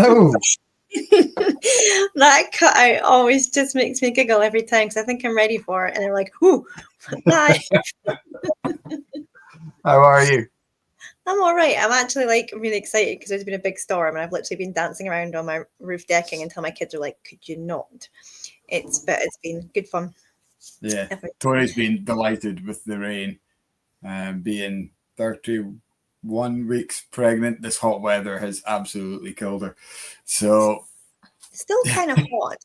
Oh. That cut out always just makes me giggle every time because I think I'm ready for it, and they're like, "Whoo, bye." How are you? I'm all right. I'm actually like really excited because there's been a big storm, and I've literally been dancing around on my roof decking until my kids are like, "Could you not?" It's been good fun. Yeah, Tori's been delighted with the rain, being 31 weeks pregnant. This hot weather has absolutely killed her. So still kind of hot.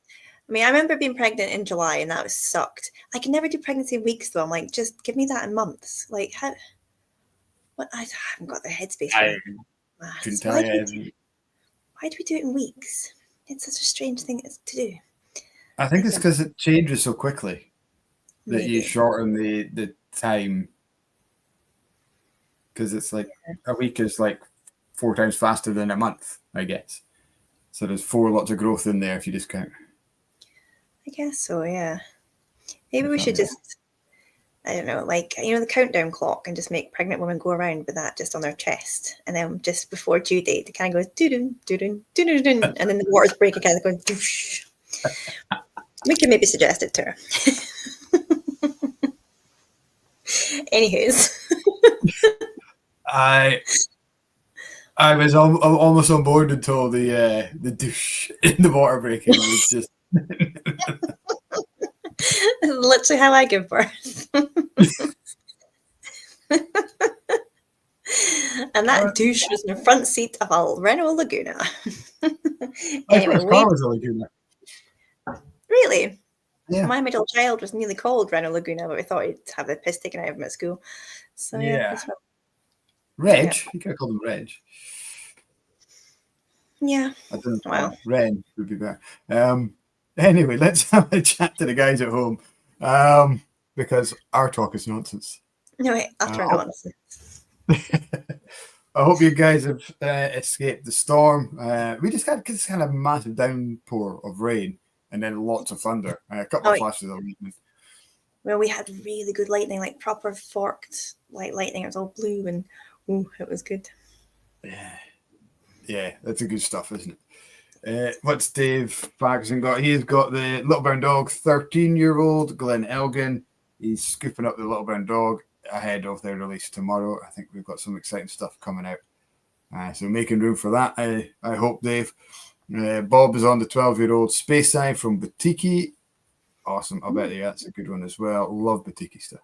I mean, I remember being pregnant in July, and that was sucked. I can never do pregnancy in weeks, though. I'm like, just give me that in months. Like, how? What? I haven't got the headspace for it. Couldn't tell you. Why do we do it in weeks? It's such a strange thing to do. I think it's because it changes so quickly that Maybe. you shorten the time. Because it's like a week is like 4 times faster than a month, I guess. So there's 4 lots of growth in there if you just count. I guess so, yeah. Maybe we should just, I don't know, like, the countdown clock, and just make pregnant women go around with that just on their chest. And then just before due date, it kind of goes doo-doo, doo-doo, doo-doo, doo-doo, and then the waters break again, going doosh. We can maybe suggest it to her. Anyways. I was almost on board until the douche in the water breaking was just... Literally how I give birth. And that douche was in the front seat of a Renault Laguna. Anyway, my car was a Laguna. Really? Yeah. My middle child was nearly called Renault Laguna, but we thought he'd have the piss taken out of him at school. So yeah. Reg? Yeah. You could have called him Reg. Yeah. I don't know. Well, Ren would be better. Anyway, let's have a chat to the guys at home, because our talk is nonsense. No, wait, utter nonsense. I hope you guys have escaped the storm. We just had this kind of massive downpour of rain and then lots of thunder. A couple of flashes of lightning. Well, we had really good lightning, like proper forked lightning. It was all blue, and it was good. Yeah, that's a good stuff, isn't it? What's Dave Ferguson got? He's got the Little Brown Dog, 13-year-old Glenn Elgin. He's scooping up the Little Brown Dog ahead of their release tomorrow. I think we've got some exciting stuff coming out. So making room for that, I hope, Dave. Bob is on the 12-year-old Space Eye from Boutique. Awesome. I bet you that's a good one as well. Love Boutique stuff.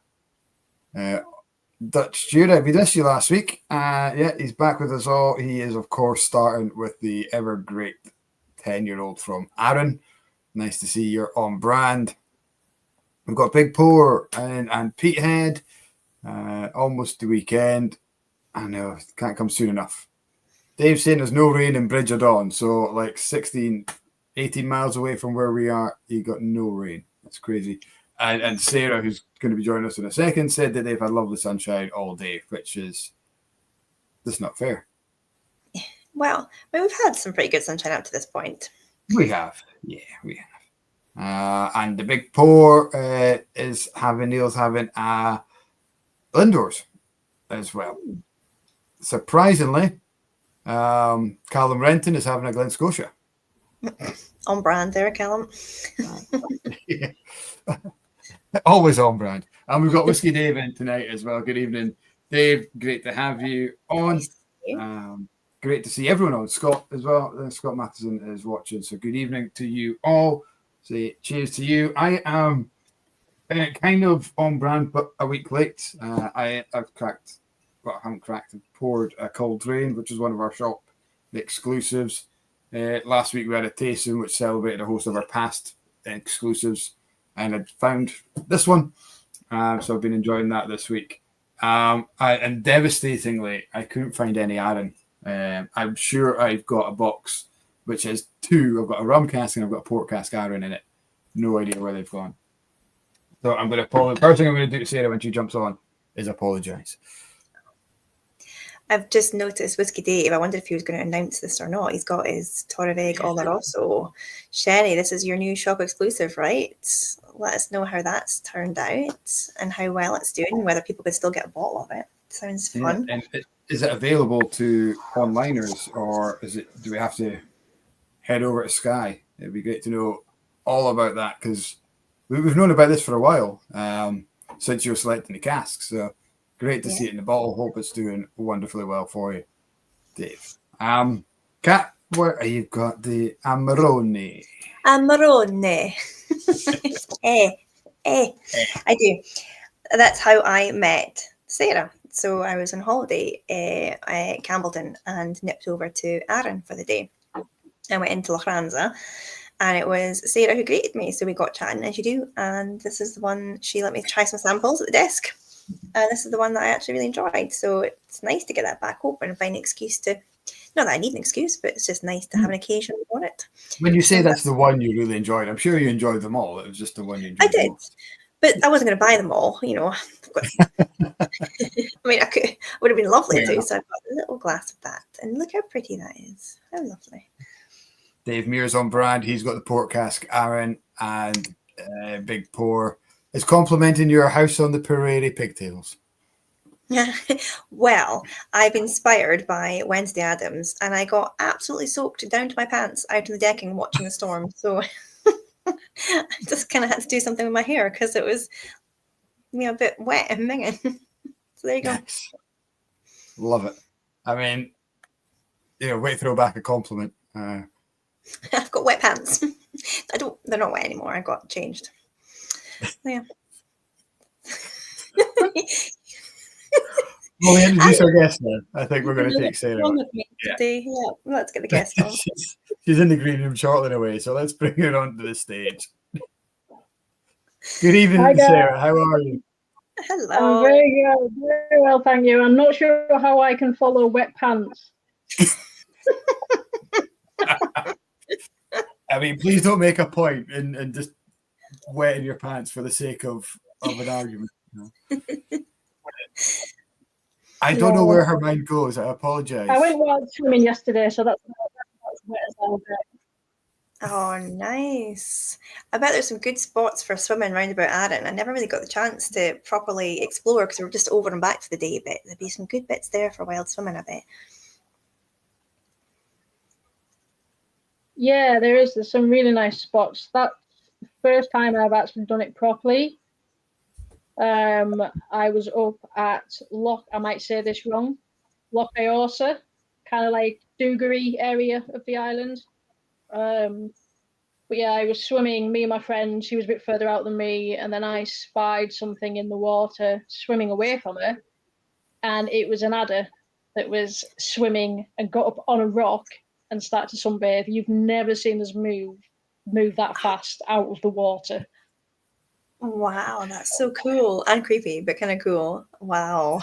Dutch Stuart, we missed you last week. Yeah, he's back with us all. He is, of course, starting with the ever great 10-year-old from Arran. Nice to see you're on brand. We've got Big Pour and Pete Head. Almost the weekend. I know, it can't come soon enough. Dave's saying there's no rain in Bridge of Dawn, so like 18 miles away from where we are, you got no rain. That's crazy. And Sarah, who's going to be joining us in a second, said that they've had lovely sunshine all day, which is just not fair. Well, we've had some pretty good sunshine up to this point. We have. Yeah, we have. And the Big Pour is Neil's having indoors as well. Surprisingly, Callum Renton is having a Glen Scotia. On brand there, Callum. Yeah. Always on brand. And we've got Whiskey Dave in tonight as well. Good evening, Dave. Great to have you on. Great to see everyone on. Scott as well. Scott Matheson is watching. So good evening to you all. Say cheers to you. I am kind of on brand, but a week late. I've poured a Cold Rain, which is one of our shop exclusives. Last week we had a tasting which celebrated a host of our past exclusives, and I'd found this one, so I've been enjoying that this week. And devastatingly, I couldn't find any Arran. I'm sure I've got a box which has 2. I've got a rum cask and I've got a port cask Arran in it. No idea where they've gone. So I'm going to apologize. First thing I'm going to do to Sarah when she jumps on is apologize. I've just noticed Whiskey Dave. I wondered if he was going to announce this or not. He's got his Torrevieja Oloroso sherry. This is your new shop exclusive, right? Let us know how that's turned out and how well it's doing, whether people could still get a bottle of it. Sounds fun. And is it available to onliners, or do we have to head over to Skye. It'd be great to know all about that, because we've known about this for a while, since you were selecting the casks. So great to see it in the bottle. Hope it's doing wonderfully well for you, Dave. Kat, where you've got the Amarone. Amarone. I do. That's how I met Sarah. So I was on holiday at Campbellton and nipped over to Arran for the day. I went into Lochranza, and it was Sarah who greeted me. So we got chatting, as you do. And this is the one, she let me try some samples at the desk. And this is the one that I actually really enjoyed. So it's nice to get that back open and find an excuse to, not that I need an excuse, but it's just nice to have an occasion for it. When you say that's the one you really enjoyed, I'm sure you enjoyed them all. It was just the one you enjoyed. I did. Most. But I wasn't going to buy them all, you know. I mean, it would have been lovely to, so I've got a little glass of that. And look how pretty that is. How lovely. Dave Mears on brand. He's got the port cask Arran and Big Pour. It's complimenting your house on the Prairie pigtails. Well, I've inspired by Wednesday Addams, and I got absolutely soaked down to my pants out on the decking watching the storm. So I just kind of had to do something with my hair because it was, a bit wet and minging. So there you go. Yes. Love it. I mean, way to throw back a compliment. I've got wet pants. They're not wet anymore. I got changed. Yeah. Well, we introduce our guest now. I think we're going to take Sarah. Today. Yeah, let's get the guest on. She's in the green room shortling away, so let's bring her onto the stage. Good evening, Hi, Sarah. How are you? Hello. I'm very good. Very well, thank you. I'm not sure how I can follow wet pants. I mean, please don't make a point and just wetting your pants for the sake of an argument. I don't know where her mind goes. I apologize. I went wild swimming yesterday, so that's wet as hell. Oh, nice. I bet there's some good spots for swimming round about Arran. I never really got the chance to properly explore because we were just over and back to the day, but there'd be some good bits there for wild swimming, I bet. Yeah, there's some really nice spots. That's the first time I've actually done it properly. I was up at I might say this wrong, Loch Aorsa, kind of like Dougarry area of the island. But yeah, I was swimming, me and my friend, she was a bit further out than me, and then I spied something in the water swimming away from her, and it was an adder that was swimming and got up on a rock and started to sunbathe. You've never seen us move that fast out of the water. Wow, that's so cool and creepy, but kind of cool. Wow.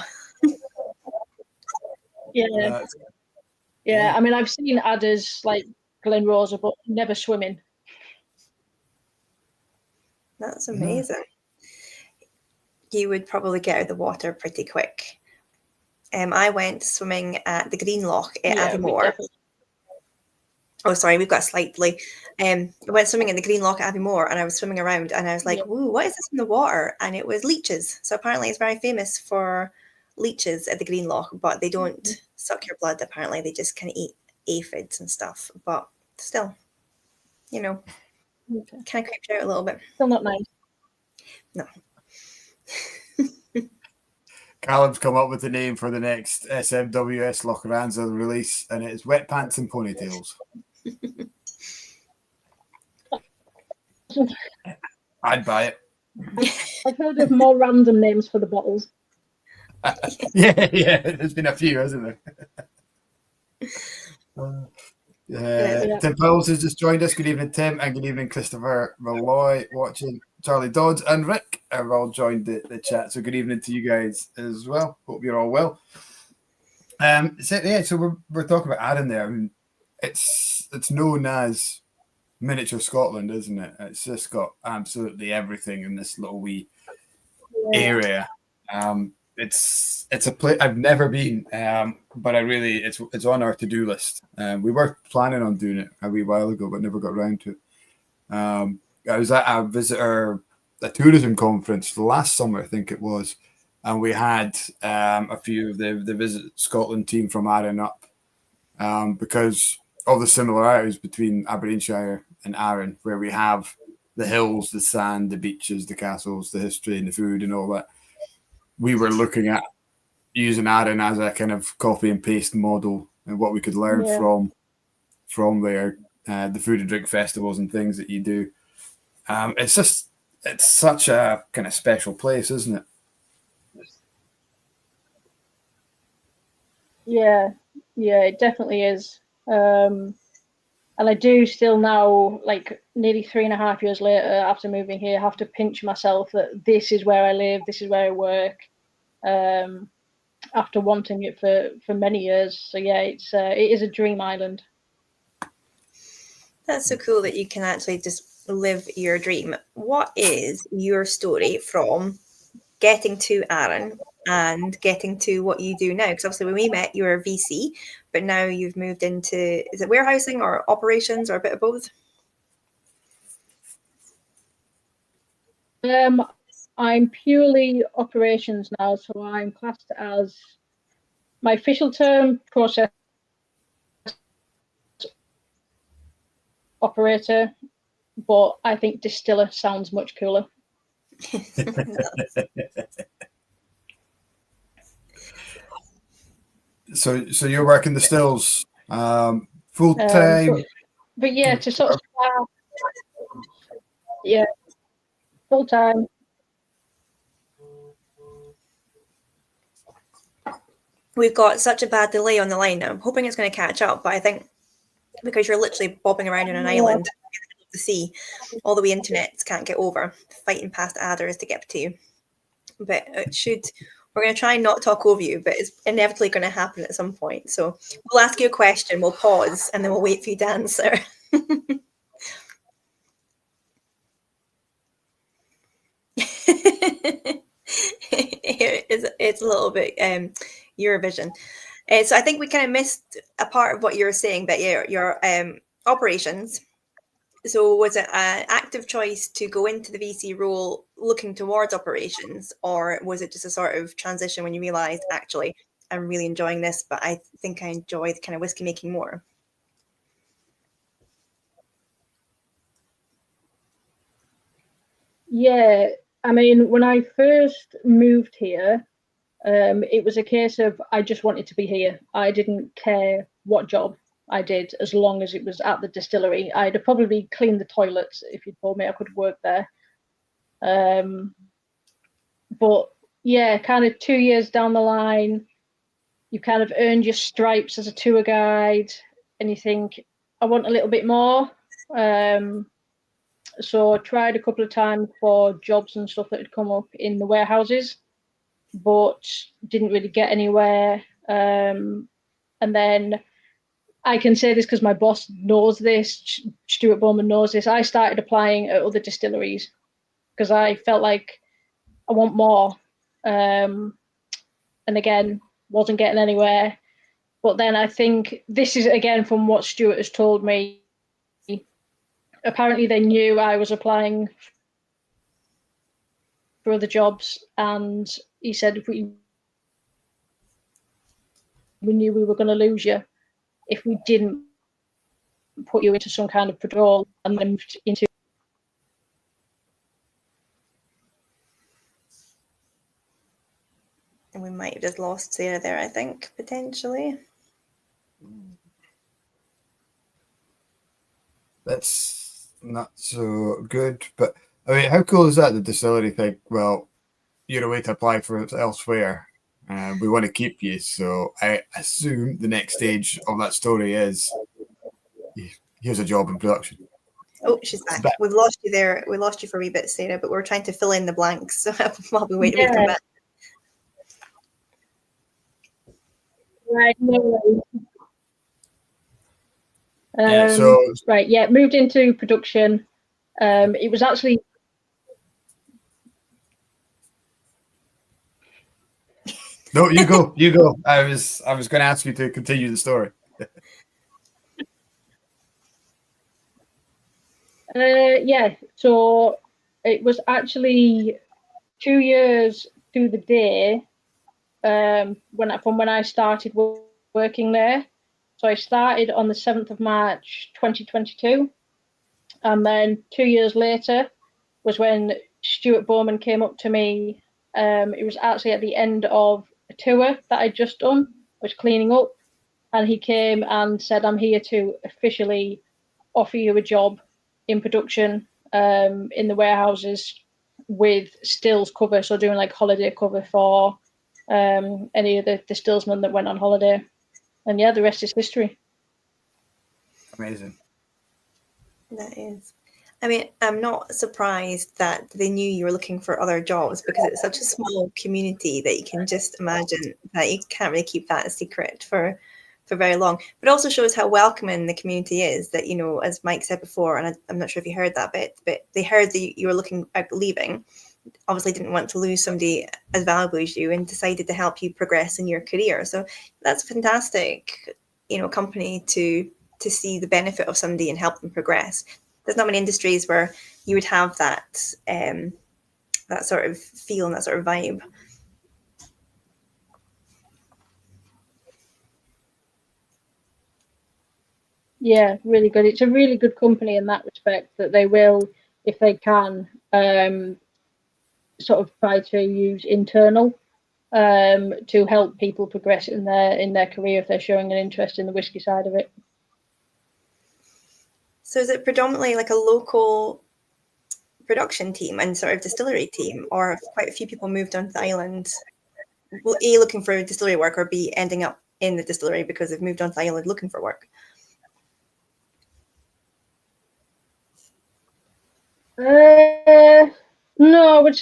Yeah. Yeah, I mean, I've seen adders like Glen Rosa, but never swimming. That's amazing. You would probably get out of the water pretty quick. I went swimming at the Green Loch at Aviemore. Oh, sorry, we've got slightly. I went swimming in the Green Loch at Aviemore, and I was swimming around, and I was like, "Ooh, what is this in the water?" And it was leeches. So apparently, it's very famous for leeches at the Green Loch, but they don't suck your blood. Apparently, they just kind of eat aphids and stuff. But still, kind of creeped out a little bit. Still not nice. No. Callum's come up with the name for the next SMWS Lochranza release, and it's Wet Pants and Ponytails. I'd buy it. I've heard of more random names for the bottles. Yeah, there's been a few, hasn't there? Tim Powles has just joined us. Good evening, Tim, and good evening, Christopher Malloy, watching. Charlie Dodds and Rick have all joined the chat, so good evening to you guys as well. Hope you're all well. So we're talking about Arran there. I mean, it's known as miniature Scotland, isn't it? It's just got absolutely everything in this little wee area. It's a place I've never been, but it's on our to-do list. We were planning on doing it a wee while ago, but never got around to it. I was at a tourism conference last summer, I think it was, and we had a few of the Visit Scotland team from Arran up, because all the similarities between Aberdeenshire and Arran, where we have the hills, the sand, the beaches, the castles, the history, and the food, and all that. We were looking at using Arran as a kind of copy and paste model, and what we could learn from there, the food and drink festivals and things that you do. It's such a kind of special place, isn't it? Yeah, it definitely is. And I do still now, like nearly 3.5 years later, after moving here, have to pinch myself that this is where I live, this is where I work. After wanting it for many years, so yeah, it is a dream island. That's so cool that you can actually just live your dream. What is your story from getting to Arran and getting to what you do now? Because obviously when we met, you were a VC, but now you've moved into, is it warehousing or operations or a bit of both? I'm purely operations now, so I'm classed as, my official term, process operator, but I think distiller sounds much cooler. So you're working the stills full time, but yeah, to sort of full time. We've got such a bad delay on the line now. I'm hoping it's going to catch up, but I think because you're literally bobbing around on an island of the sea, all the way internet can't get over, fighting past adders to get to you. But it should. We're going to try and not talk over you, but it's inevitably going to happen at some point. So we'll ask you a question, we'll pause, and then we'll wait for you to answer. It's a little bit Eurovision. So I think we kind of missed a part of what you were saying, but your operations. So was it an active choice to go into the VC role looking towards operations, or was it just a sort of transition when you realized, actually, I'm really enjoying this, but I think I enjoy the kind of whiskey making more? Yeah, I mean, when I first moved here, it was a case of I just wanted to be here. I didn't care what job I did as long as it was at the distillery. I'd have probably cleaned the toilets if you'd told me I could work there. But yeah, kind of 2 years down the line, you kind of earned your stripes as a tour guide, and you think, I want a little bit more. So I tried a couple of times for jobs and stuff that had come up in the warehouses, but didn't really get anywhere. And then I can say this because my boss knows this, Stuart Bowman knows this. I started applying at other distilleries because I felt like I want more. And again, wasn't getting anywhere. But then I think this is, again, from what Stuart has told me, apparently they knew I was applying for other jobs, and he said if we knew we were going to lose you if we didn't put you into some kind of patrol, and then moved into. And we might have just lost Sarah there, I think, potentially. That's not so good. But I mean, how cool is that? The distillery think, well, you're away to apply for it elsewhere. We want to keep you. So I assume the next stage of that story is here's a job in production. Oh, she's back. We've lost you there. We lost you for a wee bit, Sarah, but we're trying to fill in the blanks. So while we wait to come back. Right, no worries. Right, yeah, moved into production. It was actually. No, you go. You go. I was going to ask you to continue the story. Yeah, so it was actually 2 years to the day from when I started working there. So I started on the 7th of March 2022, and then 2 years later was when Stuart Bowman came up to me. It was actually at the end of a tour that I'd just done, was cleaning up, and he came and said, I'm here to officially offer you a job in production, in the warehouses with stills cover, so doing like holiday cover for any of the distillsmen that went on holiday. And yeah, the rest is history. Amazing. That is. I mean, I'm not surprised that they knew you were looking for other jobs, because it's such a small community that you can just imagine that you can't really keep that a secret for very long. But it also shows how welcoming the community is, that, you know, as Mike said before, and I'm not sure if you heard that bit, but they heard that you were looking at leaving, obviously didn't want to lose somebody as valuable as you, and decided to help you progress in your career. So that's a fantastic, you know, company to see the benefit of somebody and help them progress. There's not many industries where you would have that that sort of feel and that sort of vibe. Yeah, really good. It's a really good company in that respect, that they will, if they can, sort of try to use internal to help people progress in their career if they're showing an interest in the whiskey side of it. So is it predominantly like a local production team and sort of distillery team, or have quite a few people moved onto the island, well, A, looking for distillery work, or B, ending up in the distillery because they've moved onto the island looking for work? No, I would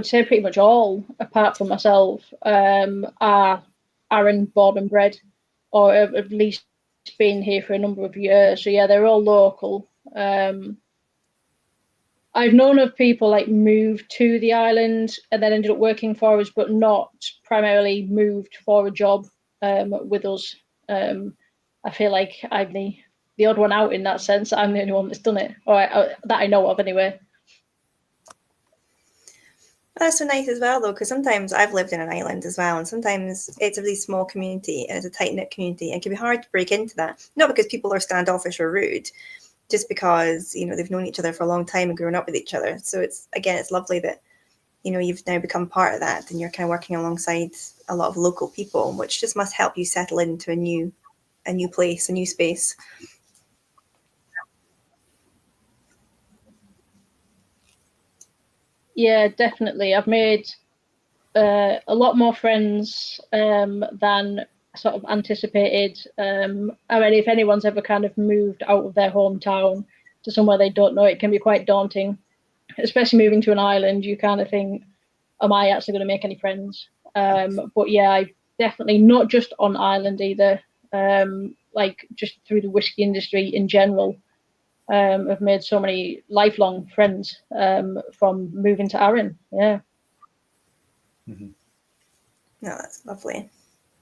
say pretty much all, apart from myself, are Arran born and bred, or have at least been here for a number of years. So yeah, they're all local. I've known of people like moved to the island and then ended up working for us, but not primarily moved for a job with us. I feel like I'm the odd one out in that sense. I'm the only one that's done it, or that I know of anyway. That's so nice as well, though, because sometimes I've lived in an island as well, and sometimes it's a really small community and it's a tight-knit community, and it can be hard to break into that. Not because people are standoffish or rude, just because, you know, they've known each other for a long time and grown up with each other. So it's lovely that, you know, you've now become part of that, and you're kind of working alongside a lot of local people, which just must help you settle into a new place, a new space. Yeah, definitely. I've made a lot more friends than sort of anticipated. I mean, if anyone's ever kind of moved out of their hometown to somewhere they don't know, it can be quite daunting, especially moving to an island. You kind of think, am I actually going to make any friends? But yeah, I definitely, not just on island either, like just through the whiskey industry in general. I've made so many lifelong friends from moving to Arran. Yeah. No, that's lovely.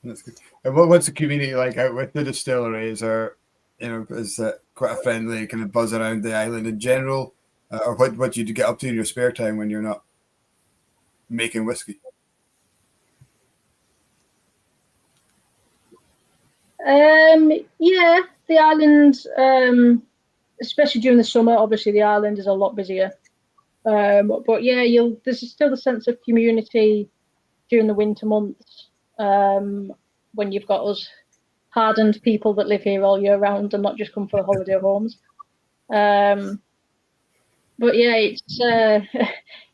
That's good. And what's the community like out with the distillery? Is there, you know, is it quite a friendly kind of buzz around the island in general, or what do you get up to in your spare time when you're not making whiskey? Yeah, the island, especially during the summer, obviously the island is a lot busier. But yeah, there's still a sense of community during the winter months, when you've got us hardened people that live here all year round and not just come for holiday homes. But yeah, it's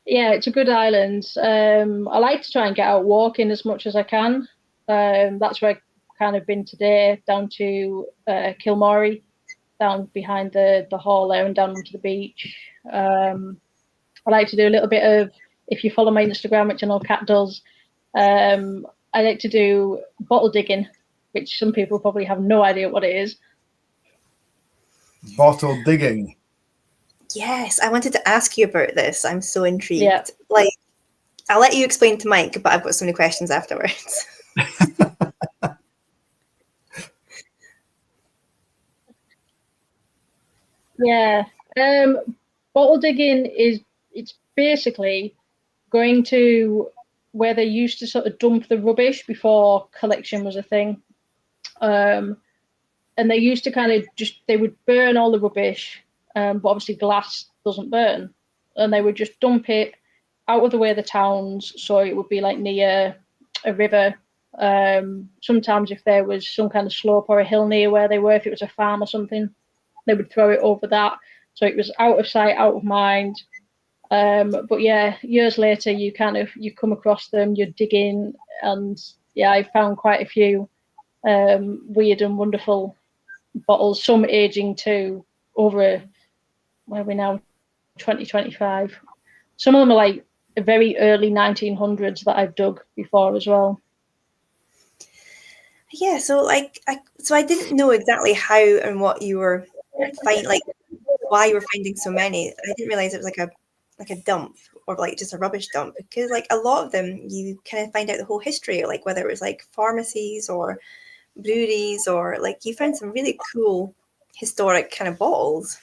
it's a good island. I like to try and get out walking as much as I can. That's where I've kind of been today, down to Kilmorey, down behind the hall there and down onto the beach. I like to do a little bit of, if you follow my Instagram, which I know Kat does, I like to do bottle digging, which some people probably have no idea what it is. Bottle digging. Yes, I wanted to ask you about this. I'm so intrigued. Yeah. Like, I'll let you explain to Mike, but I've got so many questions afterwards. Yeah. Bottle digging it's basically going to where they used to sort of dump the rubbish before collection was a thing. And they used to kind of they would burn all the rubbish, but obviously glass doesn't burn. And they would just dump it out of the way of the towns. So it would be like near a river. Sometimes if there was some kind of slope or a hill near where they were, if it was a farm or something, they would throw it over that. So it was out of sight, out of mind. But yeah, years later, you come across them, you're digging, and yeah, I found quite a few weird and wonderful bottles, some aging to over, where are we now, 2025. Some of them are like very early 1900s that I've dug before as well. Yeah, so I didn't know exactly how and what you were why you were finding so many. I didn't realize it was like a dump or like just a rubbish dump, because like a lot of them you kind of find out the whole history, like whether it was like pharmacies or breweries, or like you found some really cool historic kind of bottles.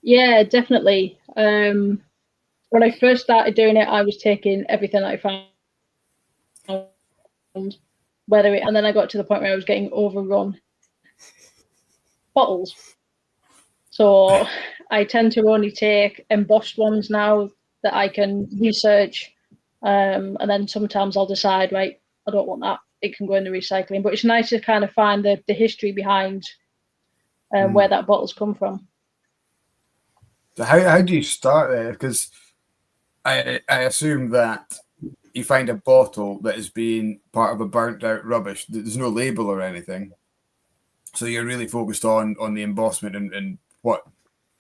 Yeah, definitely. When I first started doing it, I was taking everything I found, and then I got to the point where I was getting overrun bottles. So I tend to only take embossed ones now that I can research, and then sometimes I'll decide, right, I don't want that. It can go in the recycling. But it's nice to kind of find the history behind where that bottle's come from. So how do you start there? Because I assume that you find a bottle that is being part of a burnt out rubbish. There's no label or anything. So you're really focused on the embossment and what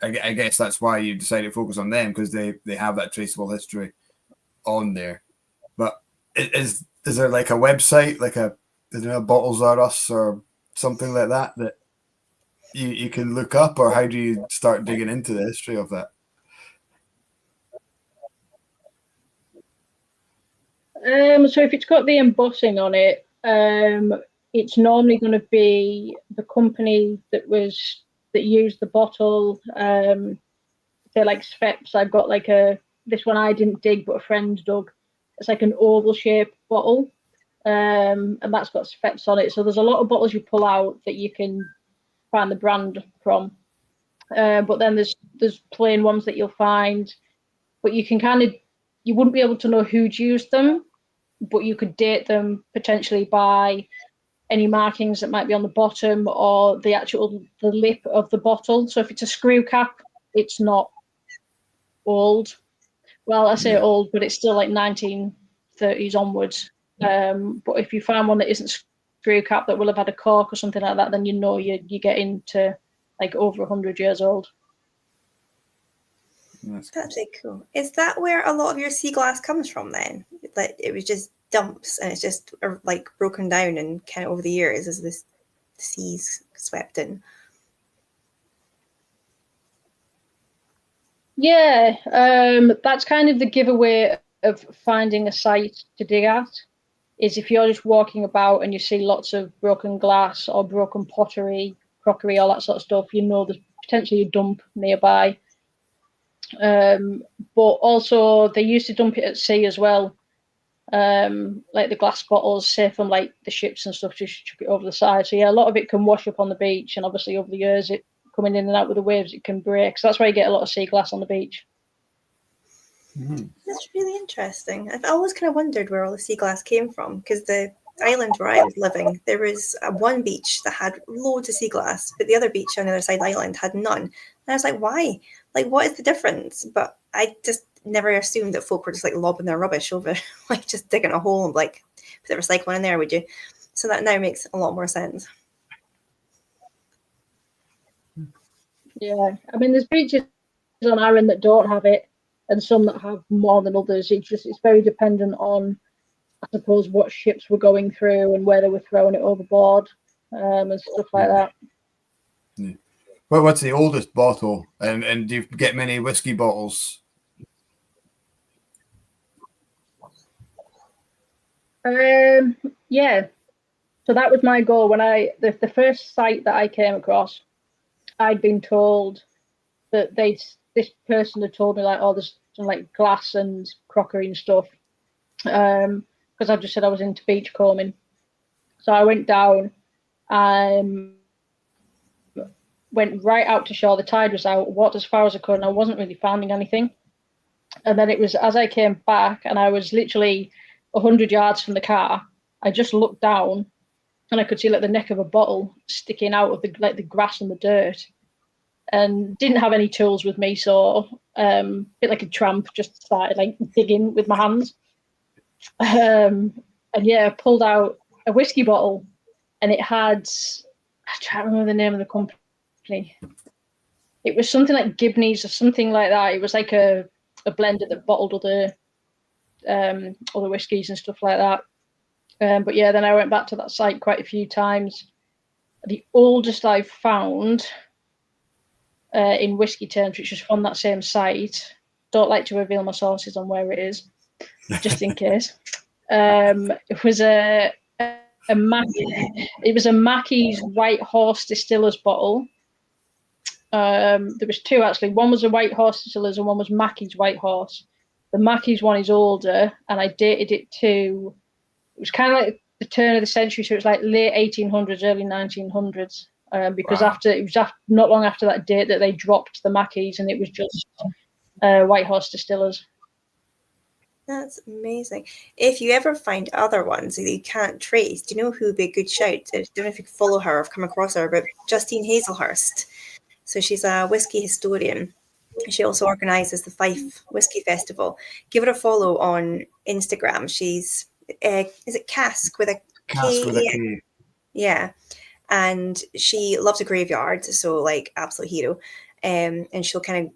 I guess that's why you decided to focus on them, because they have that traceable history on there. But is there like a website, like Bottles Are Us or something like that you can look up, or how do you start digging into the history of that? So if it's got the embossing on it, it's normally going to be the company that used the bottle. They're like Sveps. I've got like this one I didn't dig, but a friend dug. It's like an oval shaped bottle, and that's got Sveps on it. So there's a lot of bottles you pull out that you can find the brand from. But then there's plain ones that you'll find, but you wouldn't be able to know who'd used them, but you could date them potentially by any markings that might be on the bottom or the lip of the bottle. So if it's a screw cap, it's not old. Well, I say old, but it's still like 1930s onwards. But if you find one that isn't screw cap, that will have had a cork or something like that, then you know you get into like over 100 years old. That's really cool. Is that where a lot of your sea glass comes from then? Like it was just dumps and it's just like broken down and kind of over the years as the seas swept in? Yeah, that's kind of the giveaway of finding a site to dig at, is if you're just walking about and you see lots of broken glass or broken pottery, crockery, all that sort of stuff, you know there's potentially a dump nearby. But also they used to dump it at sea as well, like the glass bottles, say from like the ships and stuff, just chuck it over the side. So yeah, a lot of it can wash up on the beach, and obviously over the years, it coming in and out with the waves, it can break. So that's why you get a lot of sea glass on the beach. Mm-hmm. That's really interesting. I've always kind of wondered where all the sea glass came from, because the island where I was living, there was one beach that had loads of sea glass, but the other beach on the other side of the island had none. And I was like, why? Like, what is the difference? But I just never assumed that folk were just like lobbing their rubbish over, like just digging a hole and like put the recycling in there, would you? So that now makes a lot more sense. Yeah, I mean, there's beaches on Arran that don't have it, and some that have more than others. It's very dependent on, I suppose, what ships were going through and where they were throwing it overboard, and stuff like that. Yeah. Well, what's the oldest bottle, and do you get many whiskey bottles? Yeah. So that was my goal when the first site that I came across. I'd been told that this person had told me like, oh, some like glass and crockery and stuff. Because I just said I was into beachcombing. So I went down, went right out to shore. The tide was out, walked as far as I could, and I wasn't really finding anything. And then it was as I came back, and I was literally 100 yards from the car, I just looked down, and I could see like the neck of a bottle sticking out of the grass and the dirt. And didn't have any tools with me, so a bit like a tramp, just started like digging with my hands. And yeah, pulled out a whiskey bottle, and it had, I can't remember the name of the company. It was something like Gibney's or something like that. It was like a blender that bottled other whiskies and stuff like that. But yeah, then I went back to that site quite a few times. The oldest I've found in whiskey terms, which was from that same site, don't like to reveal my sources on where it is, just in case. It was a Mackey's White Horse Distillers bottle. There was two actually. One was a White Horse Distillers and one was Mackey's White Horse. The Mackey's one is older, and I dated it to. It was kind of like the turn of the century, so it was like late 1800s, early 1900s. Because not long after that date that they dropped the Mackeys, and it was just White Horse Distillers. That's amazing. If you ever find other ones that you can't trace, do you know who would be a good shout? I don't know if you can follow her or have come across her, but Justine Hazelhurst. So she's a whiskey historian. She also organises the Fife Whiskey Festival. Give her a follow on Instagram. She's is it Cask with a Cask K? with a K. Yeah. And she loves a graveyard, so like absolute hero. And she'll kind of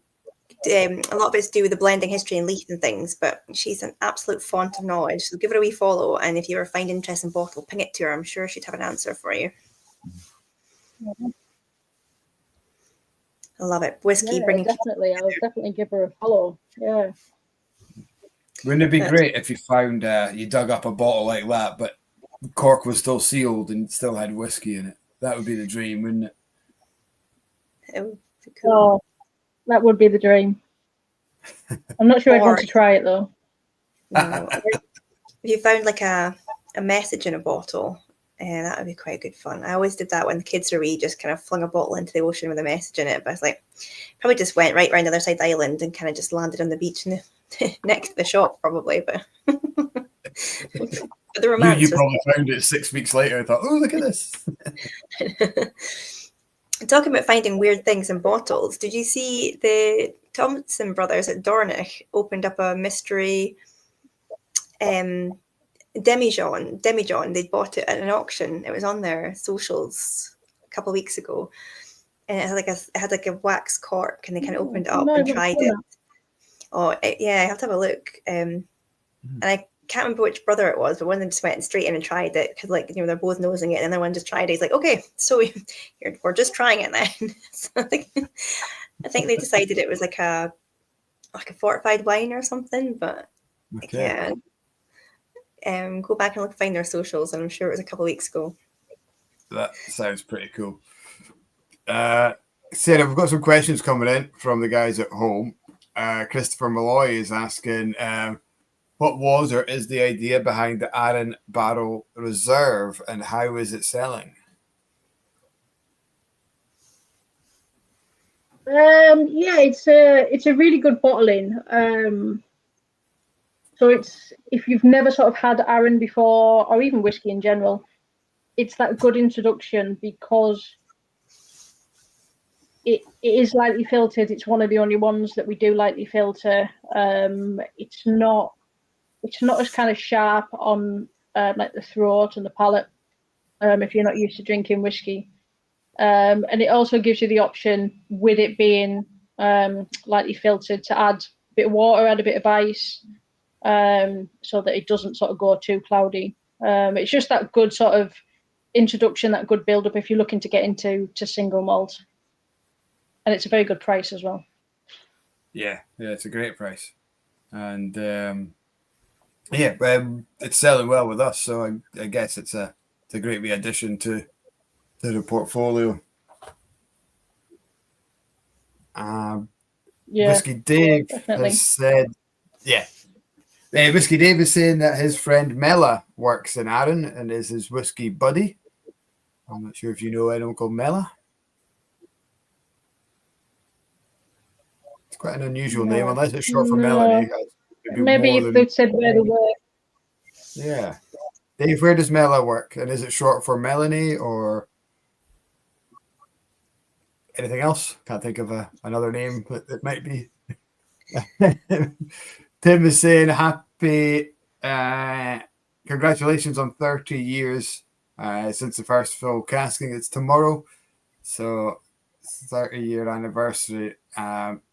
a lot of it's to do with the blending history and leaf and things, but she's an absolute font of knowledge. So give her a wee follow, and if you ever find an interesting bottle, ping it to her. I'm sure she'd have an answer for you. Yeah. I love it. Whiskey bringing definitely. I'll definitely give her a follow. Yeah. Wouldn't it be great if you found you dug up a bottle like that, but the cork was still sealed and still had whiskey in it? That would be the dream, wouldn't it? It would be cool. Oh, that would be the dream. I'm not sure I'd want to try it though. No. If you found like a message in a bottle, that would be quite good fun. I always did that when the kids were wee, just kind of flung a bottle into the ocean with a message in it. But I was like, probably just went right around the other side of the island and kind of just landed on the beach in the, next to the shop, probably. But the romance. You probably found it 6 weeks later and thought, oh, look at this. Talking about finding weird things in bottles, did you see the Thompson brothers at Dornoch opened up a mystery Demi John? They bought it at an auction. It was on their socials a couple of weeks ago, and it had like a wax cork, and they kind of opened it up and tried it. Oh, yeah, I have to have a look. And I can't remember which brother it was, but one of them just went straight in and tried it because, like, they're both nosing it, and the other one just tried it. He's like, okay, so we're just trying it then. So I think they decided it was like a fortified wine or something, but okay. Yeah. Go back and find their socials, and I'm sure it was a couple of weeks ago. That sounds pretty cool. Sarah, we've got some questions coming in from the guys at home. Christopher Malloy is asking, what was or is the idea behind the Arran Barrel Reserve, and how is it selling? Yeah, it's a really good bottling. So it's, if you've never sort of had Arran before, or even whiskey in general, it's that good introduction because it is lightly filtered. It's one of the only ones that we do lightly filter. It's not as kind of sharp on like the throat and the palate if you're not used to drinking whiskey. And it also gives you the option, with it being lightly filtered, to add a bit of water, add a bit of ice, so that it doesn't sort of go too cloudy. It's just that good sort of introduction, that good build up if you're looking to get into single malt. And it's a very good price as well. Yeah, it's a great price. And it's selling well with us, so I guess it's a great wee addition to the portfolio. Yeah, Whiskey Dave definitely. has said, yeah. Whiskey Dave is saying that his friend Mella works in Arran and is his whiskey buddy. I'm not sure if you know anyone called Mella. It's quite an unusual name, unless it's short for Melanie. Maybe if they'd said where they were. Yeah. Dave, where does Mella work? And is it short for Melanie or anything else? Can't think of another name that it might be. Tim is saying happy congratulations on 30 years since the first full casking. It's tomorrow, so 30-year anniversary,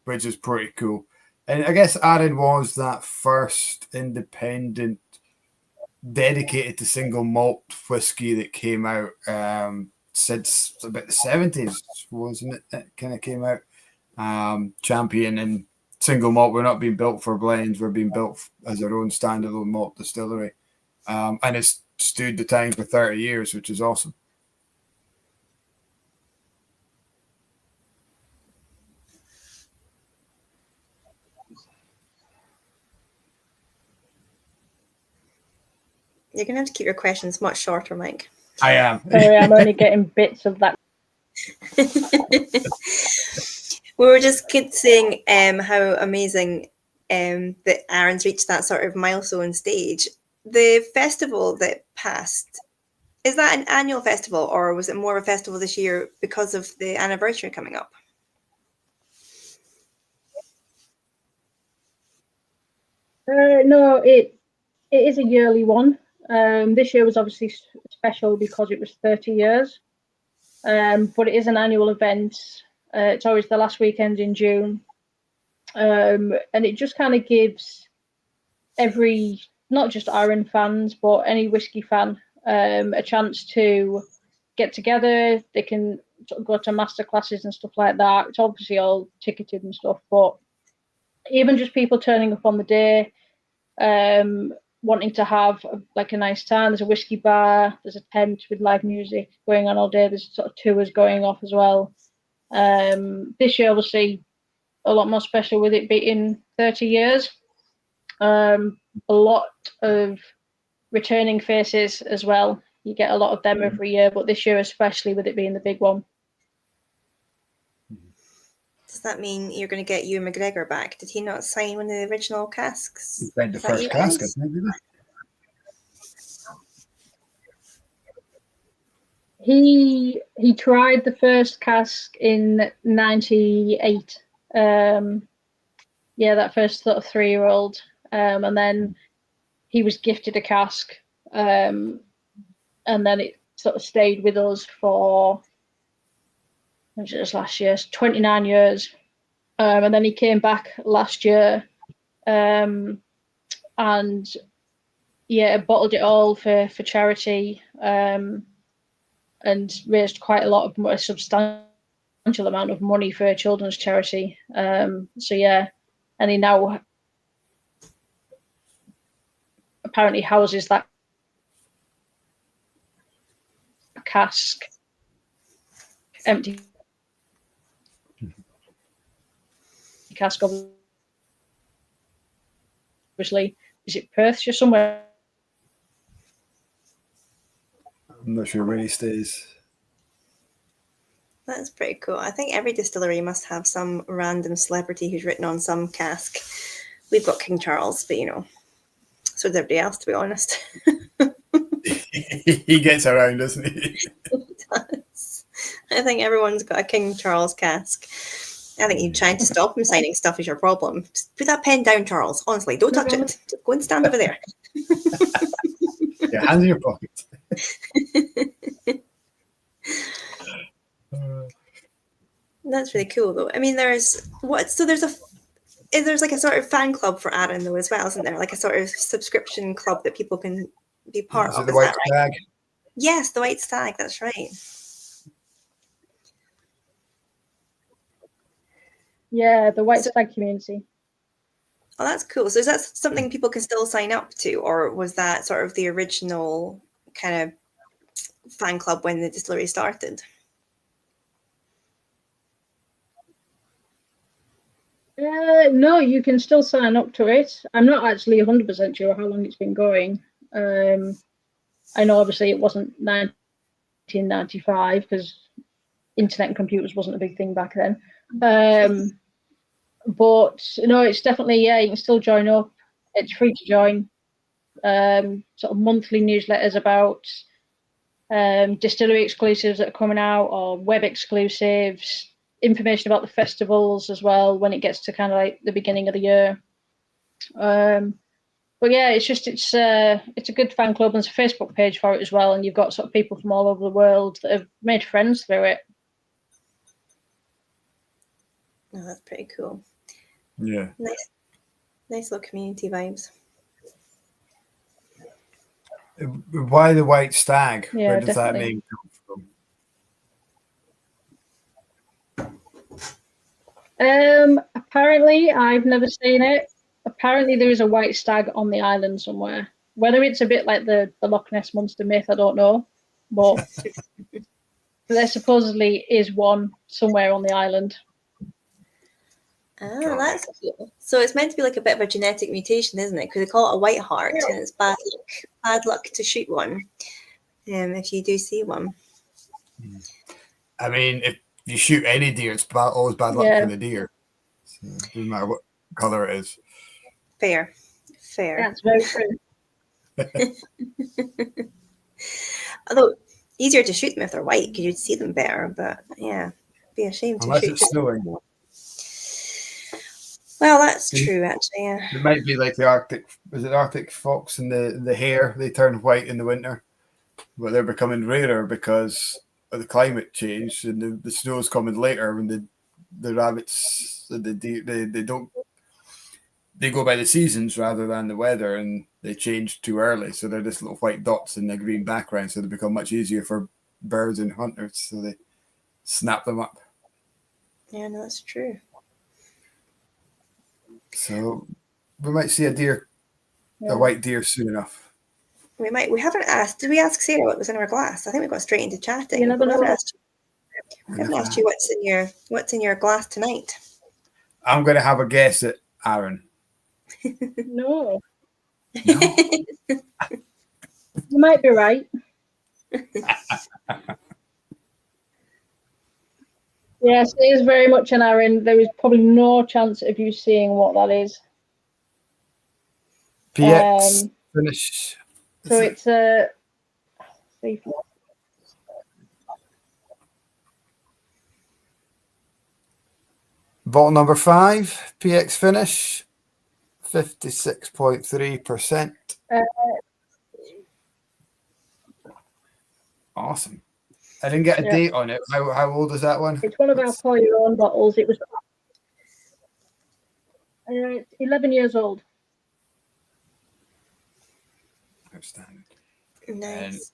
which is pretty cool. And I guess Arran was that first independent dedicated to single malt whiskey that came out since about the 70s, wasn't it? That kind of came out. Champion and single malt. We're not being built for blends. We're being built as our own standalone malt distillery. And it's stood the time for 30 years, which is awesome. You're going to have to keep your questions much shorter, Mike. I am. Sorry, I'm only getting bits of that. We were just saying how amazing that Arran's reached that sort of milestone stage. The festival that passed, is that an annual festival or was it more of a festival this year because of the anniversary coming up? No, it is a yearly one. This year was obviously special because it was 30 years, but it is an annual event. It's always the last weekend in June, and it just kind of gives every, not just Arran fans, but any whiskey fan, a chance to get together. They can sort of go to master classes and stuff like that. It's obviously all ticketed and stuff, but even just people turning up on the day, wanting to have like a nice time. There's a whiskey bar, there's a tent with live music going on all day. There's sort of tours going off as well. This year, obviously, a lot more special with it being 30 years. A lot of returning faces as well. You get a lot of them every year, but this year especially with it being the big one. Does that mean you're going to get Ewan McGregor back? Did he not sign one of the original casks? He signed the first cask, I think, didn't he? He tried the first cask in 98. Yeah, that first sort of 3-year-old. And then he was gifted a cask. And then it sort of stayed with us for, it was last year, 29 years. And then he came back last year and yeah, bottled it all for charity and raised quite a substantial amount of money for a children's charity. So yeah, and he now apparently houses that cask empty cask, obviously. Is it Perthshire somewhere? I'm not sure where he stays. That's pretty cool. I think every distillery must have some random celebrity who's written on some cask. We've got King Charles, but so does everybody else, to be honest. He gets around, doesn't he? He does. I think everyone's got a King Charles cask. I think you trying to stop him signing stuff is your problem. Just put that pen down, Charles. Honestly, don't touch it. Just go and stand over there. Yeah, hands in your pocket. That's really cool, though. I mean, there's like a sort of fan club for Arran, though, as well, isn't there? Like a sort of subscription club that people can be part of. The White Stag? Yes, the White Stag. That's right. Yeah, the White Stag community. Oh, that's cool. So is that something people can still sign up to, or was that sort of the original kind of fan club when the distillery started? No, you can still sign up to it. I'm not actually 100% sure how long it's been going. I know obviously it wasn't 1995 because internet and computers wasn't a big thing back then. But no, it's definitely, yeah, you can still join up. It's free to join. Sort of monthly newsletters about distillery exclusives that are coming out, or web exclusives, information about the festivals as well when it gets to kind of like the beginning of the year. But yeah, it's a good fan club, and there's a Facebook page for it as well, and you've got sort of people from all over the world that have made friends through it. Oh, that's pretty cool. Yeah. Nice little community vibes. Why the white stag? Yeah, Where does definitely. that name come from? Apparently, I've never seen it. Apparently, there is a white stag on the island somewhere. Whether it's a bit like the Loch Ness Monster myth, I don't know. But there supposedly is one somewhere on the island. Oh, that's cool. So it's meant to be like a bit of a genetic mutation, isn't it? Because they call it a white heart, and it's bad luck to shoot one. If you do see one. I mean, if you shoot any deer, it's always bad luck for the deer. So it doesn't matter what color it is. Fair. That's very true. Although easier to shoot them if they're white because you'd see them better. But yeah, it'd be a shame to Unless shoot it's snowing. Well, that's true, actually. Yeah. It might be like the Arctic. Is it Arctic fox and the hare? They turn white in the winter, but they're becoming rarer because of the climate change, and the snow's coming later. When the rabbits, the deer, they don't. They go by the seasons rather than the weather, and they change too early. So they're just little white dots in the green background. So they become much easier for birds and hunters. So they snap them up. Yeah, no, that's true. So we might see a white deer soon enough. We might. We haven't asked. Did we ask Sarah what was in her glass? I think we got straight into chatting. You never know. We haven't asked you what's in your glass tonight. I'm going to have a guess at Arran. No. You might be right. Yes, it is very much an Arran. There is probably no chance of you seeing what that is. PX finish. So it's a. Bottle number 5, PX finish, 56.3%. Awesome. I didn't get a date on it. How old is that one? It's one of our pour your own bottles. It was 11 years old. Outstanding. Nice.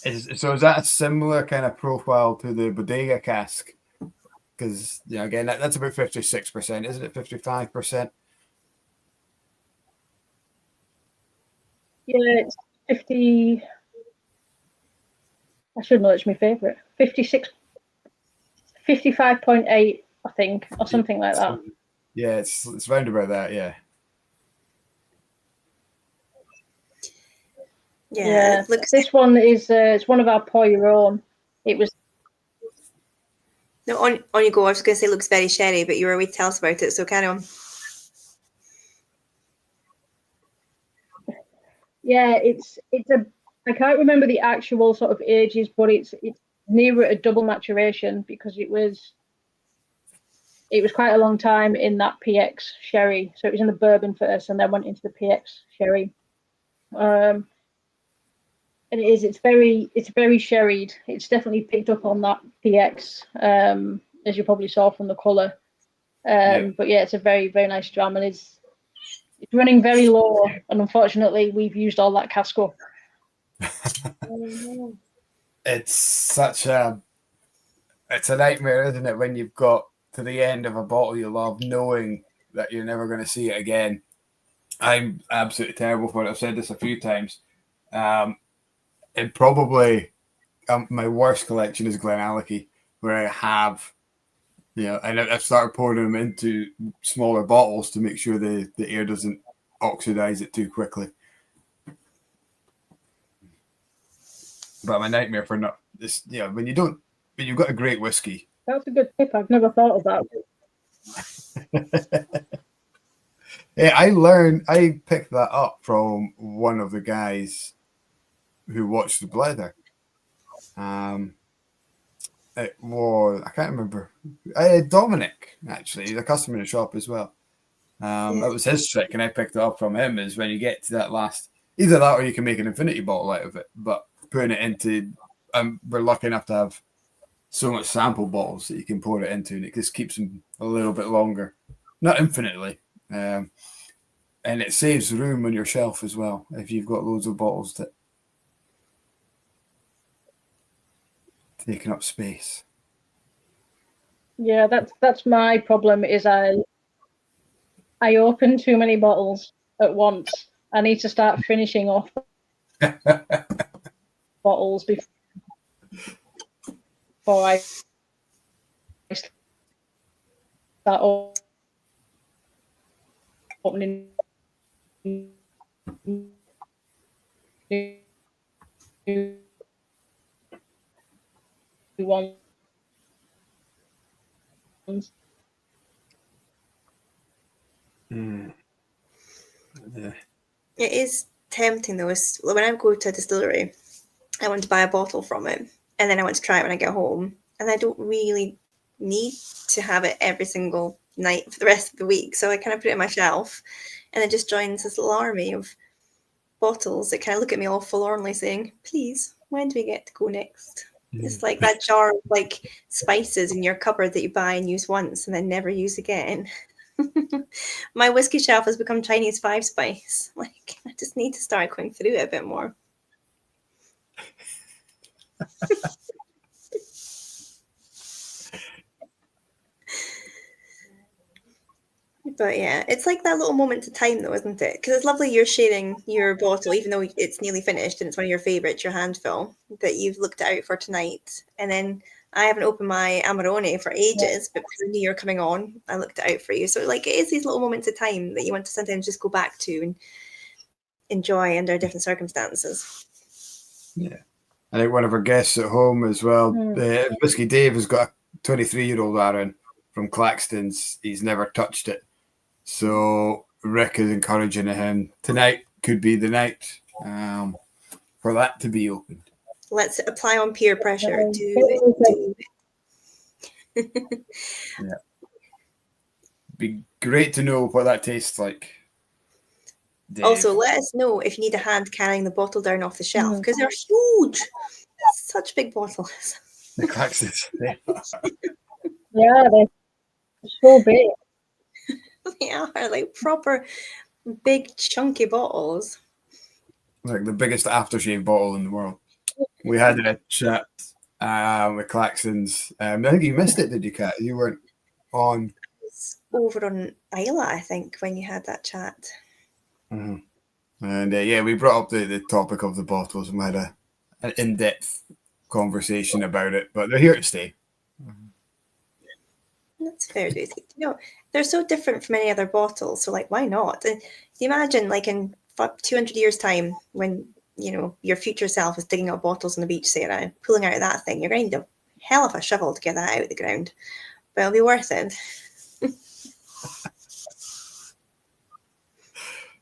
Is that a similar kind of profile to the bodega cask? Because again, that's about 56%, isn't it? 55%. Yeah, it's 50. I should know it's my favourite. 55.8, I think, or something like that. Yeah, it's round about that, yeah. Yeah. This one is it's one of our pour your own. It was. No, on you go. I was going to say it looks very sherry, but you were away to tell us about it, so carry on. Yeah, it's a. I can't remember the actual sort of ages, but it's near a double maturation because it was quite a long time in that PX sherry. So it was in the bourbon first, and then went into the PX sherry. And it's very sherried. It's definitely picked up on that PX, as you probably saw from the colour. But yeah, it's a very, very nice dram, and it's running very low, and unfortunately we've used all that cask up. It's a nightmare, isn't it, when you've got to the end of a bottle you love, knowing that you're never going to see it again. I'm absolutely terrible for it. I've said this a few times. It probably my worst collection is Glenallachie, where I have Yeah, and I've started pouring them into smaller bottles to make sure the air doesn't oxidize it too quickly. But I'm a nightmare for not this. Yeah, when you've got a great whiskey. That's a good tip. I've never thought of that. Yeah, I picked that up from one of the guys who watched the Blether. It was, I can't remember, Dominic, actually. He's a customer in the shop as well. That was his trick, and I picked it up from him, is when you get to that last, either that or you can make an infinity bottle out of it, but putting it into, we're lucky enough to have so much sample bottles that you can pour it into, and it just keeps them a little bit longer. Not infinitely. And it saves room on your shelf as well, if you've got loads of bottles that taking up space. Yeah, that's my problem. Is I open too many bottles at once. I need to start finishing off bottles before I start opening new ones. Yeah. It is tempting though. When I go to a distillery, I want to buy a bottle from it, and then I want to try it when I get home. And I don't really need to have it every single night for the rest of the week. So I kind of put it on my shelf, and it just joins this little army of bottles that kind of look at me all forlornly saying, please, when do we get to go next? It's like that jar of like spices in your cupboard that you buy and use once and then never use again. My whiskey shelf has become Chinese 5-spice. Like, I just need to start going through it a bit more. But yeah, it's like that little moment of time though, isn't it? Because it's lovely you're sharing your bottle, even though it's nearly finished and it's one of your favourites, your handful, that you've looked out for tonight. And then I haven't opened my Amarone for ages, but because I knew you're coming on, I looked out for you. So like it is these little moments of time that you want to sometimes just go back to and enjoy under different circumstances. Yeah. I think one of our guests at home as well, Whiskey Dave, has got a 23-year-old Arran from Claxton's. He's never touched it. So Rick is encouraging him. Tonight could be the night for that to be opened. Let's apply on peer pressure. Do it. Yeah. Be great to know what that tastes like. Dave. Also, let us know if you need a hand carrying the bottle down off the shelf, because they're huge. Such big bottles. The Claxtons. Yeah, they're so big. They are like proper big chunky bottles. Like the biggest aftershave bottle in the world. We had a chat with Claxtons. I think you missed it, did you, Kat? You weren't on. It was over on Isla, I think, when you had that chat. Mm-hmm. And yeah, we brought up the topic of the bottles and we had an in-depth conversation about it, but they're here to stay. That's fair to say. You know, they're so different from any other bottles, so like, why not? And you imagine, like in 200 years' time, when you know your future self is digging up bottles on the beach, Sarah, pulling out that thing, you're going to need a hell of a shovel to get that out of the ground, but it'll be worth it.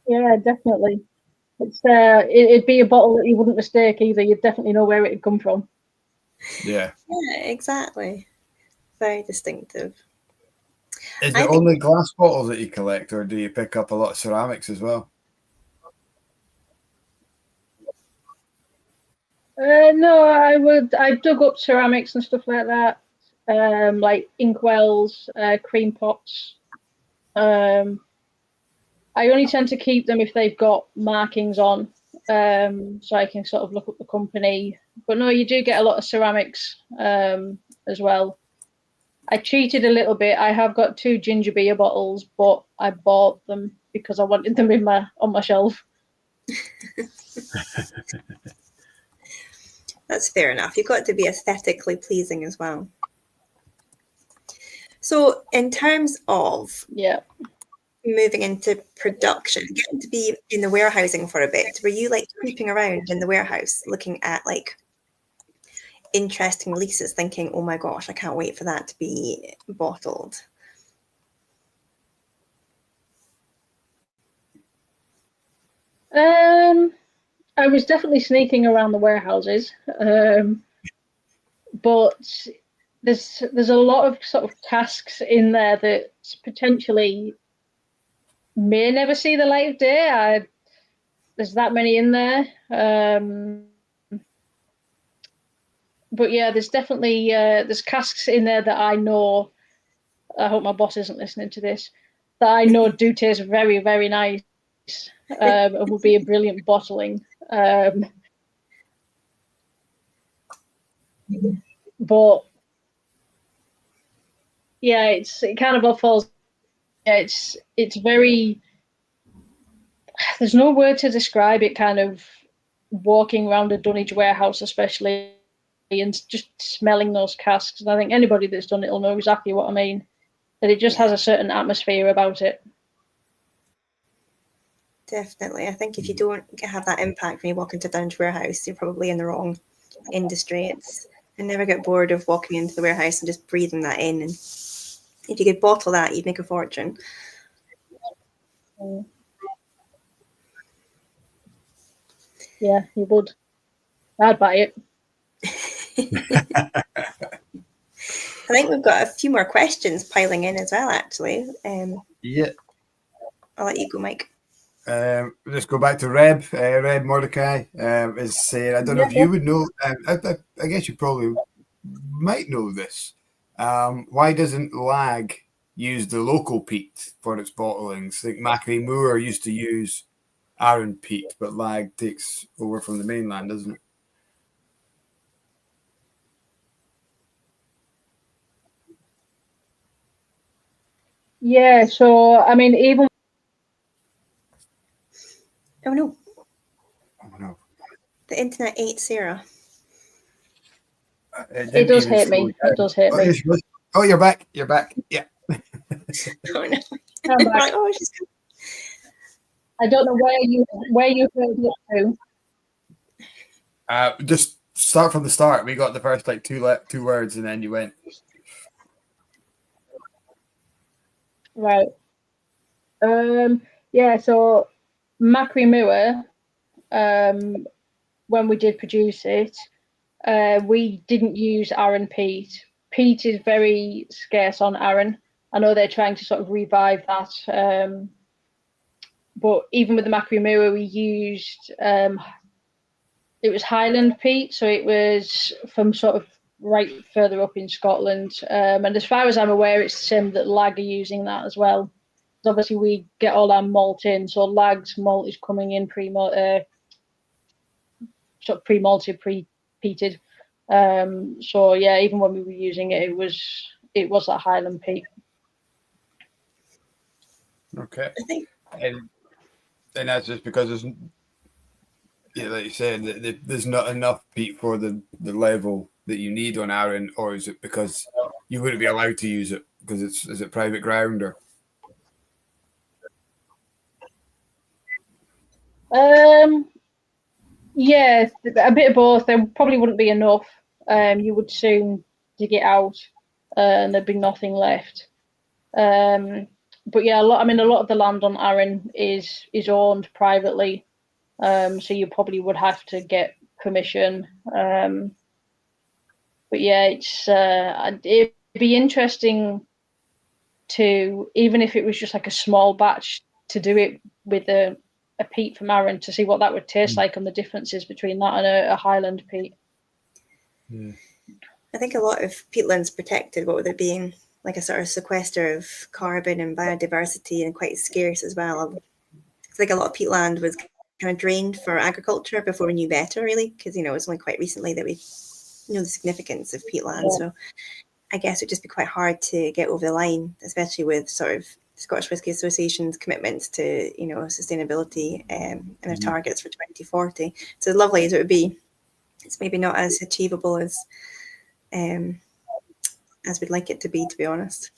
Yeah, definitely. It's it'd be a bottle that you wouldn't mistake either. You'd definitely know where it'd come from. Yeah. Yeah, exactly. Very distinctive. Is it only glass bottles that you collect, or do you pick up a lot of ceramics as well? No, I've dug up ceramics and stuff like that, like inkwells, cream pots. I only tend to keep them if they've got markings on, so I can sort of look up the company. But no, you do get a lot of ceramics as well. I cheated a little bit. I have got 2 ginger beer bottles, but I bought them because I wanted them on my shelf. That's fair enough. You've got to be aesthetically pleasing as well. So in terms of Yeah. moving into production, getting to be in the warehousing for a bit, were you like creeping around in the warehouse looking at like interesting releases, thinking, oh my gosh, I can't wait for that to be bottled? I was definitely sneaking around the warehouses, but there's a lot of sort of casks in there that potentially may never see the light of day. There's that many in there. But yeah, there's definitely there's casks in there that I know. I hope my boss isn't listening to this. That I know do taste very, very nice, and would be a brilliant bottling. But yeah, it kind of all falls. Yeah, it's very. There's no word to describe it. Kind of walking around a dunnage warehouse, especially, and just smelling those casks. And I think anybody that's done it will know exactly what I mean. That it just has a certain atmosphere about it. Definitely. I think if you don't have that impact when you walk into a dunnage warehouse, you're probably in the wrong industry. I never get bored of walking into the warehouse and just breathing that in. And if you could bottle that, you'd make a fortune. Yeah, you would. I'd buy it. I think we've got a few more questions piling in as well, actually. Yeah. I'll let you go, Mike. Let's go back to Reb Mordecai is saying, I don't know if you would know, I guess you probably might know this. Why doesn't Lag use the local peat for its bottlings? I think Macri Moor used to use Arran peat, but Lag takes over from the mainland, doesn't it? Yeah, so I mean, even Oh no, Oh no. the internet ate Sarah. it does hate me. It does hate me. Oh, you're back. You're back. Yeah. Oh no. I'm back. Like, oh, she's I don't know where you heard it to. Just start from the start. We got the first like two words, and then you went. Right. Yeah, so Macri Moor, when we did produce it, we didn't use Arran peat. Peat is very scarce on Arran. I know they're trying to sort of revive that. But even with the Macri Moor, we used it was Highland peat, so it was from sort of right further up in Scotland. And as far as I'm aware, it's the same that Lag are using that as well. Obviously, we get all our malt in, so Lag's malt is coming in sort of pre-malted, pre-peated. So yeah, even when we were using it, it was that Highland peat. Okay. And that's just because there's, yeah, like you said, there's not enough peat for the level that you need on Arran, or is it because you wouldn't be allowed to use it because is it private ground or? Yeah, a bit of both. There probably wouldn't be enough. You would soon dig it out, and there'd be nothing left. But yeah, a lot of the land on Arran is owned privately, so you probably would have to get permission. But yeah, it'd be interesting to, even if it was just like a small batch, to do it with a peat from Arran to see what that would taste like and the differences between that and a Highland peat. Yeah. I think a lot of peatland's protected, but with it being like a sort of sequester of carbon and biodiversity and quite scarce as well. It's like a lot of peatland was kind of drained for agriculture before we knew better, really, because it's only quite recently that we know the significance of peatland. Yeah. So I guess it'd just be quite hard to get over the line, especially with sort of Scottish Whisky Association's commitments to sustainability and their targets for 2040. So as lovely as it would be, it's maybe not as achievable as as we'd like it to be honest.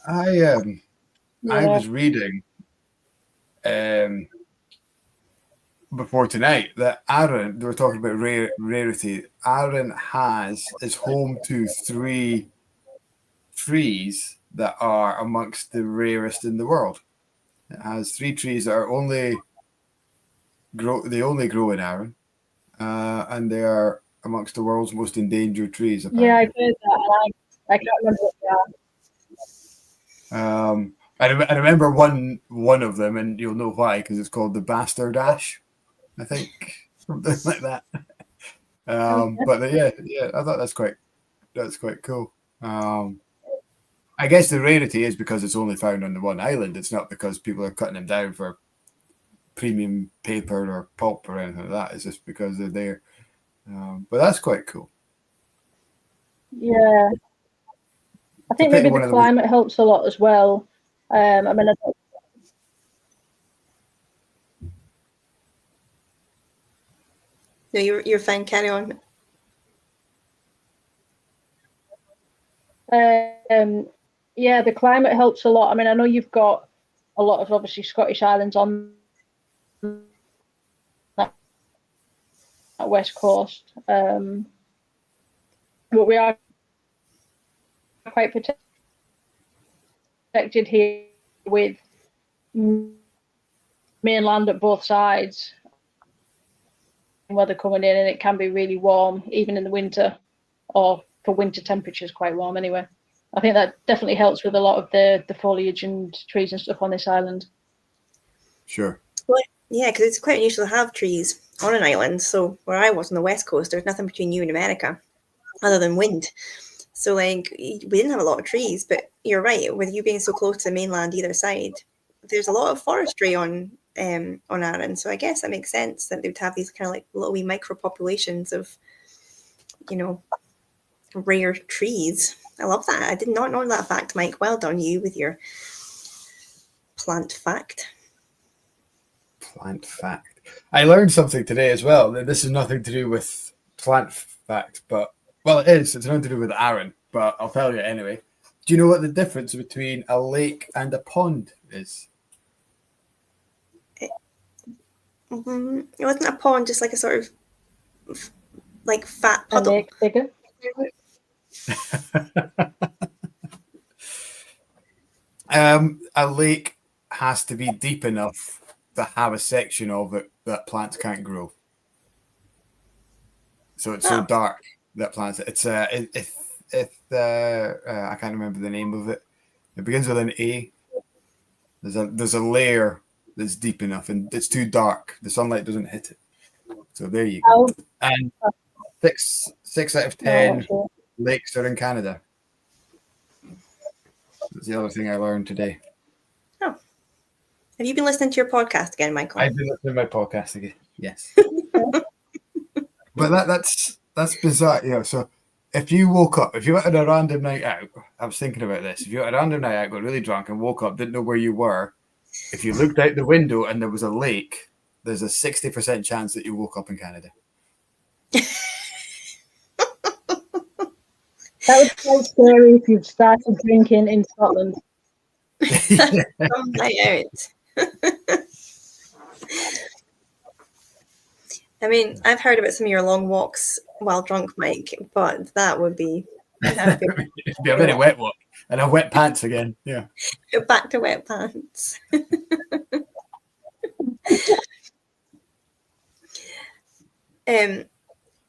I Yeah. was reading before tonight that Arran, they were talking about rarity. Arran is home to 3 trees that are amongst the rarest in the world. It has 3 trees that are only grow in Arran, and they are amongst the world's most endangered trees. Apparently. Yeah, I've heard that. I can't remember what they are. I remember one of them, and you'll know why, because it's called the Bastard Ash, I think, something like that. But yeah, I thought that's quite cool. I guess the rarity is because it's only found on the one island. It's not because people are cutting them down for premium paper or pulp or anything like that. It's just because they're there. But that's quite cool. Yeah. I think maybe the climate helps a lot as well. I mean, No, you're fine. Carry on. Yeah, the climate helps a lot. I mean, I know you've got a lot of obviously Scottish islands on that west coast, but we are quite protected here with mainland at both sides. Weather coming in, and it can be really warm even in the winter, or for winter temperatures quite warm anyway. I think that definitely helps with a lot of the foliage and trees and stuff on this island. Sure. Well, yeah, because it's quite unusual to have trees on an island. So where I was on the west coast, there's nothing between you and America other than wind. So like we didn't have a lot of trees, but you're right, with you being so close to the mainland either side, there's a lot of forestry on Arran. So I guess that makes sense that they would have these kind of like little wee micro populations of, rare trees. I love that. I did not know that fact, Mike. Well done, you, with your plant fact. Plant fact. I learned something today as well. This is nothing to do with plant fact, but well, it is. It's nothing to do with Arran, but I'll tell you anyway. Do you know what the difference between a lake and a pond is? It wasn't a pond, just like a sort of like fat puddle. A lake bigger. A lake has to be deep enough to have a section of it that plants can't grow. So it's so dark that plants. It's I can't remember the name of it. It begins with an A. There's a layer that's deep enough, and it's too dark. The sunlight doesn't hit it. So there you go. And 6 out of 10 lakes are in Canada. That's the other thing I learned today. Oh. Have you been listening to your podcast again, Michael? I've been listening to my podcast again, yes. But that's bizarre, So if you woke up, if you had a random night out, I was thinking about this. If you had a random night out, got really drunk and woke up, didn't know where you were, if you looked out the window and there was a lake, there's a 60% chance that you woke up in Canada. That would be so scary if you'd started drinking in Scotland. Some night out. I mean, I've heard about some of your long walks while drunk, Mike, but that would be It'd be a very wet walk. And a wet pants again, yeah. Back to wet pants.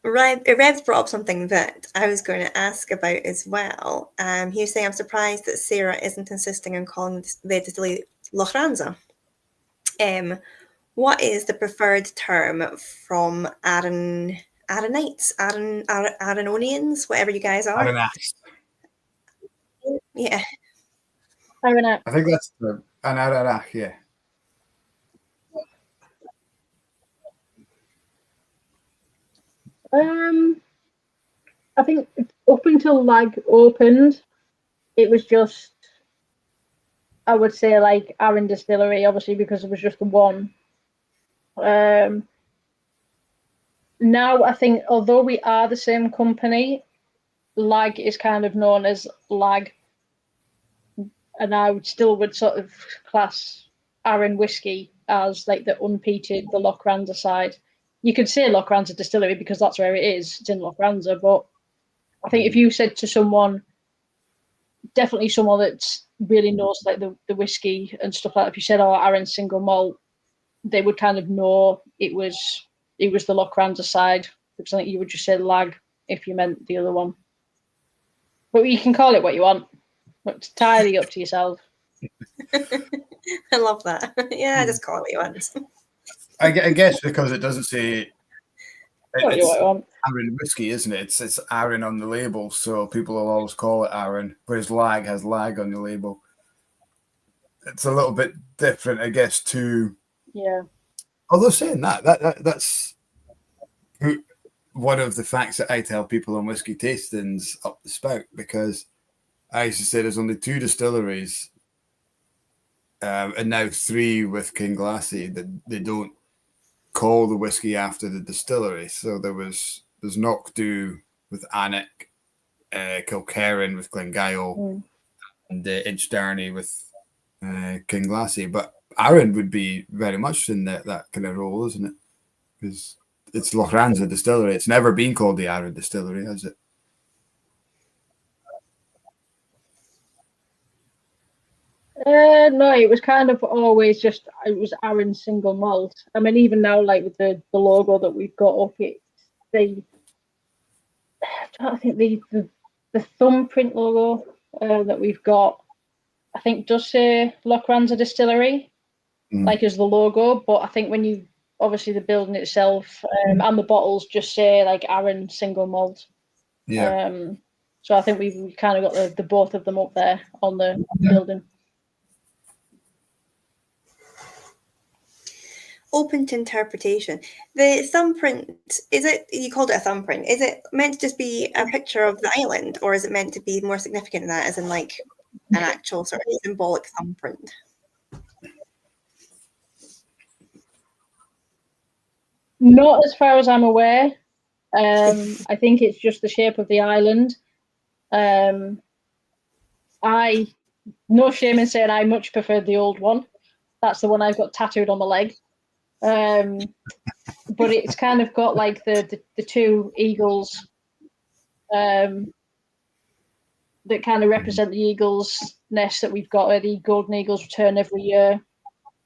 Rev's brought up something that I was going to ask about as well. He was saying, I'm surprised that Sarah isn't insisting on calling the distillery Lochranza. What is the preferred term from Arranites, Arranonians, whatever you guys are? Arranax. Yeah. Arranax. I think that's an Arranax, yeah. I think up until Lag opened, it was just, I would say, like Arran Distillery, obviously, because it was just the one. Now I think, although we are the same company, lag is kind of known as lag, and I would sort of class Arran whiskey as like the unpeated, the Lochranza side. You could say Lochranza Distillery because that's where it is. It's in Lochranza, but I think if you said to someone, definitely someone that really knows like the whiskey and stuff like that, if you said, "Oh, Arran single malt," they would kind of know it was the Lochranza side, because I think you would just say lag if you meant the other one. But you can call it what you want. It's entirely up to yourself. I love that. Yeah, just call it what you want. I guess because it doesn't say Call it what you want. Arran whiskey, isn't it? It's Arran on the label, so people will always call it Arran, whereas lag has lag on the label. It's a little bit different, I guess, too. Yeah. Although saying that's one of the facts that I tell people on whiskey tastings up the spout, because I used to say there's only 2 distilleries, and now 3 with Kinglassy, that they don't call the whiskey after the distillery. So there's Knockdhu with Annick, Kilkerran with Glengyle, and Inchdarney with Kinglassy. But Arran would be very much in that kind of role, isn't it? Because it's Lochranza Distillery. It's never been called the Arran Distillery, has it? No, it was kind of always just, it was Arran single malt. I mean, even now, like with the logo that we've got up, I think the thumbprint logo that we've got, I think does say Lochranza Distillery, like as the logo. But I think when you, obviously the building itself and the bottles just say like Arran single malt. Yeah. So I think we've kind of got the both of them up there on the building. Open to interpretation. The thumbprint, is it, you called it a thumbprint, is it meant to just be a picture of the island, or is it meant to be more significant than that, as in like an actual sort of symbolic thumbprint? Not as far as I'm aware. I think it's just the shape of the island. I, no shame in saying I much preferred the old one. That's the one I've got tattooed on my leg. But it's kind of got like the 2 eagles that kind of represent the eagles nest that we've got, where the golden eagles return every year,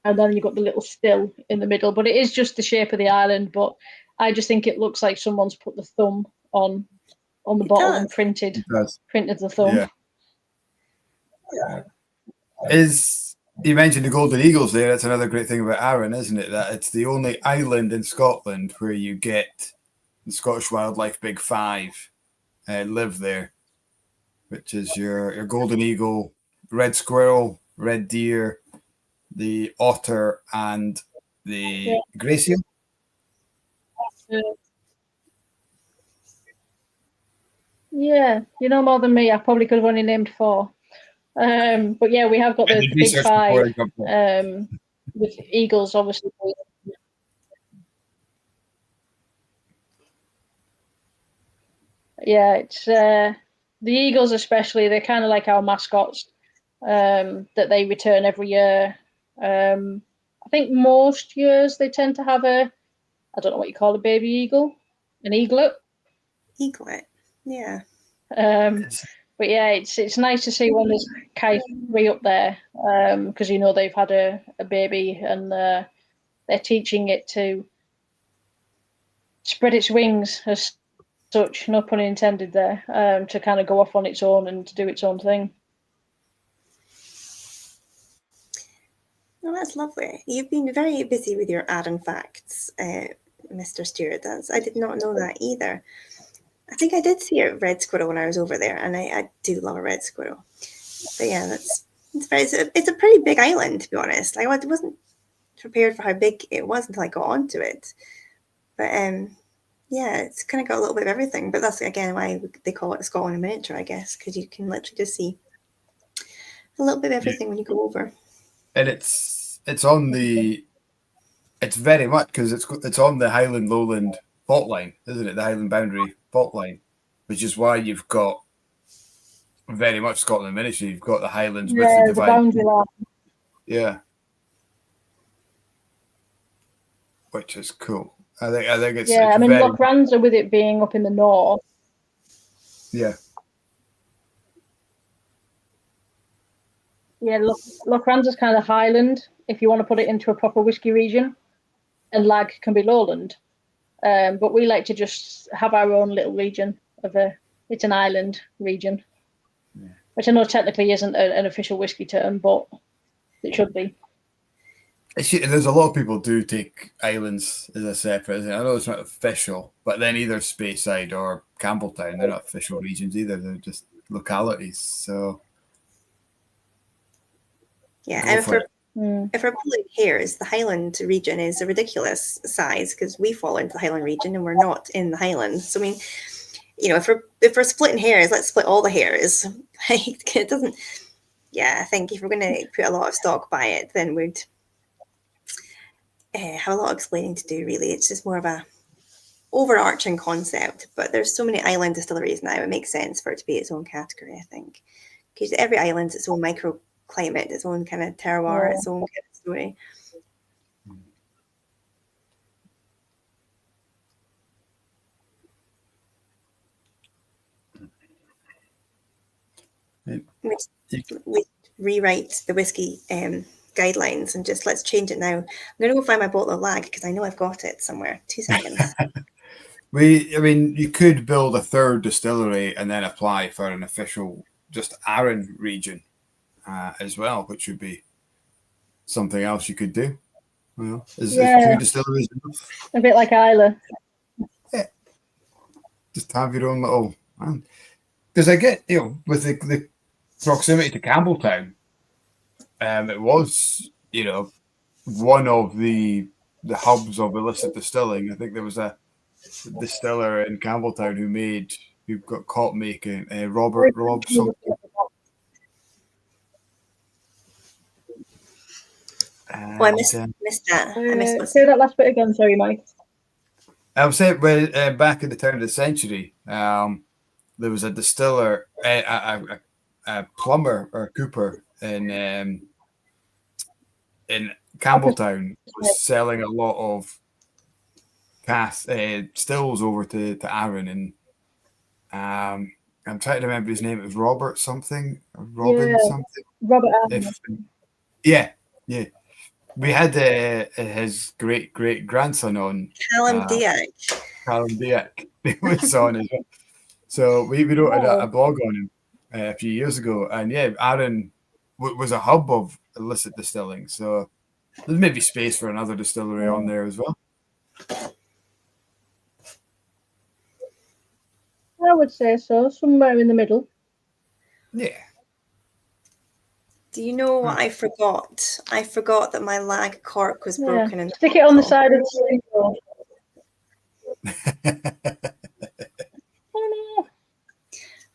and then you've got the little still in the middle. But it is just the shape of the island. But I just think it looks like someone's put the thumb on the bottle and printed the thumb. Yeah. You mentioned the Golden Eagles there. That's another great thing about Arran, isn't it? That it's the only island in Scotland where you get the Scottish Wildlife Big Five live there, which is your golden eagle, red squirrel, red deer, the otter, and the grey seal. Yeah, you know more than me. I probably could have only named 4. But yeah, we have got the big 5 with eagles, obviously. Yeah, it's the eagles especially. They're kind of like our mascots that they return every year. I think most years they tend to have I don't know what you call a baby eagle, an eaglet. Eaglet, yeah. But yeah, it's nice to see when there's kite way up there, because you know they've had a baby, and they're teaching it to spread its wings as such, no pun intended there, to kind of go off on its own and to do its own thing. Oh, that's lovely. You've been very busy with your Arran facts, Mr. Stewart. I did not know that either. I think I did see a red squirrel when I was over there, and I do love a red squirrel. But yeah, it's a pretty big island, to be honest. I wasn't prepared for how big it was until I got onto it. But yeah, it's kind of got a little bit of everything. But that's again why they call it Scotland in miniature, I guess, because you can literally just see a little bit of everything when you go over. And it's very much because it's on the Highland Lowland fault line, isn't it? The Highland boundary fault line, which is why you've got very much Scotland miniature. You've got the Highlands with Yeah, the the divine. boundary line. Yeah. Which is cool. I think it's Yeah, it's I mean, very, Lochranza, with it being up in the north, yeah. yeah, Lochranza's kind of Highland, if you want to put it into a proper whiskey region, and Lag can be lowland. But we like to just have our own little region it's an island region, which I know technically isn't an official whiskey term, but it should be. There's a lot of people do take islands as a separate. I know it's not official, but then either Speyside or Campbelltown, they're not official regions either. They're just localities. So Yeah, go and for it. if we're pulling hairs, the Highland region is a ridiculous size because we fall into the Highland region and we're not in the Highlands. So I mean, if we're splitting hairs, let's split all the hairs. Like, it doesn't. Yeah, I think if we're going to put a lot of stock by it, then we'd have a lot of explaining to do. Really, it's just more of a overarching concept. But there's so many island distilleries now; it makes sense for it to be its own category. I think because every island's its own microclimate, its own kind of terroir, its own kind of story. We rewrite the whiskey guidelines and just let's change it now. I'm going to go find my bottle of Lag because I know I've got it somewhere. 2 seconds. I mean, you could build a third distillery and then apply for an official just Arran region as well, which would be something else you could do. Well, is 2 distilleries enough? A bit like Isla. Yeah. Just have your own little. Because I get, with the proximity to Campbelltown, it was, one of the hubs of illicit distilling. I think there was a distiller in Campbelltown who got caught making Rob something. I missed that. I missed say that last bit again, sorry, Mike. I was saying, back in the turn of the century, there was a distiller, a plumber or cooper in Campbelltown was selling a lot of stills over to Arran, and I'm trying to remember his name. It was Robert something, Robin something. Robert Arran. Yeah. We had his great grandson on. Callum Diak. Callum Diak was on as well. So we wrote a blog on him a few years ago, and Arran was a hub of illicit distilling. So there's maybe space for another distillery on there as well. I would say so, somewhere in the middle. Yeah. Do you know what I forgot? I forgot that my Lag cork was broken. And stick it on the side of the sleeve.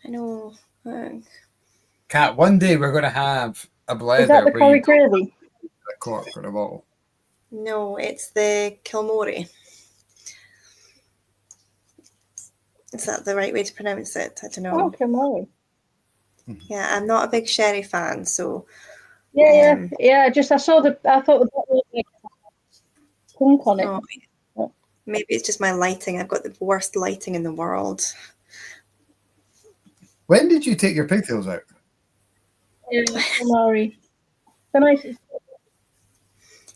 I know. Kat, one day we're going to have a Blether. Is that the curry gravy? A cork for a bottle. No, it's the Kilmorey. Is that the right way to pronounce it? I don't know. Oh, Kilmorey. Yeah, I'm not a big sherry fan, so I thought the bottle was like punk on it. Oh, maybe it's just my lighting. I've got the worst lighting in the world. When did you take your pigtails out? Yeah, Malloy. The nicest.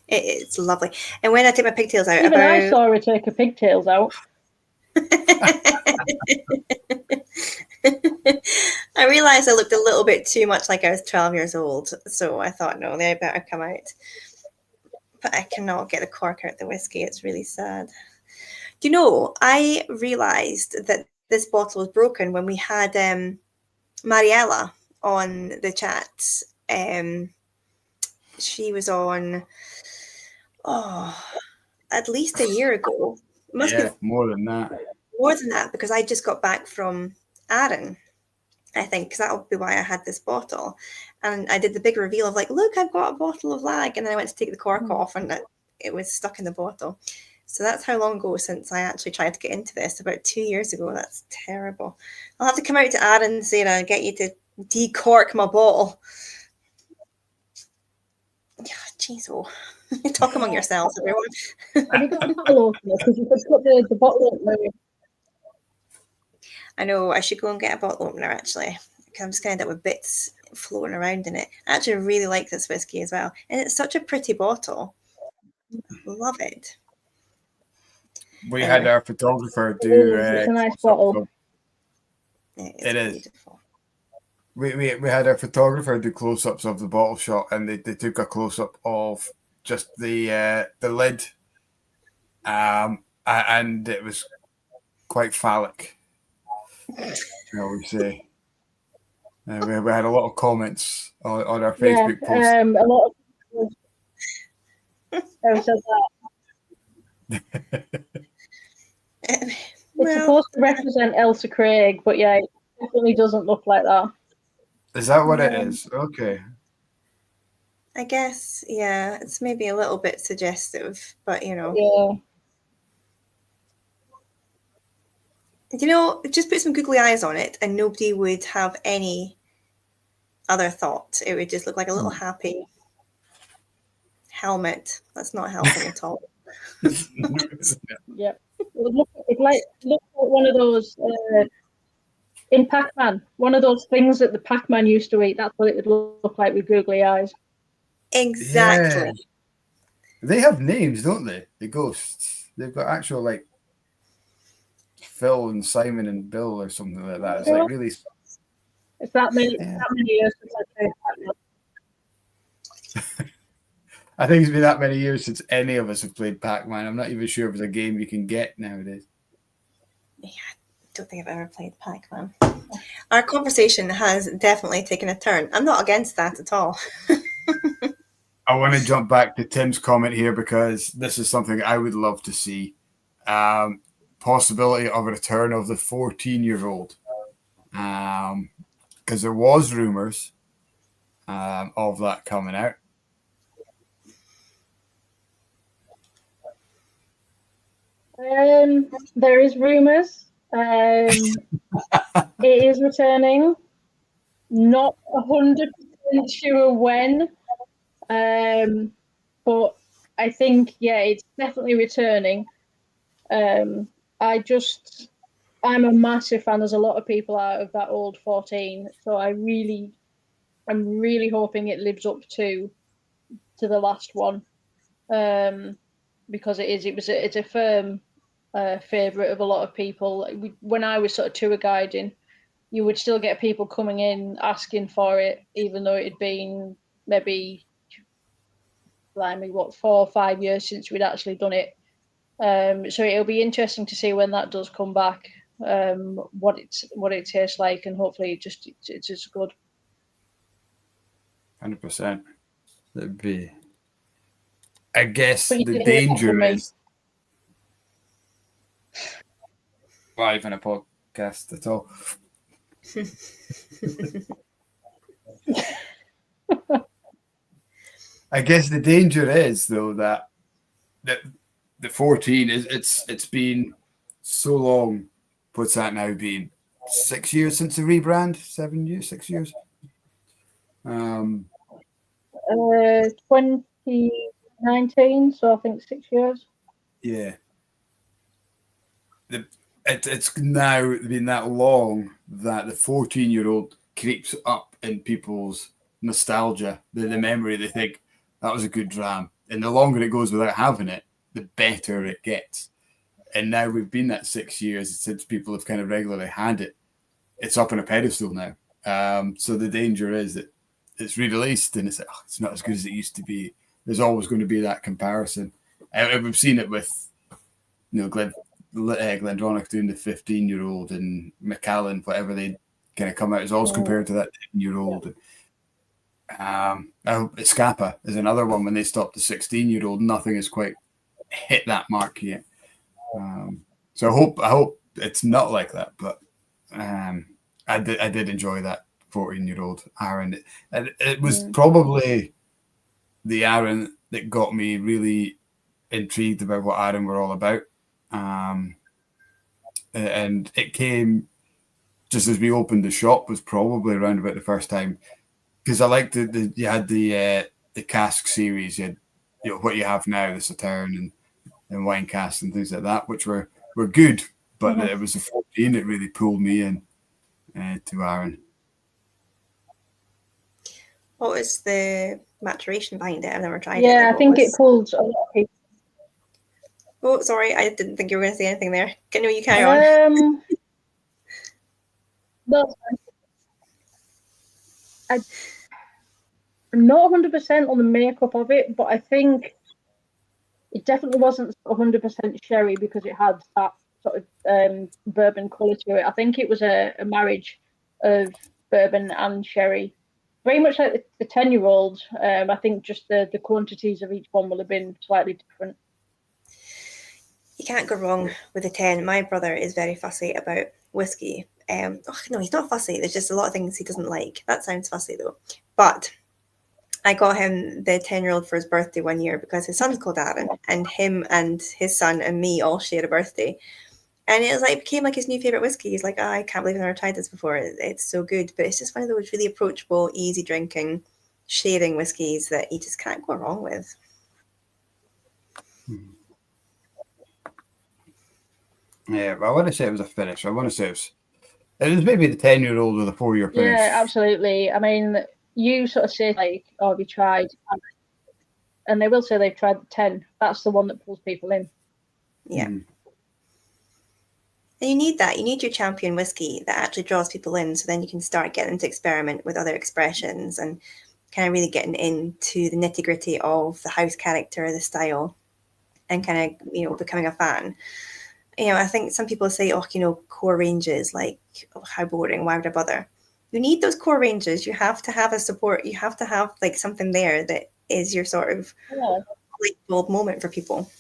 It's lovely. And when I take my pigtails out, even I saw her take her pigtails out. I realized I looked a little bit too much like I was 12 years old, so I thought, no, they better come out. But I cannot get the cork out of the whiskey. It's really sad. Do you know, I realized that this bottle was broken when we had Mariella on the chat. She was on, at least a year ago. Must be more than that. More than that, because I just got back from Arran, I think, because that'll be why I had this bottle. And I did the big reveal of like, look, I've got a bottle of Lag. And then I went to take the cork off and it was stuck in the bottle. So that's how long ago since I actually tried to get into this, about 2 years ago. That's terrible. I'll have to come out to Arran, Sarah, and get you to decork my bottle. Jeez, oh. Talk among yourselves, everyone. Have you got a bottle opener? Because you could put the bottle opener in. I know, I should go and get a bottle opener, actually. I'm just going to end up with bits floating around in it. I actually really like this whiskey as well. And it's such a pretty bottle. Love it. We had our photographer do. It's a nice bottle. It is. Beautiful. We had our photographer do close-ups of the bottle shot, and they took a close-up of just the lid, and it was quite phallic, shall we say. We had a lot of comments on our Facebook post. A lot of people said that. It's supposed to represent Elsa Craig, but yeah, it definitely doesn't look like that. Is that what it is? Okay. I guess, yeah, it's maybe a little bit suggestive, but you know. Yeah. You know, just put some googly eyes on it and nobody would have any other thought. It would just look like a little happy helmet. That's not helping at all. Yeah. It looks like one of those in Pac-Man, one of those things that the Pac-Man used to eat. That's what it would look like with googly eyes. Exactly. Yeah. They have names, don't they? The ghosts. They've got actual like Phil and Simon and Bill or something like that. It's like really. It's that many years since I played Pac-Man. I think it's been that many years since any of us have played Pac-Man. I'm not even sure if it's a game you can get nowadays. Yeah, I don't think I've ever played Pac-Man. Our conversation has definitely taken a turn. I'm not against that at all. I want to jump back to Tim's comment here because this is something I would love to see. Possibility of a return of the 14-year-old. Because there was rumours of that coming out. There is rumours. It is returning. Not 100% sure when. But I think, yeah, it's definitely returning. I'm a massive fan. There's a lot of people out of that old 14. So I'm really hoping it lives up to the last one. Because it's a firm favourite of a lot of people. When I was sort of tour guiding, you would still get people coming in asking for it, even though it had been maybe 4 or 5 years since we'd actually done it. So it'll be interesting to see when that does come back, what it tastes like, and hopefully it's just good. 100%. That'd be. I guess But the danger is. Not even a podcast at all. I guess the danger is though that the 14 is it's been so long. What's that now been? 6 years since the rebrand? 7 years? 6 years? 2019, so I think 6 years. Yeah. It's now been that long that the 14-year-old creeps up in people's nostalgia, the memory. They think that was a good dram, and the longer it goes without having it, the better it gets. And now we've been that 6 years since people have kind of regularly had it. It's up on a pedestal now. So the danger is that it's re-released and it's like, oh, it's not as good as it used to be. There's always going to be that comparison. And we've seen it with, Glendronach doing the 15-year-old and Macallan, whatever they kind of come out, is always compared to that 10-year-old. Escapa is another one. When they stopped the 16-year-old, nothing has quite hit that mark yet. So I hope it's not like that. But I did enjoy that 14-year-old Arran. It was probably the Arran that got me really intrigued about what Arran were all about. And it came just as we opened the shop was probably around about the first time, because I liked you had the cask series, you had what you have now, the Sauterne and wine casks and things like that, which were good, but it was the 14 that really pulled me in to Arran. What was the maturation behind it? I've never tried it. Yeah, I think it pulled a lot of people. Oh, sorry, I didn't think you were going to say anything there. No, you carry on. No, I'm not 100% on the makeup of it, but I think it definitely wasn't 100% sherry because it had that sort of bourbon colour to it. I think it was a marriage of bourbon and sherry. Very much like the 10-year-old. I think just the quantities of each one will have been slightly different. You can't go wrong with a 10. My brother is very fussy about whiskey. No, he's not fussy. There's just a lot of things he doesn't like. That sounds fussy, though. But I got him the 10-year-old for his birthday one year because his son's called Arran, and him and his son and me all share a birthday. And it was like, became like his new favourite whiskey. He's like, I can't believe I've never tried this before. It's so good. But it's just one of those really approachable, easy drinking, sharing whiskies that you just can't go wrong with. Yeah, I want to say it was a finish. I want to say it was maybe the 10-year-old with a 4-year finish. Yeah, absolutely. I mean, you sort of say like, oh, have you tried? And they will say they've tried the 10. That's the one that pulls people in. Yeah. And you need that. You need your champion whiskey that actually draws people in, so then you can start getting to experiment with other expressions and kind of really getting into the nitty-gritty of the house character, the style, and kind of, becoming a fan. I think some people say, core ranges, like, oh, how boring, why would I bother? You need those core ranges. You have to have a support. You have to have like something there that is your sort of light bulb moment for people.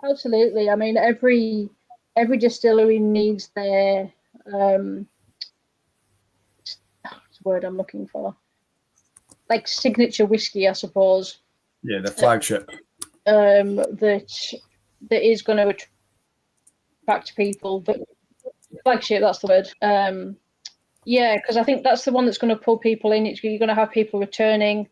Absolutely. I mean, every distillery needs their what's the word I'm looking for? Like signature whiskey, I suppose. Yeah, the flagship. That is going to attract people. But flagship, that's the word. Yeah, because I think that's the one that's going to pull people in. You're going to have people returning,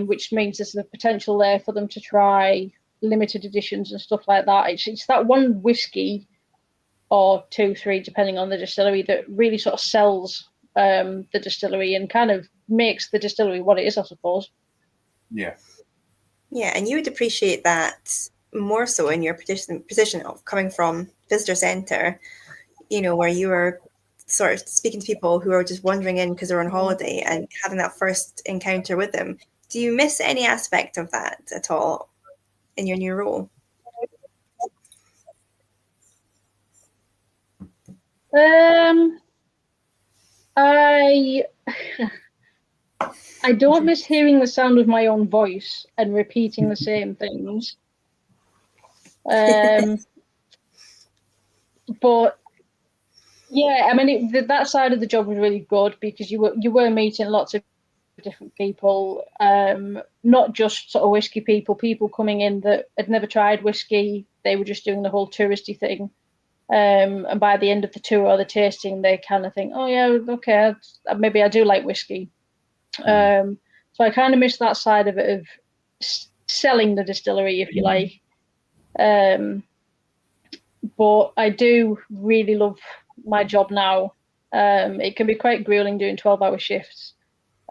which means there's the potential there for them to try limited editions and stuff like that. It's that one whiskey or 2, 3, depending on the distillery, that really sort of sells the distillery and kind of makes the distillery what it is, I suppose. Yeah. Yeah, and you would appreciate that more so in your position of coming from visitor centre, where you are sort of speaking to people who are just wandering in because they're on holiday and having that first encounter with them. Do you miss any aspect of that at all in your new role? I don't miss hearing the sound of my own voice and repeating the same things. But yeah, I mean, that side of the job was really good because you were meeting lots of different people, not just sort of whiskey people coming in that had never tried whiskey. They were just doing the whole touristy thing. And by the end of the tour or the tasting, they kind of think, oh yeah, okay, maybe I do like whiskey. So I kind of miss that side of it, of selling the distillery, if you like. But I do really love my job now. It can be quite grueling doing 12-hour shifts.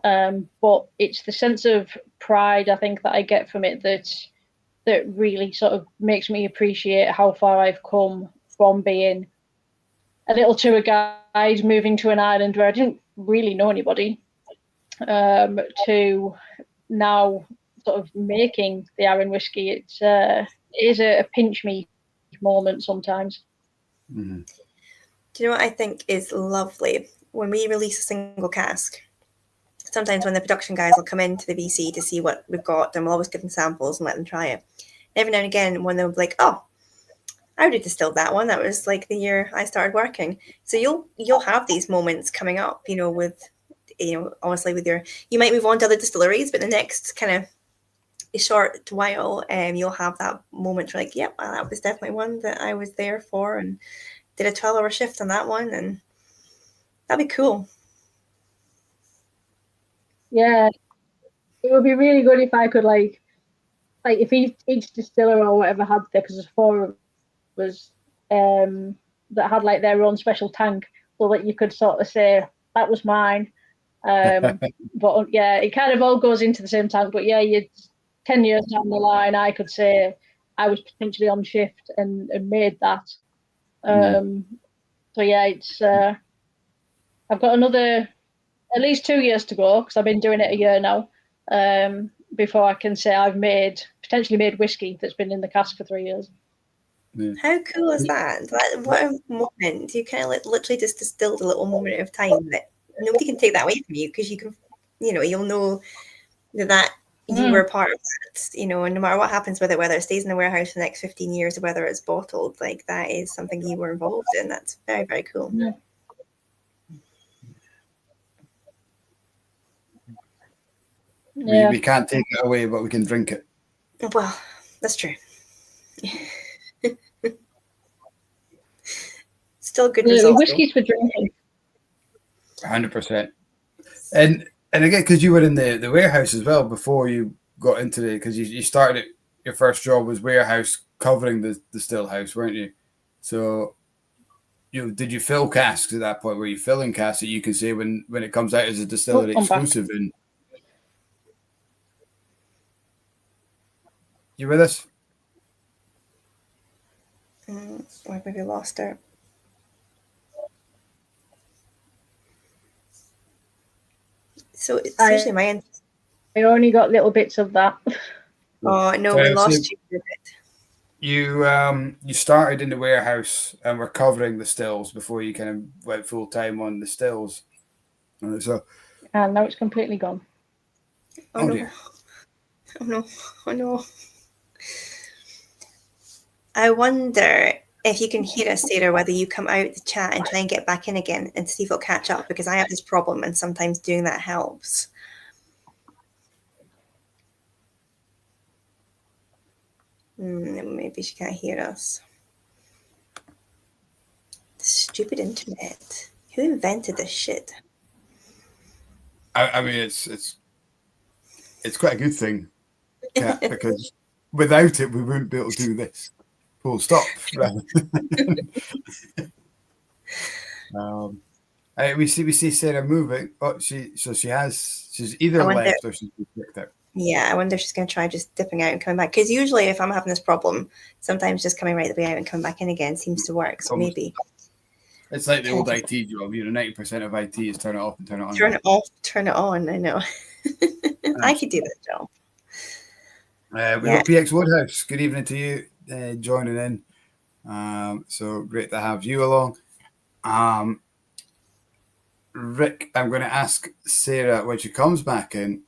But it's the sense of pride, I think, that I get from it that really sort of makes me appreciate how far I've come from being a little tour guide moving to an island where I didn't really know anybody, to now sort of making the Arran whiskey. It is a pinch me moment sometimes. Mm-hmm. Do you know what I think is lovely? When we release a single cask, sometimes when the production guys will come into the VC to see what we've got, then we'll always give them samples and let them try it. Every now and again, when they'll be like, oh, I already distilled that one. That was like the year I started working. So you'll have these moments coming up, with, obviously with you might move on to other distilleries, but the next kind of a short while, you'll have that moment where like, yep, that was definitely one that I was there for and did a 12-hour shift on that one, and that'd be cool. Yeah, it would be really good if I could like if each distiller or whatever had there, because there's 4 of us that had like their own special tank, so that you could sort of say that was mine. But yeah, it kind of all goes into the same tank. But yeah, you 10 years down the line, I could say I was potentially on shift and made that. So yeah, it's I've got another at least 2 years to go, because I've been doing it a year now, before I can say I've potentially made whiskey that's been in the cask for 3 years. Yeah. How cool is that? What a moment. You kind of literally just distilled a little moment of time that nobody can take that away from you, because you can, you'll know that you were part of that, and no matter what happens with it, whether it stays in the warehouse for the next 15 years or whether it's bottled, like that is something you were involved in. That's very, very cool. Yeah. We can't take it away, but we can drink it. Well, that's true. Still good results. Whiskey's for drinking. 100%. And again, because you were in the warehouse as well before you got into because you started it, your first job was warehouse covering the still house, weren't you? So did you fill casks at that point? Were you filling casks that you can say when it comes out as a distillery exclusive? And you with us? Where have we lost her? So it's usually my end. I only got little bits of that. Oh no, we lost you a bit. You started in the warehouse and were covering the stills before you kind of went full time on the stills. And now it's completely gone. Oh no. Dear. Oh no. Oh no. I wonder if you can hear us, Sarah, whether you come out the chat and try and get back in again and see if it'll catch up, because I have this problem and sometimes doing that helps. Maybe she can't hear us. Stupid internet. Who invented this shit? I mean, it's quite a good thing, Kat, because without it, we wouldn't be able to do this. Full stop. We see Sarah moving. Oh, she's either left or she's kicked out. Yeah, I wonder if she's going to try just dipping out and coming back. Because usually, if I'm having this problem, sometimes just coming right the way out and coming back in again seems to work. So maybe it's like the old IT job. 90% of IT is turn it off and turn it on. Turn it off, turn it on. I know. I could do that job. We got PX Woodhouse. Good evening to you, joining in. So great to have you along. Rick, I'm going to ask Sarah when she comes back in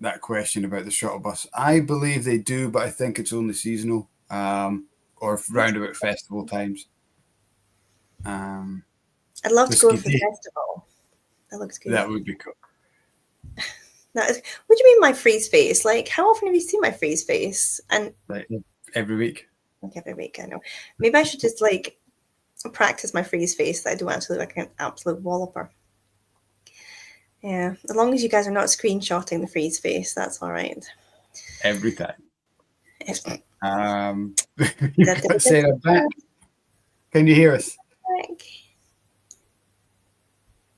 that question about the shuttle bus. I believe they do, but I think it's only seasonal or round about festival times. I'd love to go for the festival. That looks good. That would be cool. What do you mean my freeze face? Like, how often have you seen my freeze face? And like every week. Like every week, I know. Maybe I should just like practice my freeze face that I don't actually look like an absolute walloper. Yeah, as long as you guys are not screenshotting the freeze face, that's all right. Every time. You've got Sarah back. Can you hear us?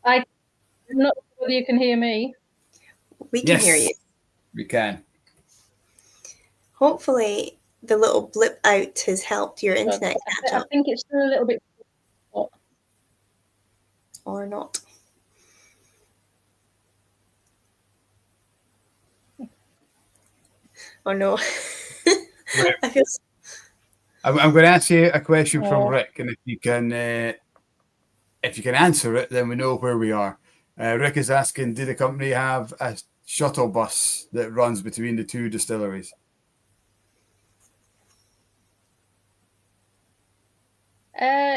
I'm not sure whether you can hear me. We can hear you. We can. Hopefully, the little blip out has helped your internet catch up. I think it's still a little bit. Or not. Oh no. I feel. I'm going to ask you a question from Rick, and if you can answer it, then we know where we are. Rick is asking, did the company have a shuttle bus that runs between the two distilleries?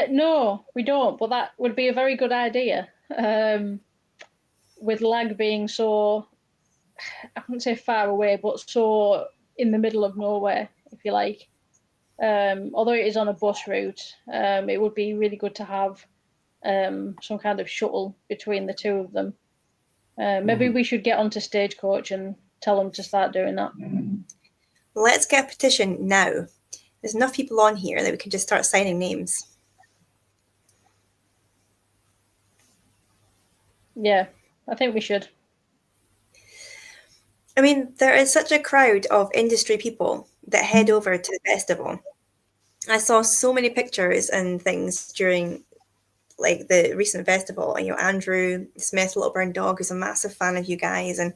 No, we don't, but that would be a very good idea. With Lag being so I wouldn't say far away, but so in the middle of nowhere, if you like. Although it is on a bus route, it would be really good to have some kind of shuttle between the two of them. Maybe we should get onto Stagecoach and tell them to start doing that. Let's get a petition now. There's enough people on here that we can just start signing names. Yeah, I think we should. I mean, there is such a crowd of industry people that head over to the festival. I saw so many pictures and things during like the recent festival. You know, Andrew Smith, Little Brown Dog, is a massive fan of you guys, and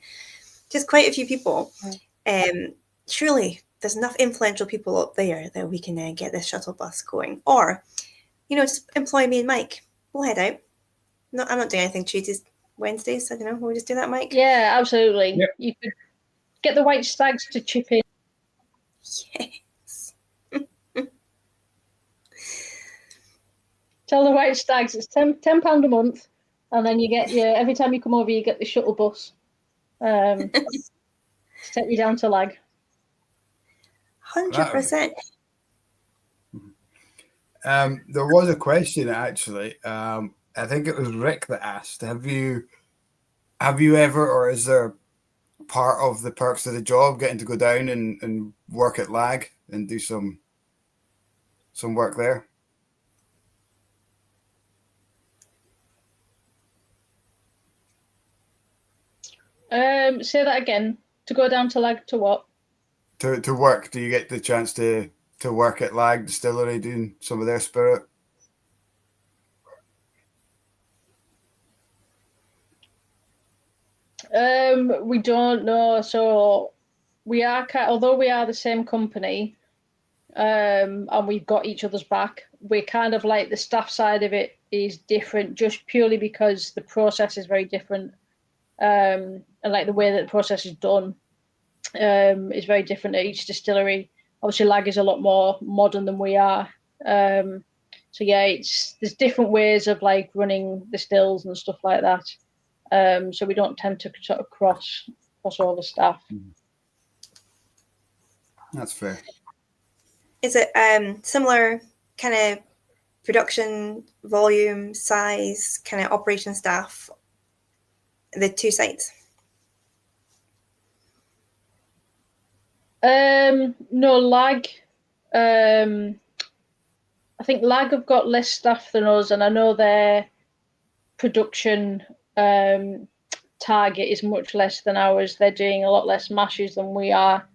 just quite a few people. Surely there's enough influential people up there that we can get this shuttle bus going. Or, you know, just employ me and Mike. We'll head out. No, I'm not doing anything Tuesdays, Wednesdays. I don't know. We'll just do that, Mike. Yeah, absolutely. Yep. You could get the White Stags to chip in. Yes. Tell the White Stags it's £10 a month, and then you get every time you come over, you get the shuttle bus. To take you down to Lag. 100%. There was a question actually. I think it was Rick that asked, have you ever, or is there part of the perks of the job getting to go down and work at Lag and do some work there? Say that again. To go down to Lag to what? To work. Do you get the chance to work at Lag Distillery doing some of their spirit? We don't know. So we are, although we are the same company, and we've got each other's back, we're kind of like the staff side of it is different, just purely because the process is very different, and like the way that the process is done is very different at each distillery. Obviously, Lag is a lot more modern than we are. So yeah, there's different ways of like running the stills and stuff like that. So we don't tend to sort of cross over staff. That's fair. Is it similar kind of production volume, size, kind of operation staff, the two sites? No, Lag. I think Lag have got less staff than us, and I know their production target is much less than ours. They're doing a lot less mashes than we are.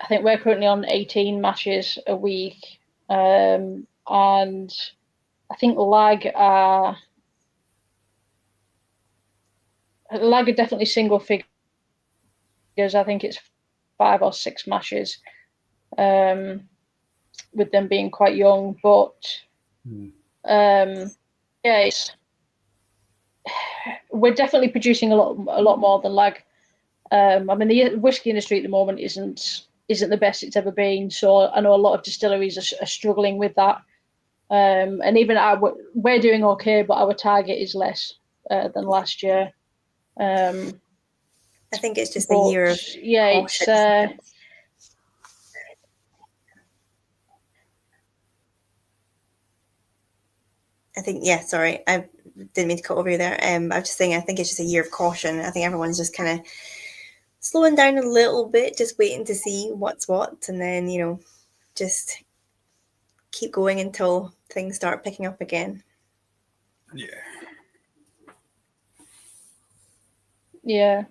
I think we're currently on 18 mashes a week, and I think Lag are definitely single figures. I think it's 5 or 6 mashes, with them being quite young. But yeah, we're definitely producing a lot more than Lag. I mean, the whiskey industry at the moment isn't the best it's ever been. So I know a lot of distilleries are struggling with that. And even we're doing okay, but our target is less than last year. I think it's just a year of I think, sorry, I didn't mean to cut over you there. I was just saying, I think it's just a year of caution. I think everyone's just kind of slowing down a little bit, just waiting to see what's what, and then, you know, just keep going until things start picking up again. Yeah.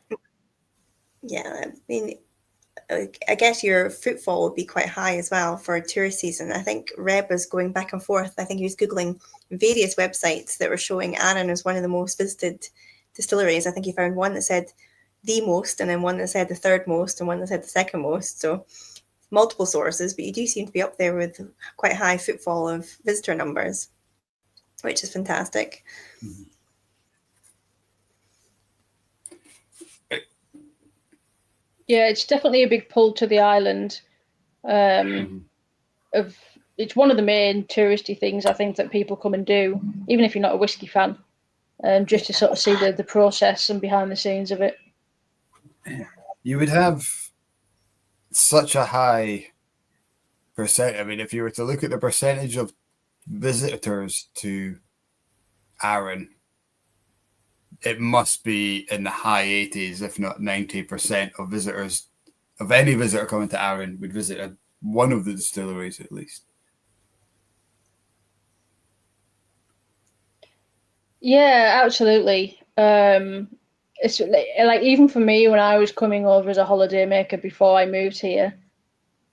I mean, I guess your footfall would be quite high as well for a tourist season. I think Reb was going back and forth. I think he was Googling various websites that were showing Arran as one of the most visited distilleries. I think he found one that said the most, and then one that said the third most, and one that said the second most. So multiple sources, but you do seem to be up there with quite high footfall of visitor numbers, which is fantastic. Yeah, it's definitely a big pull to the island. It's one of the main touristy things I think that people come and do, even if you're not a whiskey fan, just to sort of see the process and behind the scenes of it. you would have such a high percent. I mean, if you were to look at the percentage of visitors to Arran, it must be in the high 80s, if not 90% of visitors, of any visitor coming to Arran would visit one of the distilleries at least. Yeah, absolutely. It's like even for me when I was coming over as a holiday maker before I moved here,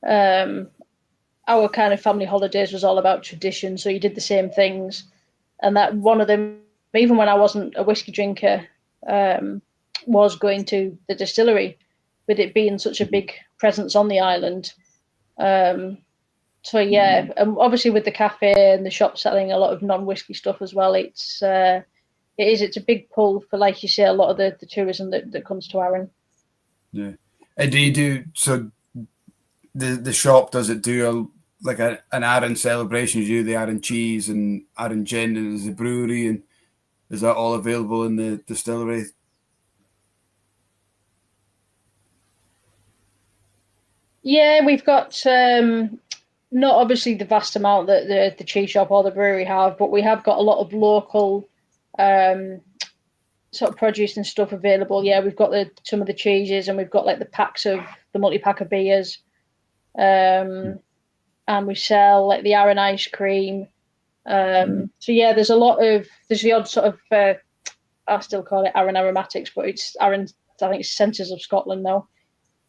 our kind of family holidays was all about tradition. So you did the same things, and that one of them, even when I wasn't a whiskey drinker, was going to the distillery, with it being such a big presence on the island. So yeah, obviously with the cafe and the shop selling a lot of non-whiskey stuff as well, it's a big pull for, like you say, a lot of the tourism that comes to Arran. Yeah. And do you do, so the shop, does it do an Arran celebration? You do the Arran cheese and Arran gin, and there's a brewery, and is that all available in the distillery? Yeah, we've got not obviously the vast amount that the cheese shop or the brewery have, but we have got a lot of local sort of produce and stuff available. Yeah, we've got some of the cheeses, and we've got like the multi-pack of beers, and we sell like the Arran ice cream. So yeah, there's the odd sort of I still call it Arran aromatics, but it's Arran, I think it's Centres of Scotland now.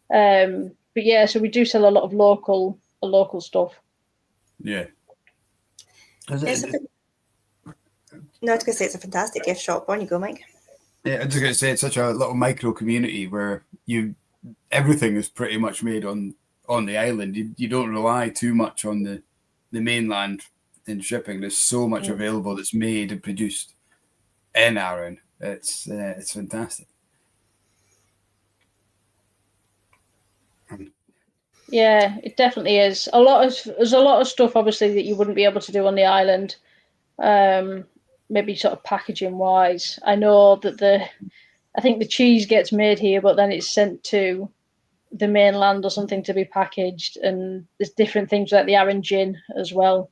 But yeah, so we do sell a lot of local stuff. Yeah. No, I was going to say it's a fantastic gift shop. On you go, Mike. Yeah, I was just going to say it's such a little micro community where everything is pretty much made on the island. You don't rely too much on the mainland in shipping. There's so much available that's made and produced in Arran. It's fantastic. Yeah, it definitely is. There's a lot of stuff obviously that you wouldn't be able to do on the island. Maybe sort of packaging wise. I know that I think the cheese gets made here, but then it's sent to the mainland or something to be packaged, and there's different things like the Arran gin as well.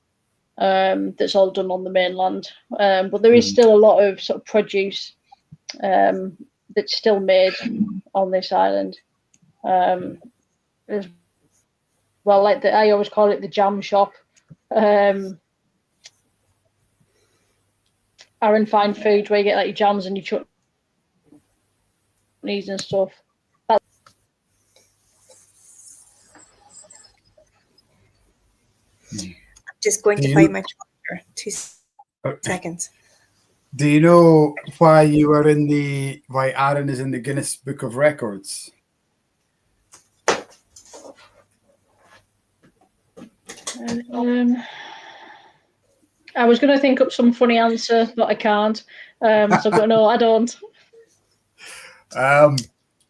That's all done on the mainland. But there is still a lot of sort of produce that's still made on this island. As well, like I always call it the jam shop. Arran Fine Foods, where you get like your jams and your chutneys and stuff. I'm just going to find my chapter. 2 seconds. Do you know why Arran is in the Guinness Book of Records? I was going to think up some funny answer, but I can't. So no, I don't.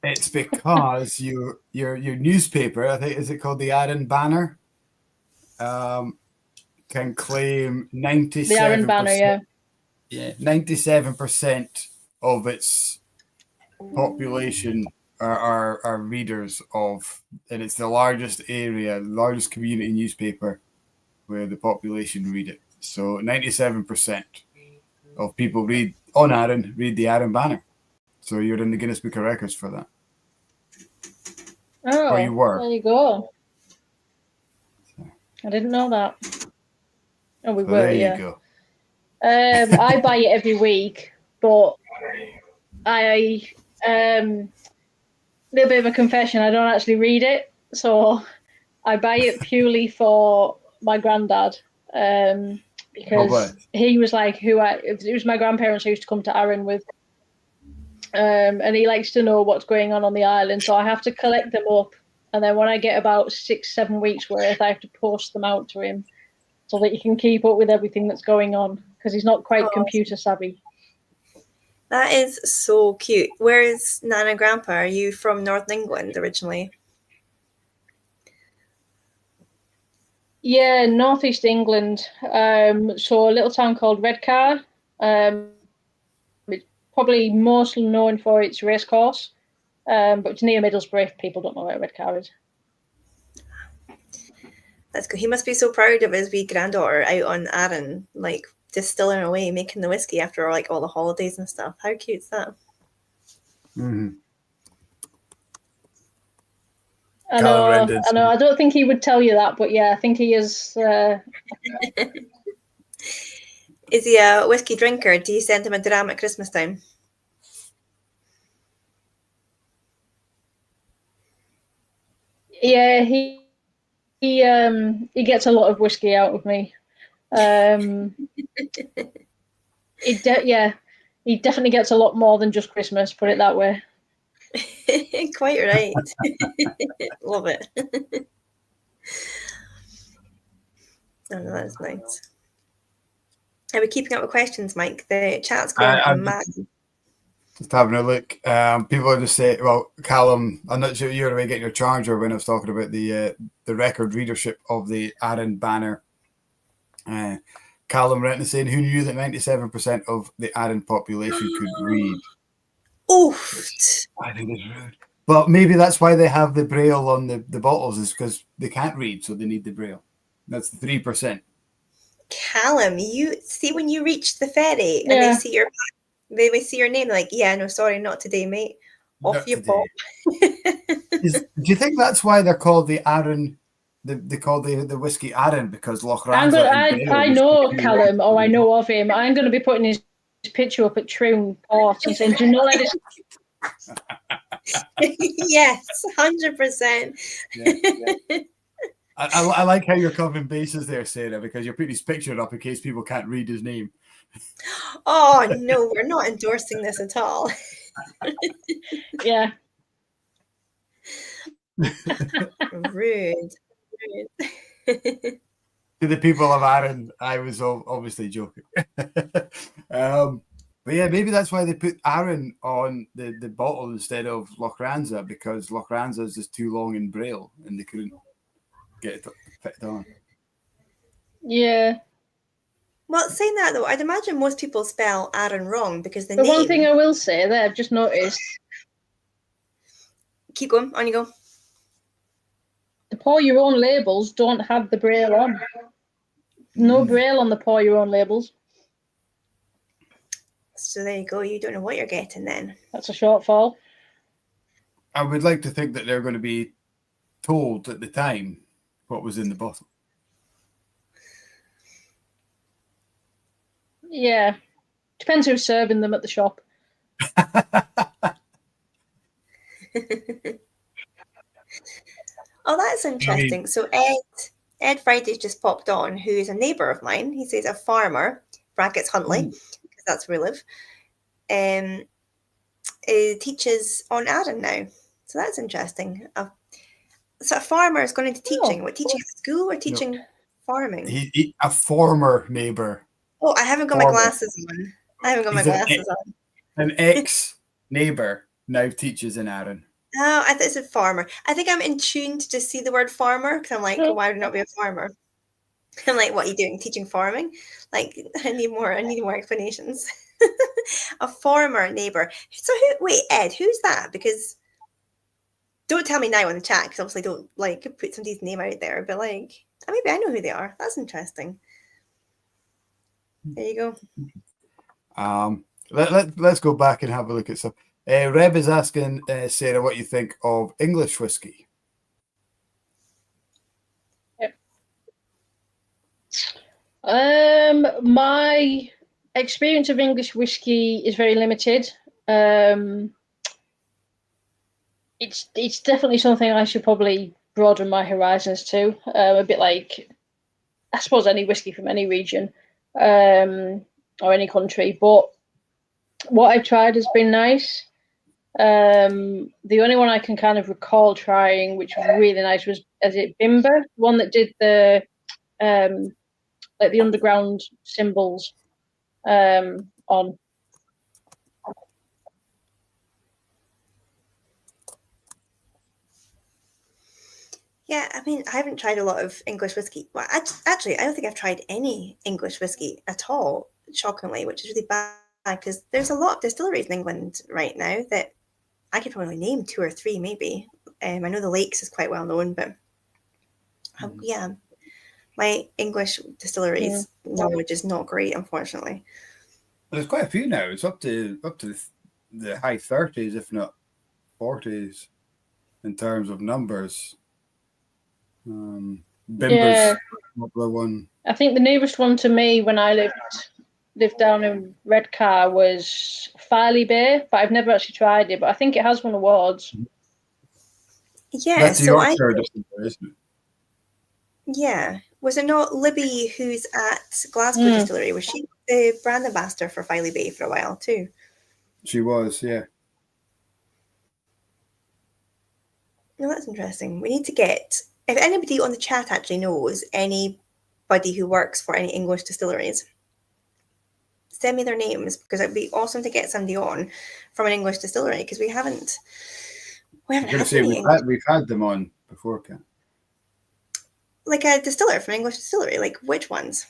It's because your newspaper, I think, is it called the Arran Banner? Can claim 97%. The Arran Banner, yeah. Yeah, 97% of its population are readers of, and it's the largest community newspaper where the population read it. So 97% of people read the Arran Banner. So you're in the Guinness Book of Records for that. Oh, or you were. There you go. I didn't know that. Oh, we were. There yeah. You go. I buy it every week, but little bit of a confession, I don't actually read it. So I buy it purely for my granddad, because he was like it was my grandparents who used to come to Arran with, and he likes to know what's going on the island. So I have to collect them up, and then when I get about 6-7 weeks worth, I have to post them out to him so that he can keep up with everything that's going on, because he's not quite computer savvy. That is so cute. Where is Nan and Grandpa? Are you from Northern England originally? Yeah, northeast England. So a little town called Redcar. It's probably mostly known for its racecourse. But it's near Middlesbrough if people don't know where Red Car is. That's good. He must be so proud of his wee granddaughter out on Arran, like distilling away, making the whiskey after like all the holidays and stuff. How cute's that? Mm-hmm. I know. I don't think he would tell you that, but yeah, I think he is. Is he a whiskey drinker? Do you send him a dram at Christmas time? Yeah, he gets a lot of whiskey out of me. He definitely gets a lot more than just Christmas. Put it that way. Quite right. Love it. Oh, no, that's nice. Are we keeping up with questions, Mike? The chat's going mad. Just having a look. People are just saying, well, Callum, I'm not sure you're away getting your charger when I was talking about the record readership of the Arran banner. Callum Renton is saying, who knew that 97% of the Arran population could read? Oof. I think it's rude. But maybe that's why they have the braille on the bottles, is because they can't read, so they need the braille. That's the 3%. Callum, you see when you reach the ferry and they see your see your name, like, yeah, no, sorry, not today, mate. Off you pop. Do you think that's why they're called the Arran? They call the whiskey Arran because Lochranza. I know Callum, or I know of him. I'm going to be putting his picture up at Troon Port and saying, "Do you know that?" Yes, 100%. Yeah. I like how you're covering bases there, Sarah, because you're putting his picture up in case people can't read his name. Oh no, we're not endorsing this at all. Yeah. Rude. To the people of Arran, I was obviously joking. But yeah, maybe that's why they put Arran on the bottle instead of Lochranza, because Lochranza is just too long in braille and they couldn't get it fit on. Yeah. Well, saying that though, I'd imagine most people spell Arran wrong because the name... one thing I will say there, I've just noticed. Keep going, on you go. The pour your own labels don't have the braille on. No braille on the pour your own labels. So there you go. You don't know what you're getting then. That's a shortfall. I would like to think that they're going to be told at the time what was in the bottle. Yeah. Depends who's serving them at the shop. Oh, that's interesting. So Ed Friday's just popped on, who is a neighbour of mine. He says a farmer, brackets Huntley, because that's where we live, teaches on Arran now. So that's interesting. So a farmer is going into teaching. What, teaching at school or teaching farming? A former neighbour. Oh, I haven't got my glasses on. An ex-neighbour now teaches in Arran. Oh, I thought it's a farmer. I think I'm in tune to just see the word farmer because I'm like, why would I not be a farmer? I'm like, what are you doing? Teaching farming? Like, I need more explanations. A former neighbour. So wait, Ed, who's that? Because don't tell me now on the chat because obviously don't like put somebody's name out there, but like maybe I know who they are. That's interesting. There you go. Let's go back and have a look at some. Reb is asking Sarah what you think of English whiskey. My experience of English whiskey is very limited. It's definitely something I should probably broaden my horizons to. A bit like, I suppose, any whiskey from any region or any country. But what I've tried has been nice. The only one I can kind of recall trying, which was really nice, was Bimber, one that did the like the underground symbols on. Yeah, I mean, I haven't tried a lot of English whiskey. Well, actually, I don't think I've tried any English whiskey at all, shockingly, which is really bad because there's a lot of distilleries in England right now that I could probably name 2 or 3 maybe. I know the Lakes is quite well known, but yeah, my English distilleries knowledge is not great, unfortunately. There's quite a few now. It's up to the high 30s, if not 40s, in terms of numbers. Bimber's popular one. I think the nearest one to me when I lived down in Redcar was Filey Bay, but I've never actually tried it. But I think it has won awards. Yeah, That's so Yorkshire distillery, isn't it? Yeah. Was it not Libby who's at Glasgow Distillery? Was she the brand ambassador for Filey Bay for a while too? She was, yeah. No, that's interesting. We need to get, if anybody on the chat actually knows anybody who works for any English distilleries, send me their names, because it'd be awesome to get somebody on from an English distillery, because we haven't I'm going to say we've had them on before, Kat. Like a distiller from an English distillery, like which ones?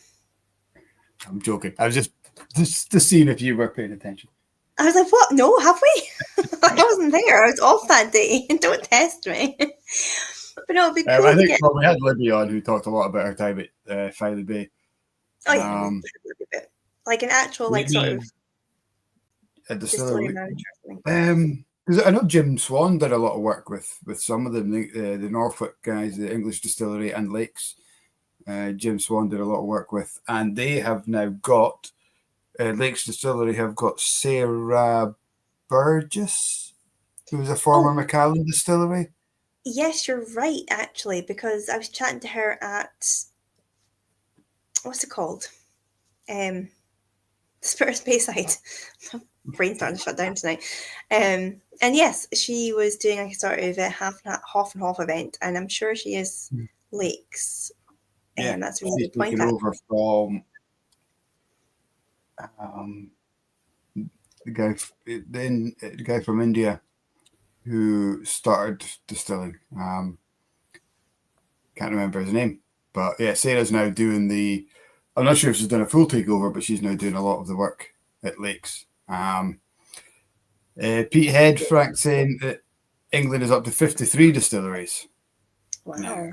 I'm joking. I was just seeing if you were paying attention. I was like, what? No, have we? I wasn't there. I was off that day. Don't test me. But no, it'd be cool I think we had Libby on, who talked a lot about her time at Filey Bay. Oh yeah, like an actual sort of a distillery manager or something. Because I know Jim Swan did a lot of work with some of them, the Norfolk guys, the English Distillery and Lakes. Jim Swan did a lot of work with, and they have now got Lakes Distillery have got Sarah Burgess, who was a former Macallan distillery. Yes, you're right, actually, because I was chatting to her at, what's it called? Spirit Bayside. Brain starting to shut down tonight. And yes, she was doing a sort of a half and half event, and I'm sure she is Lakes. Yeah, that's a really good point. Over from the guy from India who started distilling. Can't remember his name, but yeah, Sarah's now doing I'm not sure if she's done a full takeover, but she's now doing a lot of the work at Lakes. Pete Head, Frank saying that England is up to 53 distilleries. Wow. Now.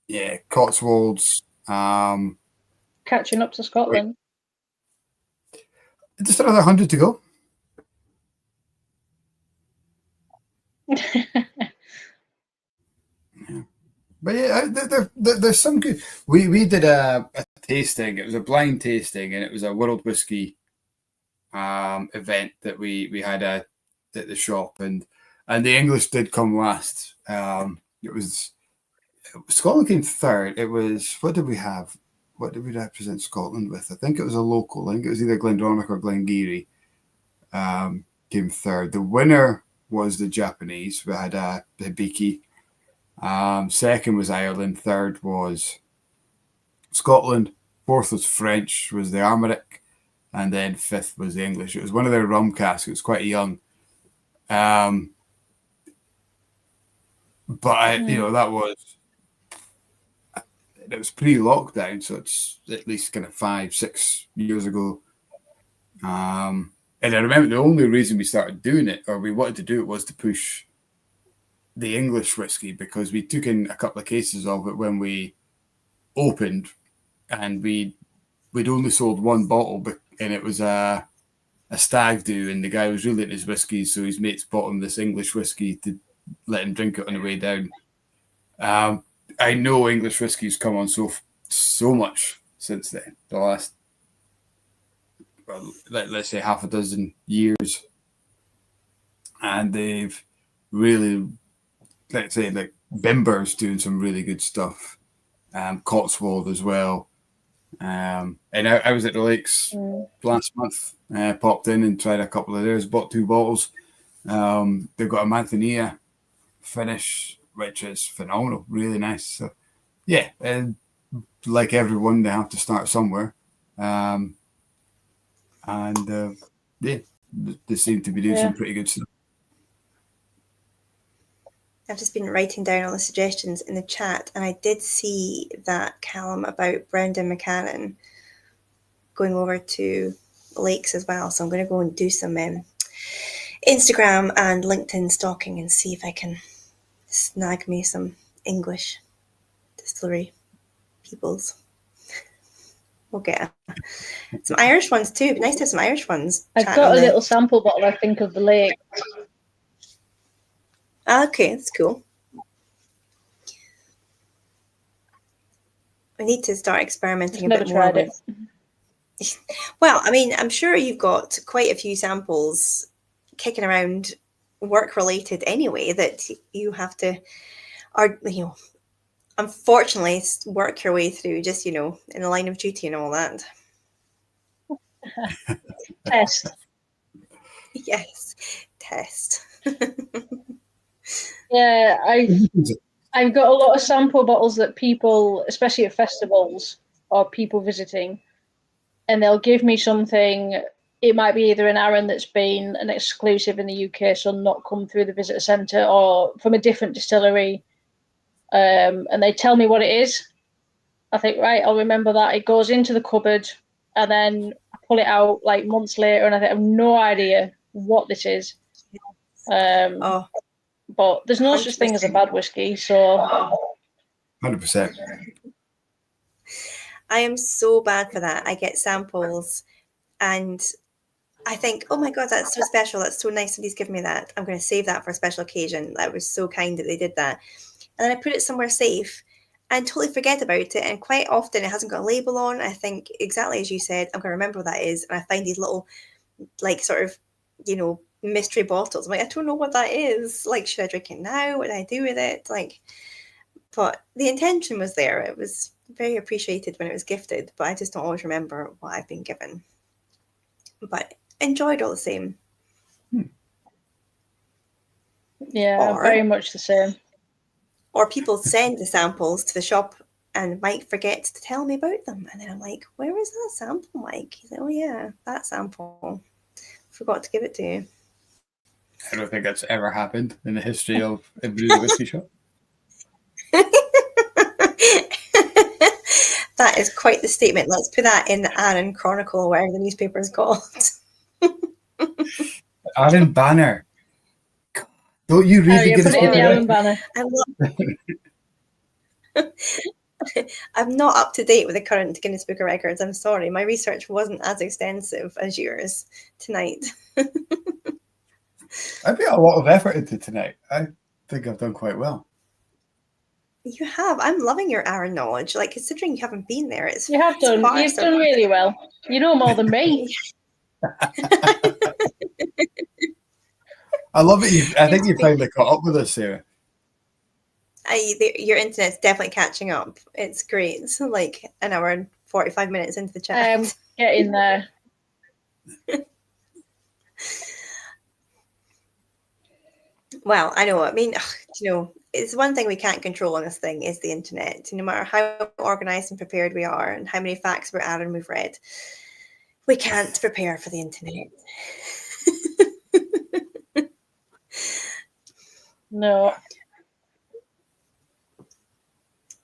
Yeah, Cotswolds. Catching up to Scotland. Just another 100 to go. Yeah. But yeah, there's some good. We did a tasting. It was a blind tasting, and it was a world whiskey event that we had at the shop, and the English did come last. It was Scotland came third. It was, what did we have? What did we represent Scotland with? I think it was a local. I think it was either Glendronach or Glengarry. Came third. The winner was the Japanese. We had a Hibiki. Second was Ireland. Third was Scotland. Fourth was French, was the Armoric. And then fifth was the English. It was one of their rum casks. It was quite young. But that was pre-lockdown, so it's at least kind of 5-6 years ago. And I remember the only reason we started doing it, or we wanted to do it, was to push the English whiskey, because we took in a couple of cases of it when we opened, and we'd only sold one bottle, and it was a stag do, and the guy was really into his whiskey, so his mates bought him this English whiskey to let him drink it on the way down. I know English whiskey's come on so much since then, the last, well, let's say half a dozen years, and they've really, let's say, like Bimber's doing some really good stuff, Cotswold as well, and I was at the Lakes last month, popped in and tried a couple of theirs, bought 2 bottles. They've got a Manzanilla finish, which is phenomenal, really nice. So yeah, and like everyone, they have to start somewhere, yeah, they seem to be doing some pretty good stuff. I've just been writing down all the suggestions in the chat, and I did see that, Callum, about Brendan McCannon going over to Lakes as well. So I'm going to go and do some Instagram and LinkedIn stalking and see if I can snag me some English distillery peoples. We'll get some Irish ones too. It'd be nice to have some Irish ones. I've got a little sample bottle, I think, of the lake. Okay, that's cool. We need to start experimenting a bit more with. Well, I mean, I'm sure you've got quite a few samples kicking around work-related anyway that you have to, or unfortunately, work your way through just, in the line of duty and all that. Test. Yes, test. Yeah, I've got a lot of sample bottles that people, especially at festivals or people visiting, and they'll give me something. It might be either an Arran that's been an exclusive in the UK, so not come through the visitor centre, or from a different distillery, and they tell me what it is. I think, right, I'll remember that. It goes into the cupboard, and then I pull it out like months later, and I have no idea what this is. But there's no 100%. Such thing as a bad whiskey, so 100%. I am so bad for that. I get samples and I think, oh my God, that's so special. That's so nice. Somebody's given me that. I'm going to save that for a special occasion. That was so kind that they did that. And then I put it somewhere safe and totally forget about it. And quite often it hasn't got a label on. I think exactly as you said, I'm going to remember what that is. And I find these little, like, sort of, mystery bottles. I'm like, I don't know what that is. Like, should I drink it now? What do I do with it? Like, but the intention was there. It was very appreciated when it was gifted, but I just don't always remember what I've been given. But enjoyed all the same. Yeah, very much the same. Or people send the samples to the shop and Mike forgets to tell me about them. And then I'm like, where is that sample, Mike? He's like, oh yeah, that sample. Forgot to give it to you. I don't think that's ever happened in the history of a brewery whiskey shop. That is quite the statement. Let's put that in the Arran Chronicle, whatever the newspaper is called. Arran Banner. Don't you really get it in the Arran Banner? I'm not up to date with the current Guinness Book of Records. I'm sorry. My research wasn't as extensive as yours tonight. I put a lot of effort into tonight. I think I've done quite well. You have. I'm loving your Arran knowledge. Like, considering you haven't been there, you have done. You've done really well. You know more than me. I love it. I think you finally caught up with us, Sarah. Your internet's definitely catching up. It's great. It's like an hour and 45 minutes into the chat. Get in there. Well, I know. I mean, it's one thing we can't control on this thing is the internet. No matter how organized and prepared we are and how many facts about Arran we've read, we can't prepare for the internet. No.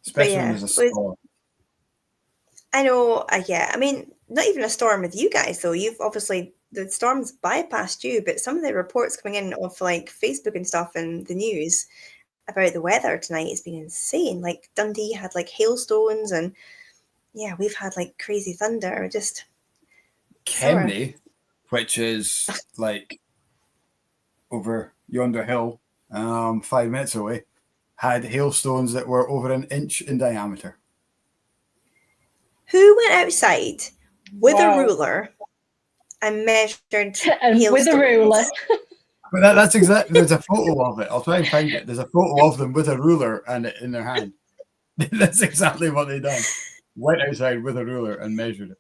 Especially when there's a storm. I know. Yeah. I mean, not even a storm with you guys, though. You've obviously, the storm's bypassed you, but some of the reports coming in off like Facebook and stuff and the news about the weather tonight has been insane. Like Dundee had like hailstones and yeah, we've had like crazy thunder. Just Kemney, which is like over yonder hill, 5 minutes away, had hailstones that were over an inch in diameter. Who went outside with a ruler and measured hailstones? With a ruler? But that's exactly, there's a photo of it. I'll try and find it. There's a photo of them with a ruler and it in their hand. That's exactly what they done. Went outside with a ruler and measured it.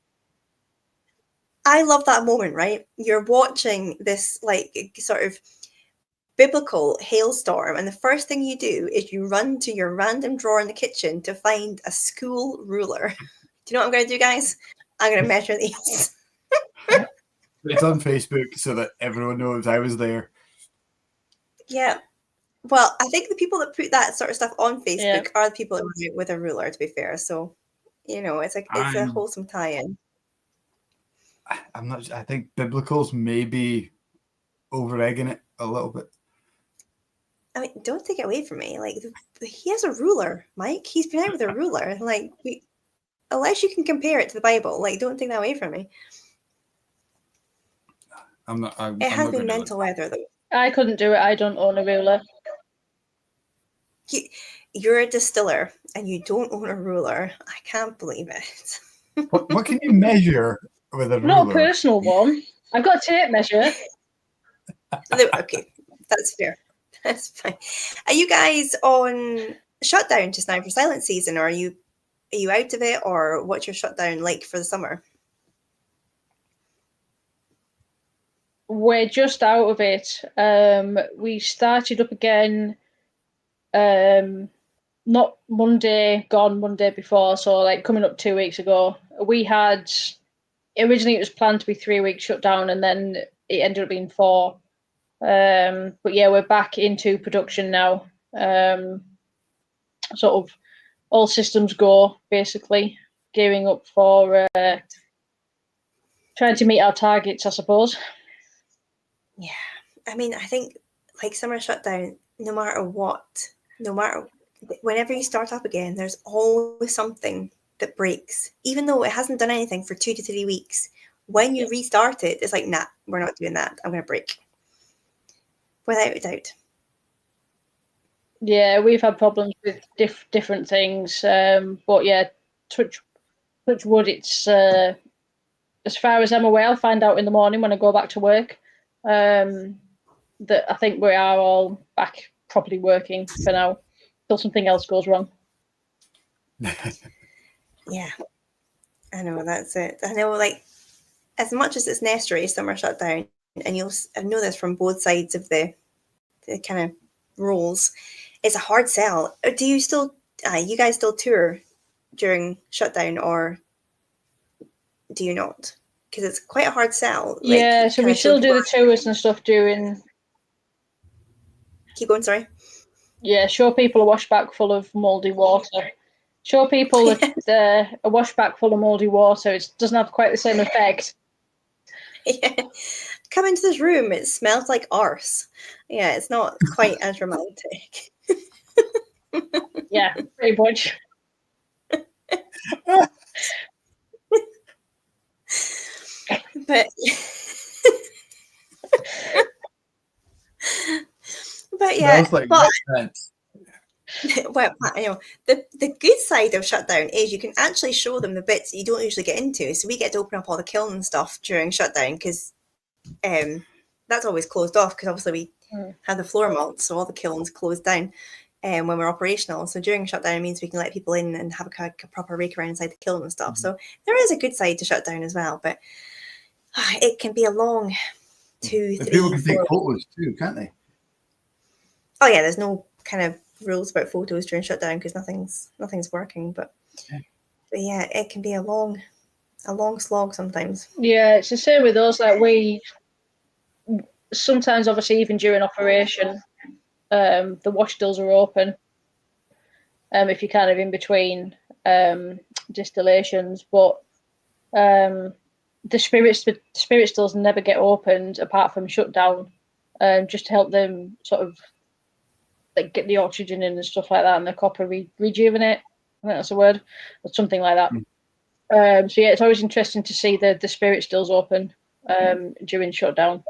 I love that moment, right? You're watching this like sort of biblical hailstorm, and the first thing you do is you run to your random drawer in the kitchen to find a school ruler. Do you know what I'm going to do, guys? I'm going to measure these. It's on Facebook so that everyone knows I was there. Yeah. Well, I think the people that put that sort of stuff on Facebook are the people that do it with a ruler, to be fair. So, it's like it's a wholesome tie-in. I'm not. I think biblicals maybe over egging it a little bit? I mean, don't take it away from me. Like, he has a ruler, Mike. He's been out with a ruler. Like, unless you can compare it to the Bible, like, don't take that away from me. It has been mental weather, though. I couldn't do it. I don't own a ruler. You're a distiller and you don't own a ruler. I can't believe it. What can you measure with a ruler? Not a personal one. I've got a tape measure. Okay, that's fair. That's fine. Are you guys on shutdown just now for silent season, or are you out of it, or what's your shutdown like for the summer? We're just out of it. We started up again not Monday before, so like coming up 2 weeks ago. We had originally it was planned to be 3 weeks shut down, and then it ended up being 4. But yeah, we're back into production now. Sort of all systems go, basically, gearing up for trying to meet our targets, I suppose. Yeah, I mean, I think like summer shutdown, no matter whenever you start up again, there's always something that breaks, even though it hasn't done anything for 2 to 3 weeks. When you restart it, it's like, nah, we're not doing that. I'm going to break. Without a doubt. Yeah, we've had problems with different things. But yeah, touch wood, it's as far as I'm aware, I'll find out in the morning when I go back to work. That I think we are all back properly working for now, till something else goes wrong. Yeah, I know, that's it. I know, like, as much as it's necessary, summer shutdown, and I know this from both sides of the kind of roles, it's a hard sell. Do you still, you guys still tour during shutdown, or do you not? Because it's quite a hard sell. Yeah, so we still do the tours and stuff during. Keep going, sorry. Yeah, show people a washback full of mouldy water. Show people a washback full of mouldy water. It doesn't have quite the same effect. Yeah. Come into this room, it smells like arse. Yeah, it's not quite as romantic. Yeah, pretty much. But yeah, like well, you know, the good side of shutdown is you can actually show them the bits you don't usually get into. So we get to open up all the kiln and stuff during shutdown, because that's always closed off, because obviously we have the floor malt, so all the kilns closed down when we're operational. So during shutdown, it means we can let people in and have a proper rake around inside the kiln and stuff. So there is a good side to shutdown as well, but it can be a long 2, 3, people can 4 take photos too, can't they? Oh yeah, there's no kind of rules about photos during shutdown, because nothing's working. But yeah, it can be a long slog sometimes. Yeah, it's the same with us. Like we sometimes, obviously, even during operation, the wash stills are open. If you're kind of in between distillations, but the spirit stills never get opened apart from shutdown, just to help them sort of like get the oxygen in and stuff like that, and the copper rejuvenate. I think that's a word, or something like that. So yeah, it's always interesting to see the spirit stills open during shutdown.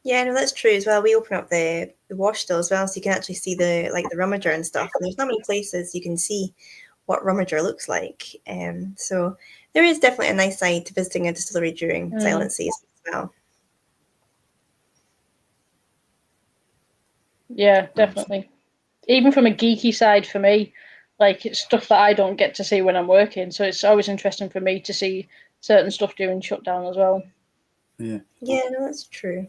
Yeah, no, that's true as well. We open up the wash still as well, so you can actually see the rummager and stuff. And there's not many places you can see what rummager looks like. So there is definitely a nice side to visiting a distillery during silent season as well. Yeah, definitely. Even from a geeky side for me, like it's stuff that I don't get to see when I'm working. So it's always interesting for me to see certain stuff during shutdown as well. Yeah. Yeah, no, that's true.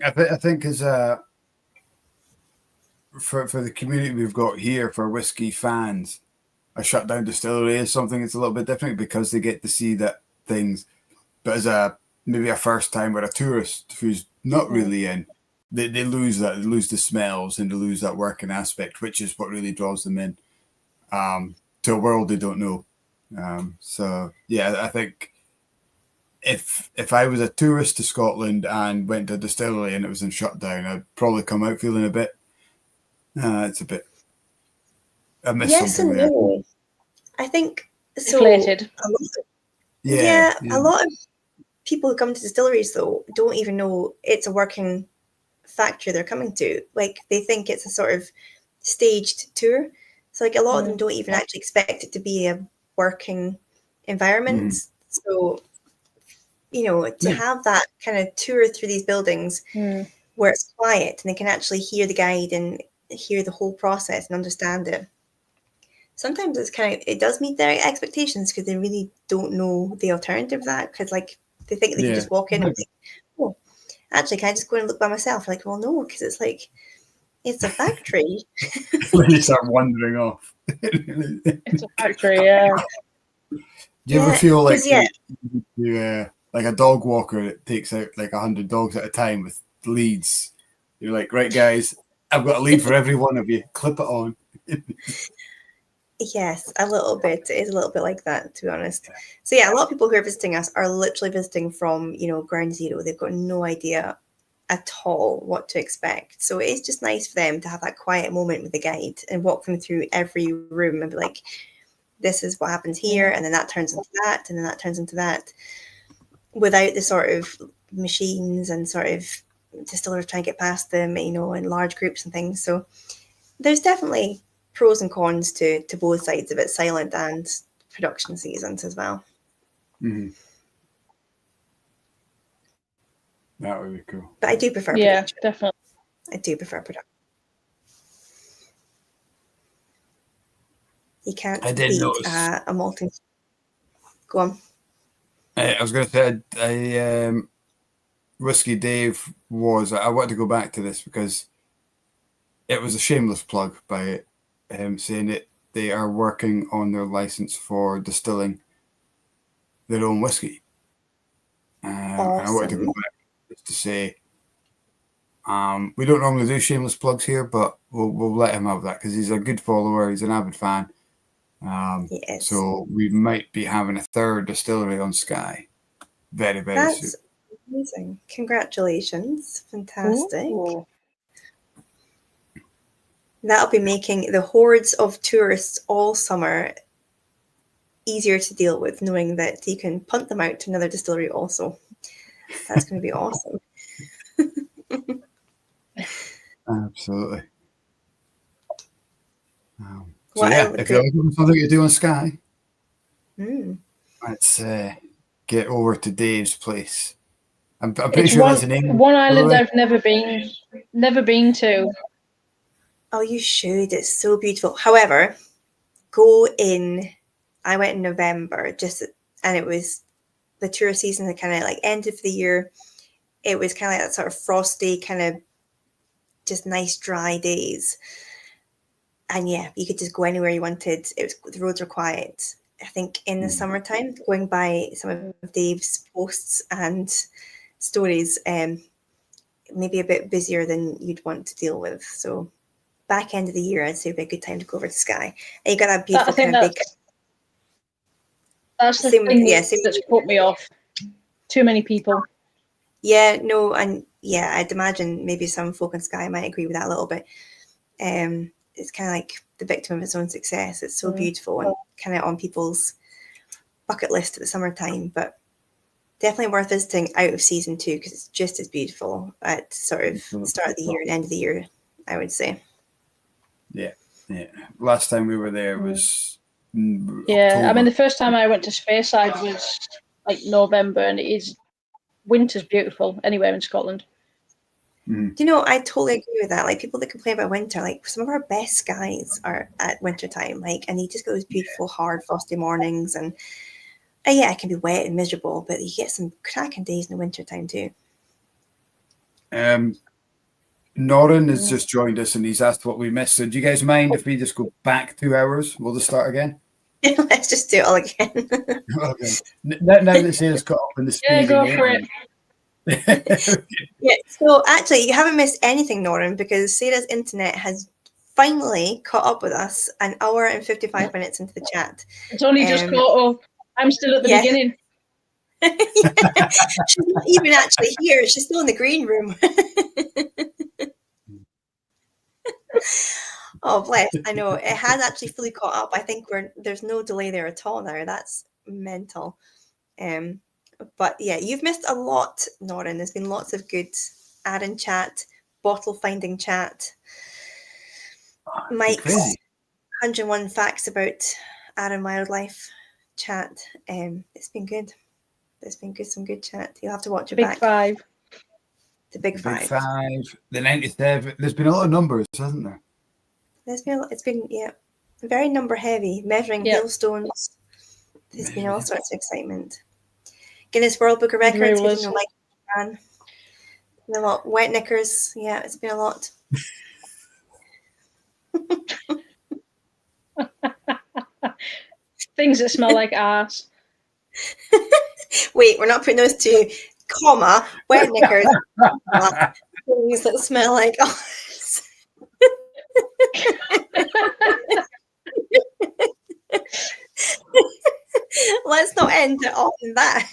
I think as for the community we've got here for whiskey fans, a shutdown distillery is something that's a little bit different, because they get to see that things. But as maybe a first time or a tourist who's not really in, they lose that. They lose the smells and they lose that working aspect, which is what really draws them in to a world they don't know. So yeah, I think if I was a tourist to Scotland and went to a distillery and it was in shutdown, I'd probably come out feeling a bit. It's a bit. I miss Yes something and there. no. I think so. Deflated. A lot of people who come to distilleries though don't even know it's a working factory they're coming to. Like they think it's a sort of staged tour. So like a lot of them don't even actually expect it to be a working environment. So, you know, to have that kind of tour through these buildings where it's quiet and they can actually hear the guide and hear the whole process and understand it. Sometimes it does meet their expectations because they really don't know the alternative of that. Because like they think they can just walk in and be like, oh, actually, can I just go and look by myself? Like, well, no, because it's like, it's a factory. When you start wandering off. It's a factory, yeah. Do you ever feel like you like a dog walker that takes out like 100 dogs at a time with leads? You're like, right, guys, I've got a lead for every one of you. Clip it on. Yes, a little bit. It is a little bit like that, to be honest. So yeah, a lot of people who are visiting us are literally visiting from, you know, ground zero. They've got no idea at all what to expect. So it's just nice for them to have that quiet moment with the guide and walk them through every room and be like, this is what happens here, and then that turns into that, and then that turns into that, without the sort of machines and sort of distillers trying to get past them, you know, in large groups and things. So there's definitely pros and cons to both sides of it, silent and production seasons as well. Mm-hmm. That would be cool. But I do prefer production. Yeah, definitely. I do prefer production. You can't beat a malting. Go on. I was going to say, Whiskey Dave I wanted to go back to this because it was a shameless plug by him saying that they are working on their license for distilling their own whiskey. Awesome. I wanted to go back just to say, we don't normally do shameless plugs here, but we'll let him have that because he's a good follower. He's an avid fan. Yes. So we might be having a third distillery on Skye very, very soon. That's amazing. Congratulations. Fantastic. Ooh. That'll be making the hordes of tourists all summer easier to deal with, knowing that you can punt them out to another distillery also. That's going to be awesome. Absolutely. So yeah, if you're looking for something to do on Skye, let's get over to Dave's place. I'm pretty sure that's the name. One island I've never been to. Oh, you should. It's so beautiful. However, go in. I went in November, and it was the tourist season, the kind of like end of the year. It was kind of like that sort of frosty, kind of just nice dry days. And yeah, you could just go anywhere you wanted. The roads were quiet. I think in the summertime, going by some of Dave's posts and stories, maybe a bit busier than you'd want to deal with. So back end of the year, I'd say would be a good time to go over to Skye. And you got that beautiful kind of big. That's the thing that's put me off. Too many people. Yeah, no, and yeah, I'd imagine maybe some folk in Skye might agree with that a little bit. It's kind of like the victim of its own success. It's so beautiful and kind of on people's bucket list at the summertime, but definitely worth visiting out of season too, because it's just as beautiful at sort of start of the year and end of the year, I would say. Yeah. Last time we were there was October. I mean, the first time I went to Speyside was like November, and winter's beautiful anywhere in Scotland. Do you know, I totally agree with that. Like people that complain about winter, like some of our best skies are at winter time, and you just get those beautiful hard frosty mornings, and it can be wet and miserable, but you get some cracking days in the winter time too. Norin has just joined us and he's asked what we missed. So do you guys mind if we just go back 2 hours? We'll just start again. Let's just do it all again. Okay. Now that Sarah's caught up in the speed. Yeah, go for it. Yeah, so actually you haven't missed anything, Norin, because Sarah's internet has finally caught up with us an hour and 55 minutes into the chat. It's only just caught up. I'm still at the beginning. She's not even actually here. She's still in the green room. Oh, bless. I know. It has actually fully caught up. I think there's no delay there at all now. That's mental. But yeah, you've missed a lot, Norrin. There's been lots of good Arran chat, bottle finding chat. Mike's 101 facts about Arran wildlife chat. It's been good. There's been some good chat. You'll have to watch it Big back. Five. The Big Five. Big Five. The 97. There's been a lot of numbers, hasn't there? It's been very number heavy. Measuring hailstones. There's been all sorts of excitement. Guinness World Book of Records. We didn't like Japan. A lot. Wet knickers. Yeah, it's been a lot. Things that smell like ass. Wait, we're not putting those two. Comma. Wet knickers. Things that smell like ass. Let's not end it off in that.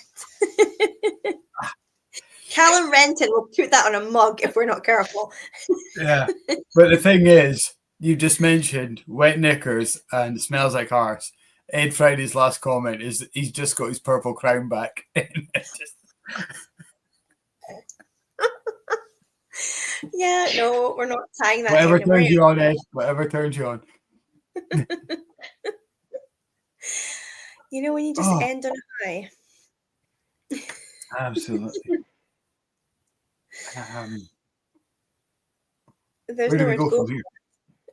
Callum Renton will put that on a mug if we're not careful. Yeah, but the thing is, you just mentioned wet knickers and smells like arse. Ed Friday's last comment is he's just got his purple crown back. Yeah, no, we're not tying that. Whatever turns you on, Ed. Whatever turns you on. You know, when you just end on a high. Absolutely. There's where do nowhere we go to go. from here?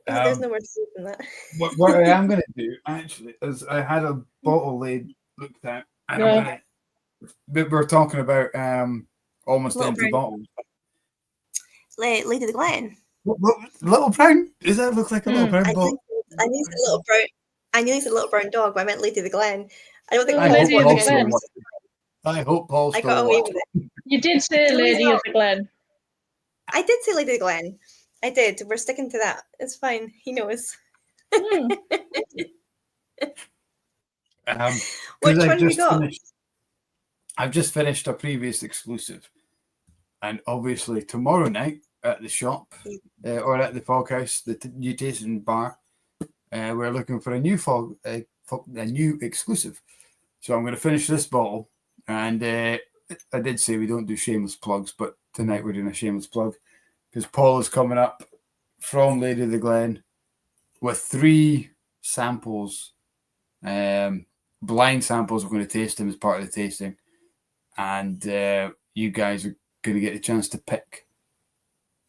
There's nowhere to go from that. What I am going to do, actually, is I had a bottle looked at, and we're talking about almost Little empty Brown. bottles. Lady of the Glen. What, Little Brown? Does that look like a Little Brown bottle? I nearly said Little Brown. I nearly said Little Brown Dog, but I meant Lady of the Glen. I don't think Lady of the Glen. I hope Paul still got away with it. You did say Lady of the Glen. I did say Lady of the Glen. I did. We're sticking to that. It's fine. He knows. Mm. Which one we got? I've just finished a previous exclusive, and obviously tomorrow night at the shop or at the Foghouse, the new tasting bar, we're looking for a new a new exclusive. So I'm going to finish this bottle, and I did say we don't do shameless plugs, but tonight we're doing a shameless plug because Paul is coming up from Lady of the Glen with 3 samples, blind samples. We're going to taste them as part of the tasting, and you guys are going to get a chance to pick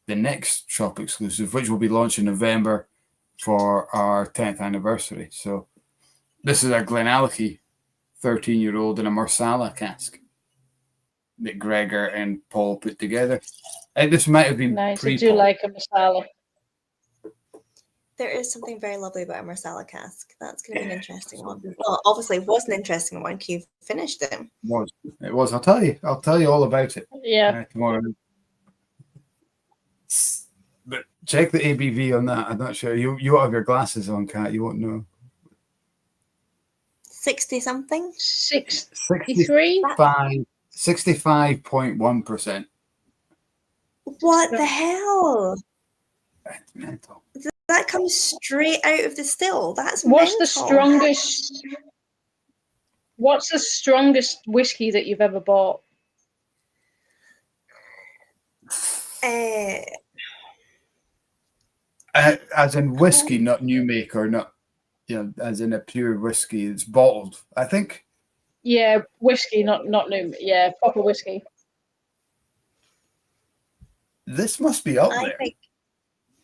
the next shop exclusive, which will be launched in November for our 10th anniversary. So this is a Glenallachie 13-year-old in a Marsala cask that Gregor and Paul put together. This might have been nice. I do like a Marsala. There is something very lovely about a Marsala cask. That's going to be an interesting one. Well, obviously, it was an interesting one. You've finished it. It was. I'll tell you all about it. Yeah. Tomorrow. But check the ABV on that. I'm not sure. You won't have your glasses on, Kat. You won't know. 60 something? 63? 65.1%. What the hell? That's mental. That comes straight out of the still. That's What's mental. the strongest whiskey that you've ever bought? As in whiskey, not new make, or not, as in a pure whiskey. It's bottled, I think. Yeah, whiskey, not new. Yeah, proper whiskey. This must be up there. I think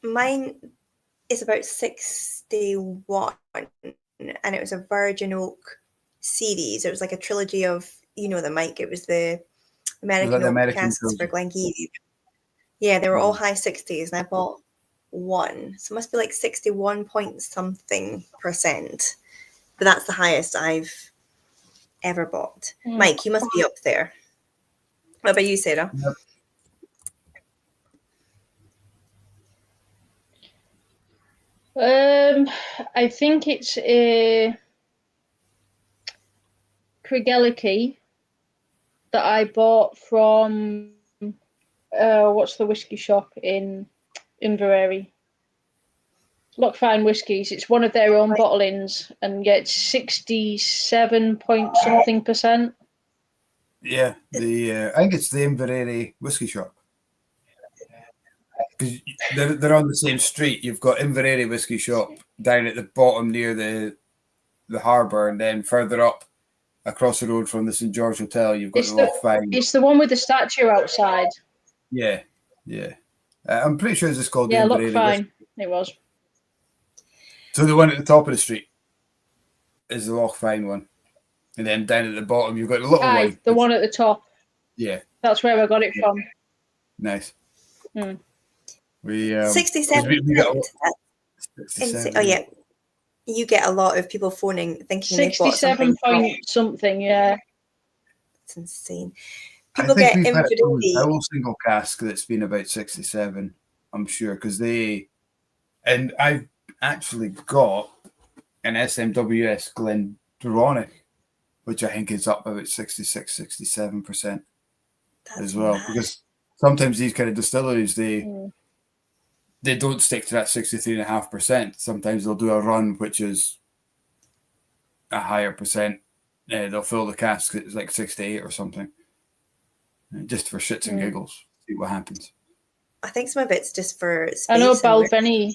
mine is about 61, and it was a Virgin Oak series. It was like a trilogy of, the Mike. It was the American Oak casks for Glengeady. Yeah, they were all high 60s, and I bought one. So it must be like 61 point something %. But that's the highest I've ever bought. Mike, you must be up there. What about you, Sarah? Yep. I think it's a Craigellachie that I bought from what's the whiskey shop in Inverary? Lochranza Whiskies. It's one of their own bottlings, and gets 67 point something percent. Yeah, I think it's the Inverary whiskey shop. Because they're on the same street. You've got Inverary whiskey shop down at the bottom near the harbour, and then further up across the road from the St George Hotel, you've got the Lochfine. It's the one with the statue outside. Yeah, yeah. I'm pretty sure it's just called Yeah, the Inverary Lochfine. whiskey. It was. So the one at the top of the street is the Lochfine one, and then down at the bottom you've got the little one. The one at the top. Yeah, that's where I got it from. Nice. Mm. We 67%. we got 67. Oh yeah, you get a lot of people phoning thinking 67 point something. Yeah, it's insane. People get Inverary. A whole single cask that's been about 67. I'm sure because I've actually got an SMWS Glendronach, which I think is up about 66, 67% as well. Mad. Because sometimes these kind of distilleries, they don't stick to that 63.5%. Sometimes they'll do a run which is a higher percent. They'll fill the cask at like 68 or something, just for shits and giggles. See what happens. I think some of it's just for space. I know Balvenie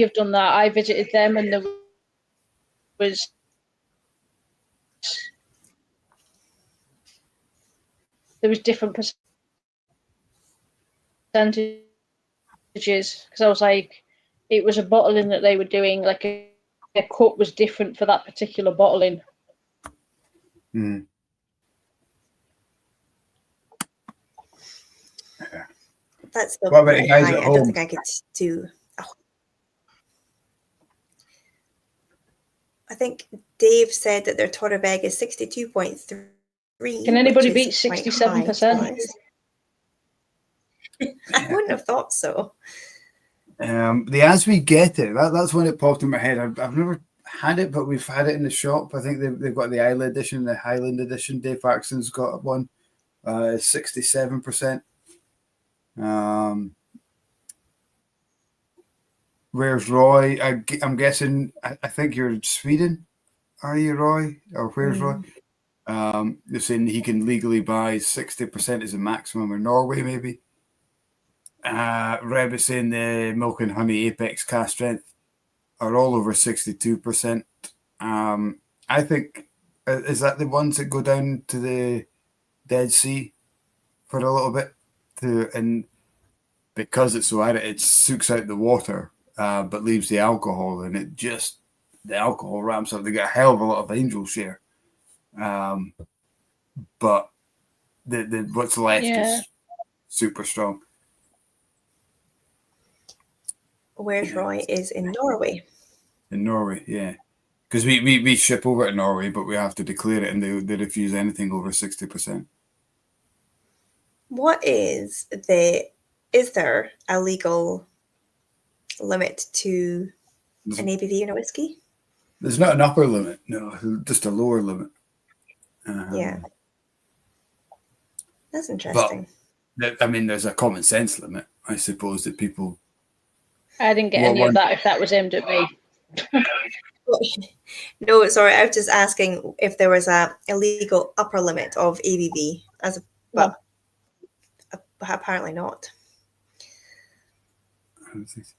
have done that. I visited them, and there was different percentages, because I was like, it was a bottling that they were doing, like a cut was different for that particular bottling. Mm. Yeah. That's the what about you guys high. at I home? don't think I could do. Oh. I think Dave said that their Torrebeg is 62.3. Can anybody beat 67%? I wouldn't have thought so. The As We Get It, that's when it popped in my head. I've never had it, but we've had it in the shop. I think they've got the Isle edition, the Highland edition. Dave Faxon's got one, 67%. Where's Roy? I'm guessing. I think you're in Sweden. Are you, Roy? Or where's Roy? They're saying he can legally buy 60% as a maximum, or Norway maybe. Reb is saying the Milk and Honey Apex cast strength are all over 62%. I think, is that the ones that go down to the Dead Sea for a little bit? And because it's so added, it soaks out the water, but leaves the alcohol, and the alcohol ramps up. They get a hell of a lot of angel share. But the what's left is super strong. Where's Roy is in Norway. In Norway, yeah. Because we ship over to Norway, but we have to declare it, and they refuse anything over 60%. Is there a legal limit to an ABV in a whiskey? There's not an upper limit, no, just a lower limit. Yeah. That's interesting. But, I mean, there's a common sense limit, I suppose, that people... I didn't get any of that if that was aimed at me. No, sorry, I was just asking if there was a illegal upper limit of ABV, but apparently not. I don't think so.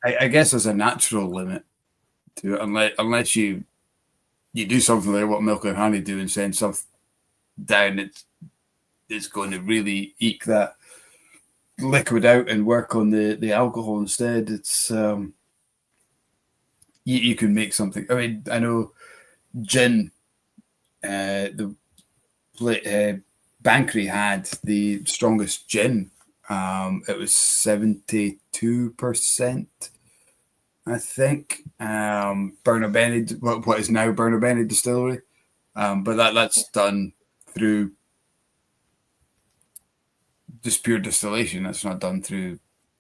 I guess there's a natural limit to it, unless you do something like what Milk and Honey do and send stuff down it's going to really eke that liquid out and work on the alcohol instead. It's you can make something. I mean, I know gin, the Bankery had the strongest gin. It was 72%, I think. Bernabéni, what is now Bernabéni Distillery, but that's done through just pure distillation. That's not done through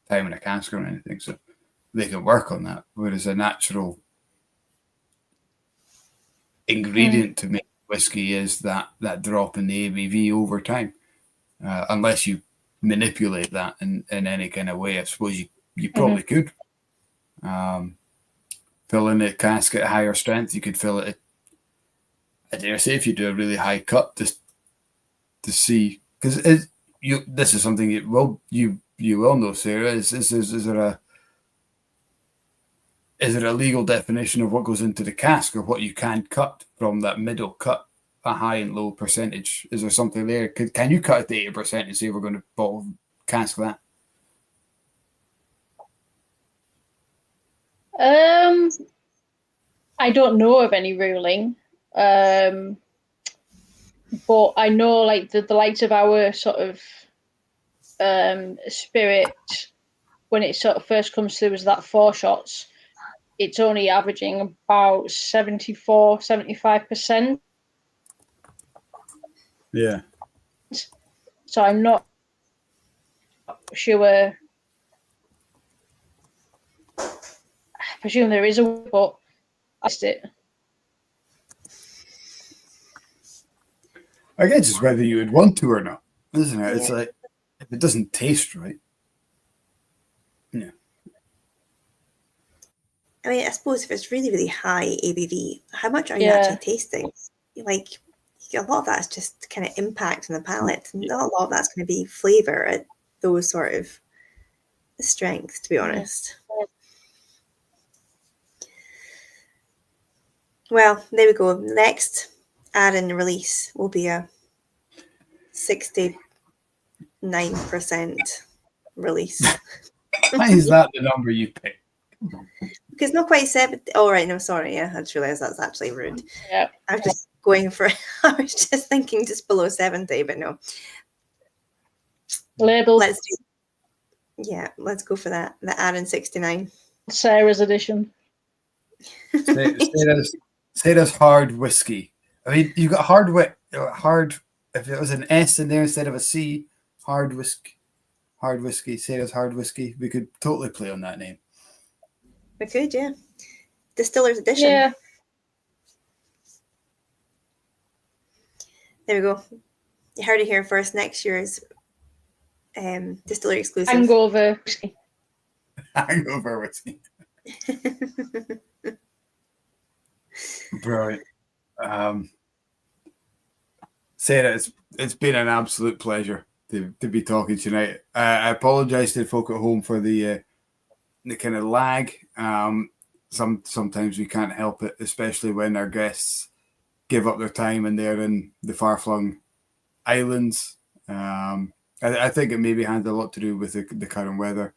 time in a cask or anything, so they can work on that. Whereas a natural ingredient to make whiskey is that drop in the ABV over time. Unless you manipulate that in any kind of way, I suppose you probably could. Fill in a cask at higher strength. You could fill it. I dare say if you do a really high cut, just to see, because this is something you will know, Sarah. Is there a legal definition of what goes into the cask or what you can cut from that middle cut, a high and low percentage? Is there something there? Can you cut it to 80% and say we're going to bottle cask that? I don't know of any ruling, but I know like the likes of our sort of spirit, when it sort of first comes through as that 4 shots, it's only averaging about 74-75%. Yeah. So I'm not sure. I presume there is a, but I missed it. I guess it's whether you would want to or not, isn't it? Yeah. It's like, if it doesn't taste right. Yeah. I mean, I suppose if it's really, really high ABV, how much are you actually tasting? Like, a lot of that's just kind of impact on the palate. Not a lot of that's going to be flavor at those sort of strengths, to be honest. Well, there we go. Next Arran release will be a 69% release. Why is that the number you picked? Because not quite 70. Oh, right. No, sorry. Yeah, I just realised that's actually rude. Yeah. I was just going for, I was just thinking just below 70, but no. Label. Let's go for that. The Arran 69. Sarah's edition. Sarah's hard whiskey. I mean, you got hard. If it was an S in there instead of a C, hard whiskey. Sarah's hard whiskey. We could totally play on that name. We could, yeah. Distiller's edition. Yeah. There we go. You heard it here first. Next year's distillery exclusive. Hangover whiskey. Hangover whiskey. Brilliant. Sarah, it's been an absolute pleasure to be talking tonight. I apologise to the folk at home for the kind of lag. Sometimes we can't help it, especially when our guests give up their time and they're in the far-flung islands. I think it maybe had a lot to do with the current weather.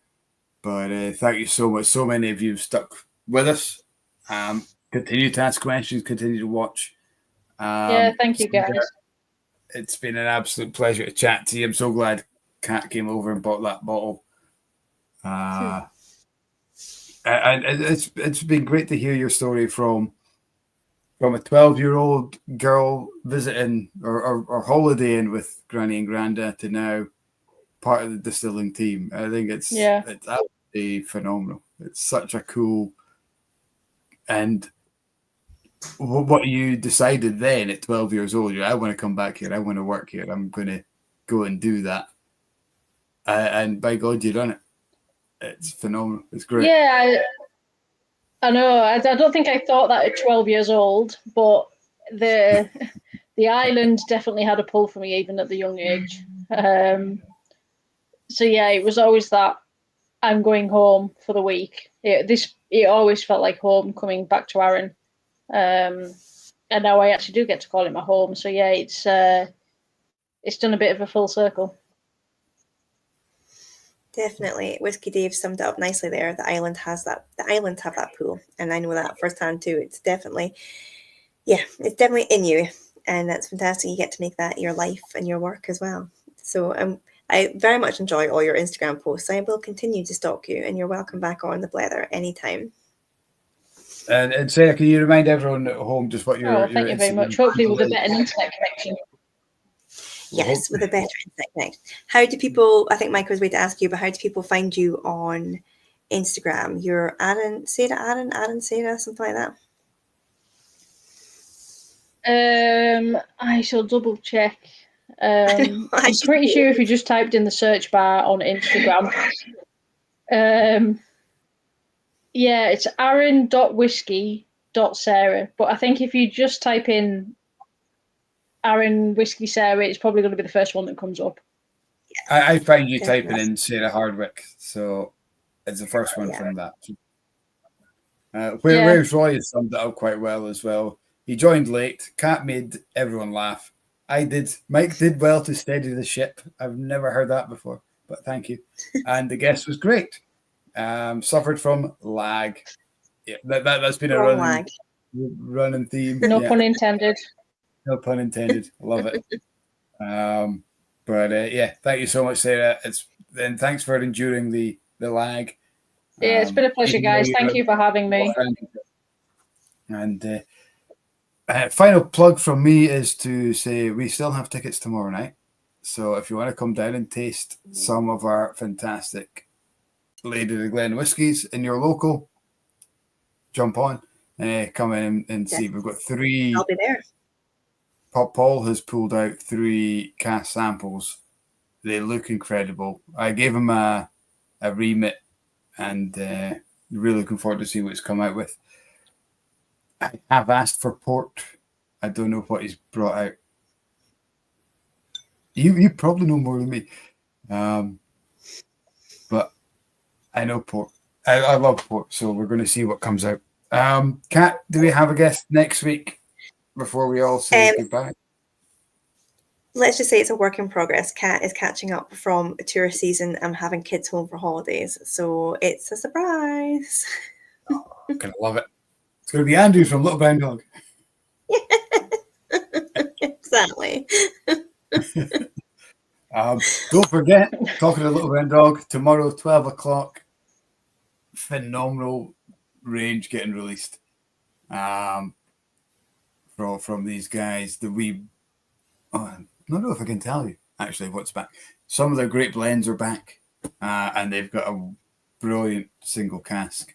But thank you so much. So many of you have stuck with us. Continue to ask questions, continue to watch. Thank you, guys. It's been an absolute pleasure to chat to you. I'm so glad Kat came over and bought that bottle. And it's been great to hear your story from a 12-year-old girl visiting or holidaying with Granny and Granda to now part of the distilling team. I think it's absolutely phenomenal. It's such a cool, and what you decided then at 12 years old, I want to come back here, I want to work here, I'm going to go and do that. And by God, you've done it. It's phenomenal. It's great. Yeah, I know. I don't think I thought that at 12 years old, but the island definitely had a pull for me even at the young age. So yeah, it was always that I'm going home for the week. It always felt like home coming back to Arran. And now I actually do get to call it my home. So yeah, it's done a bit of a full circle. Definitely. Whiskey Dave summed it up nicely there. The island have that pool. And I know that firsthand too. It's definitely in you. And that's fantastic. You get to make that your life and your work as well. So I very much enjoy all your Instagram posts. I will continue to stalk you, and you're welcome back on the Blether anytime. And Sarah, can you remind everyone at home just what your thank you very much. Hopefully with a better internet connection. Yes, with a better internet connection. How do people, I think Mike was waiting to ask you, but how do people find you on Instagram? You're Arran Sarah, something like that? I shall double check. I'm I should pretty do. sure if you just typed in the search bar on Instagram, yeah, it's Arran.whiskey.Sarah. But I think if you just type in Arran Whiskey Sarah, it's probably going to be the first one that comes up. I find you Definitely. typing in Sarah Hardwick, so it's the first one Yeah. from that. Where's Roy has summed it up quite well as well. He joined late. Cat made everyone laugh. I did. Mike did well to steady the ship. I've never heard that before, but thank you. And the guest was great. Suffered from lag. Yeah, that's been a running theme. No pun intended. No pun intended. Love it. But yeah, thank you so much, Sarah. And thanks for enduring the lag. Yeah, it's been a pleasure, guys. Thank you for having me. And final plug from me is to say we still have tickets tomorrow night. So if you want to come down and taste some of our fantastic Lady of the Glen whiskies in your local, jump on, come in and see. We've got 3. I'll be there. Paul has pulled out 3 cask samples. They look incredible. I gave him a remit, and really looking forward to see what he's come out with. I have asked for port. I don't know what he's brought out. You probably know more than me, but I know port. I love port, so we're going to see what comes out. Kat, do we have a guest next week before we all say goodbye? Let's just say it's a work in progress. Kat is catching up from a tour season and having kids home for holidays, so it's a surprise. I'm gonna love it. It's gonna be Andrew from Little Brown Dog. Exactly. Don't forget, talking to Little Brown Dog tomorrow, 12 o'clock. Phenomenal range getting released from these guys. I don't know if I can tell you actually what's back. Some of their great blends are back, and they've got a brilliant single cask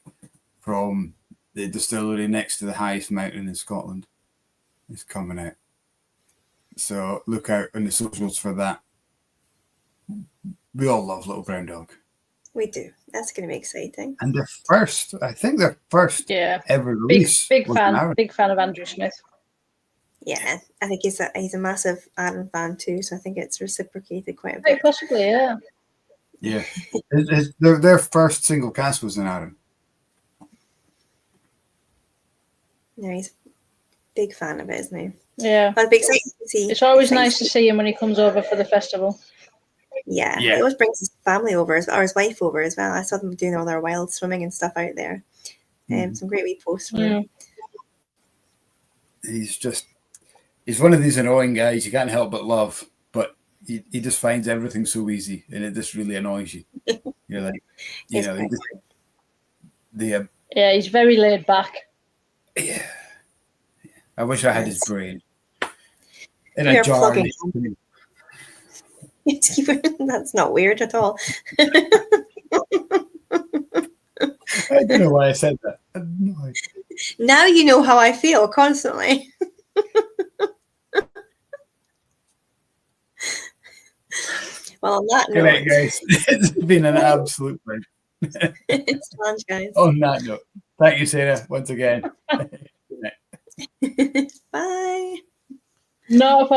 from the distillery next to the highest mountain in Scotland. It's coming out, so look out on the socials for that. We all love Little Brown Dog. We do. That's going to be exciting. And their first ever release. Big fan of Andrew Smith. Yeah, I think he's a massive Arran fan too, so I think it's reciprocated quite a bit. Possibly, yeah. Yeah, their first single cask was in Arran. Yeah, he's a big fan of it, isn't he? Yeah. I'd be excited to see. It's always nice to see him when he comes over for the festival. Yeah, he always brings his family over, or his wife over as well. I saw them doing all their wild swimming and stuff out there. Some great wee posts from him. He's one of these annoying guys you can't help but love, but he just finds everything so easy, and it just really annoys you. You're like, yeah, he's very laid back. Yeah. I wish I had his brain in a jar. That's not weird at all. I don't know why I said that. No. Now you know how I feel constantly. Well, on that note, good night, guys. It's been an absolute pleasure. It's fun, guys. On that note, thank you, Sarah, once again. Bye. No